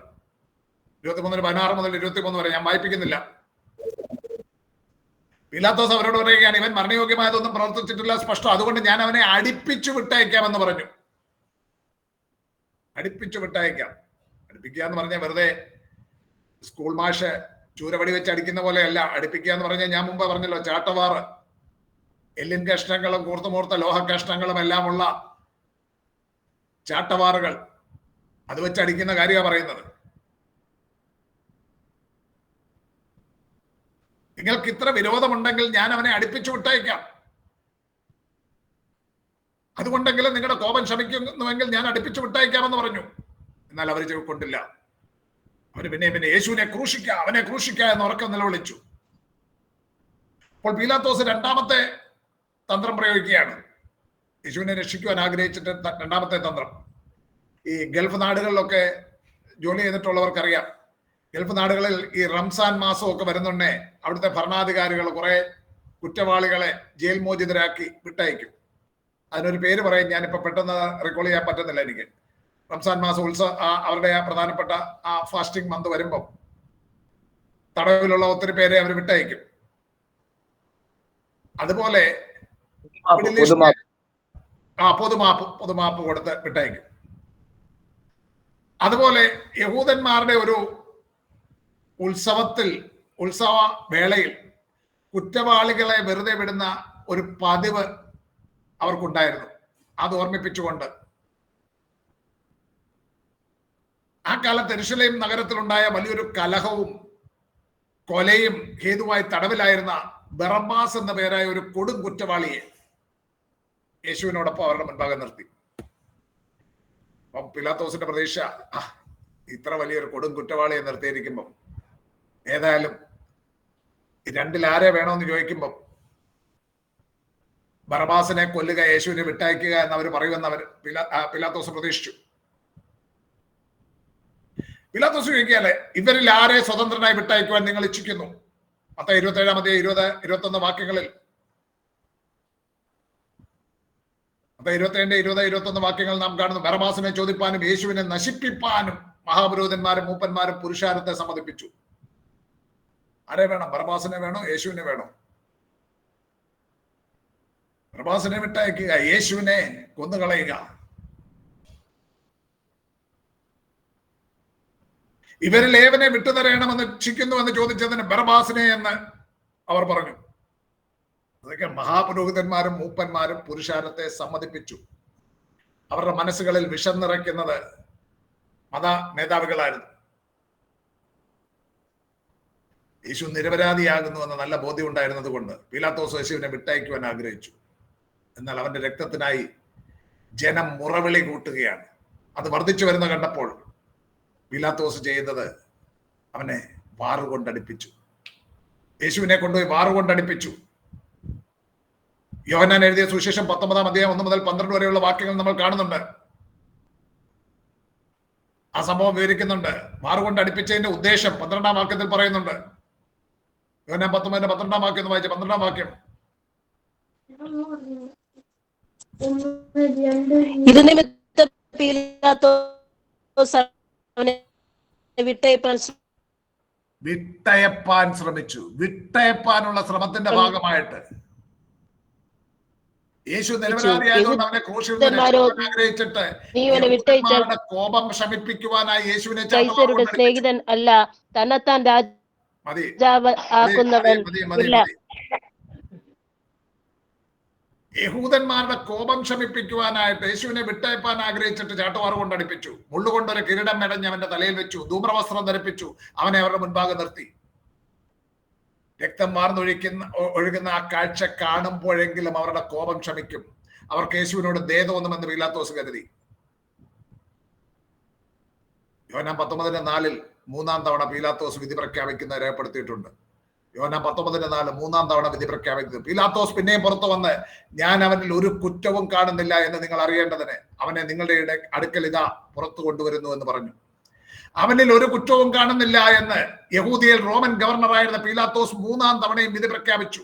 16 മുതൽ 23 വരെ ഞാൻ വായിപ്പിക്കുന്നില്ല. പീലാത്തോസ് അവരോട് പറയുകയാണ്, ഇവൻ മരണയോഗ്യമായതൊന്നും പ്രവർത്തിച്ചിട്ടില്ല, സ്പഷ്ടം. അതുകൊണ്ട് ഞാൻ അവനെ അടിപ്പിച്ചു വിട്ടയക്കാമെന്ന് പറഞ്ഞു. അടിപ്പിച്ചു വിട്ടയക്കാം. അടിപ്പിക്കുക എന്ന് പറഞ്ഞാൽ വെറുതെ സ്കൂൾ മാഷ് ചൂരവടി വെച്ച് അടിക്കുന്ന പോലെയല്ല. അടിപ്പിക്കുക എന്ന് പറഞ്ഞാൽ ഞാൻ മുമ്പ് പറഞ്ഞല്ലോ, ചാട്ടവാറ്, എല്ലിൻ കഷ്ണങ്ങളും കൂർത്തുമൂർത്ത ലോഹ കഷ്ണങ്ങളും എല്ലാം ഉള്ള ചാട്ടവാറുകൾ, അത് വെച്ച് അടിക്കുന്ന കാര്യമാണ് പറയുന്നത്. നിങ്ങൾക്ക് ഇത്ര വിരോധമുണ്ടെങ്കിൽ ഞാൻ അവനെ അടുപ്പിച്ചു വിട്ടയക്കാം. അതുകൊണ്ടെങ്കിലും നിങ്ങളുടെ കോപം ശമിക്കുന്നുവെങ്കിൽ ഞാൻ അടുപ്പിച്ചു വിട്ടയക്കാമെന്ന് പറഞ്ഞു. എന്നാൽ അവർ കൊണ്ടില്ല. അവര് പിന്നെ യേശുവിനെ ക്രൂശിക്കുക, അവനെ ക്രൂശിക്കുക എന്ന് ഉറക്കം നിലവിളിച്ചു. അപ്പോൾ പീലാത്തോസ് രണ്ടാമത്തെ തന്ത്രം പ്രയോഗിക്കുകയാണ്. യേശുവിനെ രക്ഷിക്കുവാൻ ആഗ്രഹിച്ചിട്ട് രണ്ടാമത്തെ തന്ത്രം. ഈ ഗൾഫ് നാടുകളിലൊക്കെ ജോലി ചെയ്തിട്ടുള്ളവർക്കറിയാം, ഗൾഫ് നാടുകളിൽ ഈ റംസാൻ മാസമൊക്കെ വരുന്നുണ്ടേ അവിടുത്തെ ഭരണാധികാരികൾ കുറെ കുറ്റവാളികളെ ജയിൽ മോചിതരാക്കി വിട്ടയക്കും. അതിനൊരു പേര് പറയും, ഞാനിപ്പോ പെട്ടെന്ന് റിക്കോൾ ചെയ്യാൻ പറ്റുന്നില്ല എനിക്ക്. റംസാൻ മാസം അവരുടെ ആ പ്രധാനപ്പെട്ട ആ ഫാസ്റ്റിംഗ് മന്ത് വരുമ്പം തടവിലുള്ള ഒത്തിരി പേരെ അവർ വിട്ടയക്കും. അതുപോലെ പൊതുമാപ്പ് കൊടുത്ത് വിട്ടയക്കും. അതുപോലെ യഹൂദന്മാരുടെ ഒരു ഉത്സവ വേളയിൽ കുറ്റവാളികളെ വെറുതെ വിടുന്ന ഒരു പതിവ് അവർക്കുണ്ടായിരുന്നു. അത് ഓർമ്മിപ്പിച്ചുകൊണ്ട് ആ കാലത്ത് യെരൂശലേം നഗരത്തിലുണ്ടായ വലിയൊരു കലഹവും കൊലയും ഹേതുവായി തടവിലായിരുന്ന ബറബ്ബാസ് എന്ന പേരായ ഒരു കൊടും കുറ്റവാളിയെ യേശുവിനോടൊപ്പം അവരുടെ മുൻപാകെ നിർത്തി. അപ്പം പീലാത്തോസിന്റെ പ്രതീക്ഷ, ഇത്ര വലിയൊരു കൊടും കുറ്റവാളിയെ നിർത്തിയിരിക്കുമ്പം ഏതായാലും രണ്ടിൽ ആരെ വേണമെന്ന് ചോദിക്കുമ്പം ബറബ്ബാസിനെ കൊല്ലുക, യേശുവിനെ വിട്ടയക്കുക എന്നവർ പറയുമെന്ന് പീലാത്തോസ് പ്രതീക്ഷിച്ചു. പിലാത്തോസ് ചോദിക്കുകയല്ലേ, ഇവരിൽ ആരെ സ്വതന്ത്രനായി വിട്ടയക്കുവാൻ നിങ്ങൾ ഇച്ഛിക്കുന്നു? മത്തായി 27 20-21 വാക്യങ്ങളിൽ, മത്തായി 22-20-21 വാക്യങ്ങൾ നാം കാണുന്നു. ബറബ്ബാസിനെ ചോദിപ്പാനും യേശുവിനെ നശിപ്പിപ്പാനും മഹാപുരോഹിതന്മാരും മൂപ്പന്മാരും പുരുഷാരത്തെ സമ്മതിപ്പിച്ചു. ആരെ വേണം? ബറബ്ബാസിനെ വേണോ യേശുവിനെ വേണോ? ബറബ്ബാസിനെ വിട്ടയക്കുക, യേശുവിനെ കൊന്നുകളയുക. ഇവരിൽ ഏവനെ വിട്ടുതരണമെന്ന് ഇച്ഛിക്കുന്നു എന്ന് ചോദിച്ചതിന് ബറബ്ബാസിനെ എന്ന് അവർ പറഞ്ഞു. അതൊക്കെ മഹാപുരോഹിതന്മാരും മൂപ്പന്മാരും പുരുഷാരത്തെ സമ്മതിപ്പിച്ചു. അവരുടെ മനസ്സുകളിൽ വിഷം നിറയ്ക്കുന്നത് മത നേതാവുകളായിരുന്നു. യേശു നിരപരാധിയാകുന്നു എന്ന നല്ല ബോധ്യം ഉണ്ടായിരുന്നത് കൊണ്ട് പീലാത്തോസ് യേശുവിനെ വിട്ടയക്കുവാൻ ആഗ്രഹിച്ചു. എന്നാൽ അവന്റെ രക്തത്തിനായി ജനം മുറവിളി കൂട്ടുകയാണ്. അത് വർദ്ധിച്ചു വരുന്ന കണ്ടപ്പോൾ പീലാത്തോസ് ചെയ്യുന്നത് അവനെ വാറുകൊണ്ടടിപ്പിച്ചു. യേശുവിനെ കൊണ്ടുപോയി വാറുകൊണ്ടടിപ്പിച്ചു. യോഹന്നാൻ എഴുതിയ സുവിശേഷം 19 അധ്യായം 1 മുതൽ 12 വരെയുള്ള വാക്യങ്ങൾ നമ്മൾ കാണുന്നുണ്ട്. ആ സംഭവം വിവരിക്കുന്നുണ്ട്. വാറുകൊണ്ട് അടുപ്പിച്ചതിന്റെ ഉദ്ദേശം 12-ാം വാക്യത്തിൽ പറയുന്നുണ്ട്. യോഹന്നാൻ 19-12 വാക്യം വായിച്ച 12-ാം വാക്യം. ഇത് നിമിത്തം പീലാത്തോസ് അവനെ വിട്ടയപ്പാൻ ശ്രമിച്ചു. വിട്ടയപ്പാനുള്ള ശ്രമത്തിന്റെ ഭാഗമായിട്ട് യേശു നിരപരാധിയായതുകൊണ്ട് അവനെ ക്രൂശിൽ ആഗ്രഹിച്ചിട്ട് കോപം ശമിപ്പിക്കുവാനായി യേശുവിനെ സ്നേഹിതൻ അല്ല, തന്നെത്താൻ രാജാവ് ആക്കുന്നവൻ. യഹൂദന്മാരുടെ കോപം ശമിപ്പിക്കുവാനായിട്ട് യേശുവിനെ വിട്ടയപ്പാൻ ആഗ്രഹിച്ചിട്ട് ചാട്ടുവാറ് കൊണ്ടടിപ്പിച്ചു. മുള്ളുകൊണ്ടൊരു കിരീടം മെടഞ്ഞ് അവന്റെ തലയിൽ വെച്ചു. ധൂമ്രവസ്ത്രം ധരിപ്പിച്ചു. അവനെ അവരുടെ മുൻപാകെ നിർത്തി. രക്തം ഒഴുകുന്ന ആ കാഴ്ച കാണുമ്പോഴെങ്കിലും അവരുടെ കോപം ശമിക്കും. അവർക്ക് യേശുവിനോട് ദയ തോന്നുമെന്ന് പീലാത്തോസ് കരുതി. യോഹന്നാൻ 19:4 മൂന്നാം തവണ പീലാത്തോസ് വിധി പ്രഖ്യാപിക്കുന്നത് രേഖപ്പെടുത്തിയിട്ടുണ്ട്. യോഹന്നാൻ 19:4 മൂന്നാം തവണ വിധി പ്രഖ്യാപിക്കുന്നത്. പീലാത്തോസ് പിന്നെയും പുറത്തു വന്ന്, ഞാൻ അവനിൽ ഒരു കുറ്റവും കാണുന്നില്ല എന്ന് നിങ്ങൾ അറിയേണ്ടതിന് അവനെ നിങ്ങളുടെ അടുക്കൽ ഇതാ പുറത്തു കൊണ്ടുവരുന്നു എന്ന് പറഞ്ഞു. അവനിൽ ഒരു കുറ്റവും കാണുന്നില്ല എന്ന് യഹൂദിയയിൽ റോമൻ ഗവർണറായിരുന്ന പീലാത്തോസ് മൂന്നാം തവണയും വിധി പ്രഖ്യാപിച്ചു.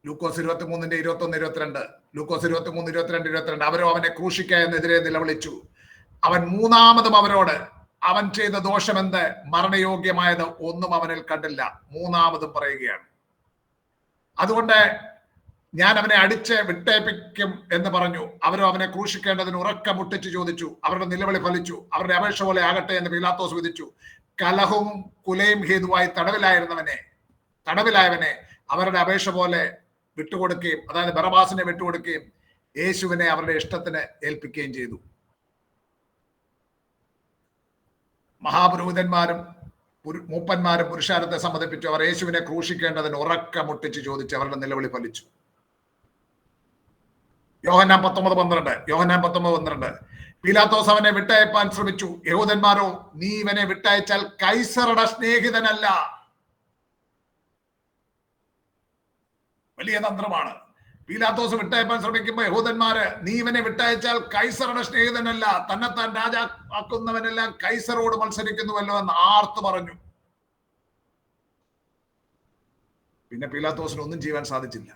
ലൂക്കോസ് 23:21-22, ലൂക്കോസ് 23:22 അവരോ അവനെ ക്രൂശിക്ക എന്നെതിരെ നിലവിളിച്ചു. അവൻ മൂന്നാമതും അവരോട്, അവൻ ചെയ്ത ദോഷമെന്ത്? മരണയോഗ്യമായത് ഒന്നും അവനിൽ കണ്ടില്ല. മൂന്നാമതും പറയുകയാണ്. അതുകൊണ്ട് ഞാൻ അവനെ അടിച്ച് വിട്ടേപ്പിക്കും എന്ന് പറഞ്ഞു. അവരോ അവനെ ക്രൂശിക്കേണ്ടതിന് ഉറക്കം മുട്ടിച്ച് ചോദിച്ചു. അവരുടെ നിലവിളി ഫലിച്ചു. അവരുടെ അപേക്ഷ പോലെ ആകട്ടെ എന്ന് പീലാത്തോസ് വിധിച്ചു. കലഹവും കുലയും ഹേതുവായി തടവിലായവനെ അവരുടെ അപേക്ഷ പോലെ വിട്ടുകൊടുക്കുകയും, അതായത് ബറബ്ബാസിനെ വിട്ടുകൊടുക്കുകയും യേശുവിനെ അവരുടെ ഇഷ്ടത്തിന് ഏൽപ്പിക്കുകയും ചെയ്തു. മഹാപുരോഹിതന്മാരും മൂപ്പന്മാരും പുരുഷാരത്തെ സമ്മതിപ്പിച്ചു. അവർ യേശുവിനെ ക്രൂശിക്കേണ്ടതിന് ഉറക്കം മുട്ടിച്ച് ചോദിച്ചു. അവരുടെ നിലവിളി ഫലിച്ചു. യോഹന്നാൻ 19:12 പീലാത്തോസ് അവനെ വിട്ടയപ്പാൻ ശ്രമിച്ചു. യഹൂദന്മാരോ, നീ ഇവനെ വിട്ടയച്ചാൽ കൈസറുടെ സ്നേഹിതനല്ല. വലിയ തന്ത്രമാണ്. പീലാത്തോസ് വിട്ടയപ്പാൻ ശ്രമിക്കുമ്പോൾ യഹൂദന്മാര്, നീ ഇവനെ വിട്ടയച്ചാൽ കൈസറുടെ സ്നേഹിതനല്ല, തന്നെത്താൻ രാജാക്കുന്നവനെല്ലാം കൈസറോട് മത്സരിക്കുന്നുവല്ലോ എന്ന് ആർത്തു പറഞ്ഞു. പിന്നെ പീലാത്തോസിന് ഒന്നും ചെയ്യാൻ സാധിച്ചില്ല.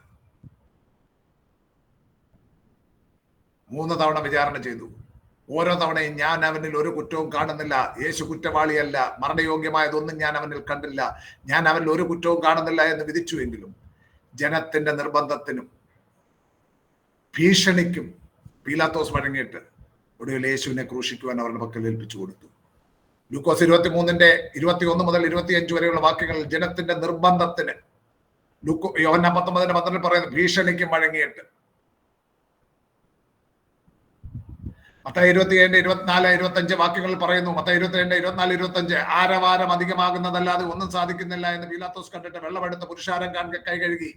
3 തവണ വിചാരണ ചെയ്തു. ഓരോ തവണയും ഞാൻ അവനിൽ ഒരു കുറ്റവും കാണുന്നില്ല, യേശു കുറ്റവാളിയല്ല, മരണയോഗ്യമായതൊന്നും ഞാൻ അവനിൽ കണ്ടില്ല, ഞാൻ അവനിൽ ഒരു കുറ്റവും കാണുന്നില്ല എന്ന് വിധിച്ചുവെങ്കിലും ജനത്തിന്റെ നിർബന്ധത്തിനും ഭീഷണിക്കും പീലാത്തോസ് വഴങ്ങിയിട്ട് ഒടുവിൽ യേശുവിനെ ക്രൂശിക്കുവാൻ അവരുടെ പക്കൽ ഏൽപ്പിച്ചു കൊടുത്തു. ലൂക്കോസ് 23:21 മുതൽ 25 വരെയുള്ള വാക്യങ്ങളിൽ ജനത്തിന്റെ നിർബന്ധത്തിന്, യോഹന്നാൻ 19:12 പറയുന്ന ഭീഷണിക്കും വഴങ്ങിയിട്ട്, മത്തായി 27:24-25 വാക്യങ്ങളിൽ പറയുന്നു. മത്തായി 22:24-25 ആരവാരം അധികമാകുന്നതല്ലാതെ ഒന്നും സാധിക്കുന്നില്ല എന്ന് പീലാത്തോസ് കണ്ടിട്ട് വെള്ളമെടുത്ത് പുരുഷാരം കാണുക കൈ കഴുകി,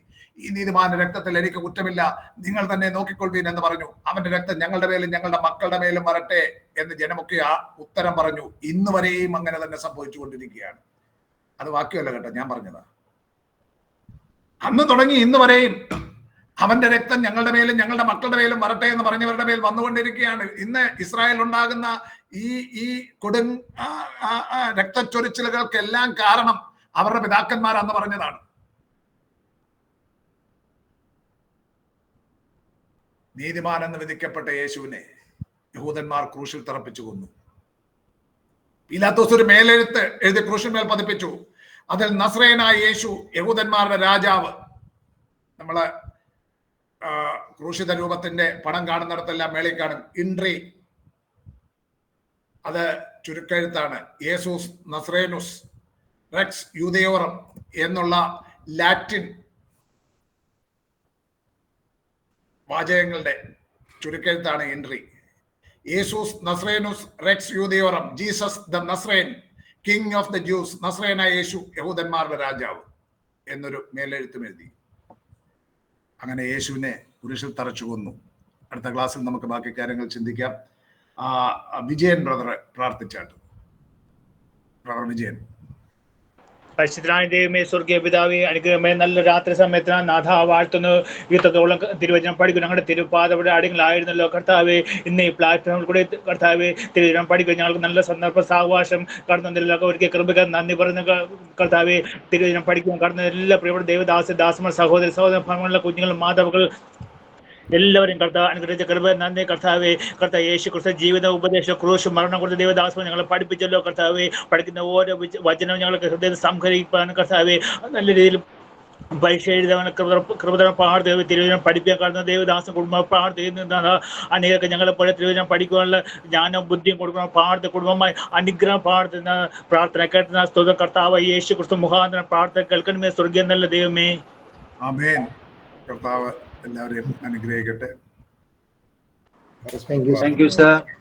ഈ നീതിമാന്റെ രക്തത്തിൽ എനിക്ക് കുറ്റമില്ല, നിങ്ങൾ തന്നെ നോക്കിക്കൊള്ളുവീൻ എന്ന് പറഞ്ഞു. അവന്റെ രക്തം ഞങ്ങളുടെ മേലും ഞങ്ങളുടെ മക്കളുടെ മേലും വരട്ടെ എന്ന് ജനമൊക്കെ ഉത്തരം പറഞ്ഞു. ഇന്ന് വരെയും അങ്ങനെ തന്നെ സംഭവിച്ചു കൊണ്ടിരിക്കുകയാണ്. അത് വാക്യമല്ല കേട്ടോ, ഞാൻ പറഞ്ഞതാ. അന്ന് തുടങ്ങി ഇന്ന് വരെയും അവന്റെ രക്തം ഞങ്ങളുടെ മേലും ഞങ്ങളുടെ മക്കളുടെ മേലും വരട്ടെ എന്ന് പറഞ്ഞവരുടെ മേൽ വന്നുകൊണ്ടിരിക്കുകയാണ്. ഇന്ന് ഇസ്രായേൽ ഉണ്ടാകുന്ന ഈ കൊടും രക്തച്ചൊരിച്ചിലുകൾക്കെല്ലാം കാരണം അവരുടെ പിതാക്കന്മാർ അന്ന് പറഞ്ഞതാണ്. നീതിമാൻ എന്ന് വിധിക്കപ്പെട്ട യേശുവിനെ യഹൂദന്മാർ ക്രൂശിൽ തറപ്പിച്ചു കൊന്നു. പീലാത്തോസ് ഒരു മേലെഴുത്ത് എഴുതി ക്രൂശിൽ മേൽ പതിപ്പിച്ചു. അതിൽ നസ്രയനായ യേശു യഹൂദന്മാരുടെ രാജാവ്. നമ്മള് ക്രൂശിത രൂപത്തിന്റെ പടം കാണുന്നിടത്തെല്ലാം മേളിൽ കാണും ഇൻട്രി. അത് ചുരുക്കെഴുത്താണ്. യേസൂസ് നസ്രേനുസ് റെക്സ് യൂദയോറം എന്നുള്ള ലാറ്റിൻ വാചകങ്ങളുടെ ചുരുക്കെഴുത്താണ് എൻട്രി. യേസൂസ് നസ്രേനുസ് റെക്സ് യൂദയോറം, Jesus the Nazarene, king of the Jews, നസ്രേനായ യേശു യഹൂദന്മാരുടെ രാജാവ് എന്നൊരു മേലെഴുത്തും എഴുതി. അങ്ങനെ യേശുവിനെ കുരിശിൽ തറച്ചു കൊന്നു. അടുത്ത ക്ലാസ്സിൽ നമുക്ക് ബാക്കി കാര്യങ്ങൾ ചിന്തിക്കാം. വിജയൻ ബ്രദർ പ്രാർത്ഥിച്ചാട്ട്. ബ്രദർ വിജയൻ. പരിശുദ്ധനായ ദൈവമേ, സ്വർഗീയ പിതാവേ, അനുഗ്രഹമേ, നല്ല രാത്രി സമയത്തിന് നാഥ വാഴ്ത്തുന്നു. ഇത്രത്തോളം തിരുവചനം പഠിക്കും ഞങ്ങളുടെ തിരുപ്പാതയുടെ അടികളായിരുന്നല്ലോ കർത്താവേ. ഇന്ന് ഈ പ്ലാറ്റ്ഫോമിൽ കൂടെ കർത്താവേ തിരുവചനം പഠിക്കും ഞങ്ങൾക്ക് നല്ല സന്ദർഭ സാവകാശം കടന്നതിലൊക്കെ ഒരിക്കൽ കൃപകൾ നന്ദി പറയുന്ന കർത്താവേ. തിരുവചനം പഠിക്കും കടന്ന എല്ലാ പ്രിയപ്പെട്ട ദാസന്മാർ സഹോദരന്മാരുടെ കുഞ്ഞുങ്ങൾ മാതാവുകൾ എല്ലാവരും കർത്താവ് അനുഗ്രഹിച്ച കൃപ നന്ദി കർത്താവേ. കർത്താവ് യേശു ക്രിസ്തു ജീവിത ഉപദേശ ക്രൂശ് മരണം കൊണ്ട് ദൈവദാസനെ ഞങ്ങളെ പഠിപ്പിച്ചല്ലോ കർത്താവേ. പഠിക്കുന്ന ഓരോ വചനവും ഞങ്ങൾക്ക് ഹൃദയത്തിൽ സംഹരിക്കാൻ കർത്താവേ. നല്ല രീതിയിൽ പരീക്ഷ എഴുതാൻ കൃപതരം പ്രാർത്ഥന തിരുവചനം പഠിപ്പിക്കാൻ കാണുന്ന ദൈവദാസൻ കുടുംബം പ്രാർത്ഥിക്കുന്ന അനേകർക്ക് ഞങ്ങളെ പോലെ തിരുവചനം പഠിക്കുവാനുള്ള ജ്ഞാനവും ബുദ്ധിയും കൊടുക്കണം. പ്രാർത്ഥന കുടുംബമായി അനുഗ്രഹം പ്രാർത്ഥന കേട്ടുന്ന സ്തുത കർത്താവ് യേശു ക്രിസ്തു മുഖാന്തരം പ്രാർത്ഥന കേൾക്കണമേ സ്വർഗീയ നല്ല ദൈവമേ. ആമേൻ. കർത്താവ് എല്ലാവരെയും അനുഗ്രഹിക്കട്ടെ. Thank you, sir.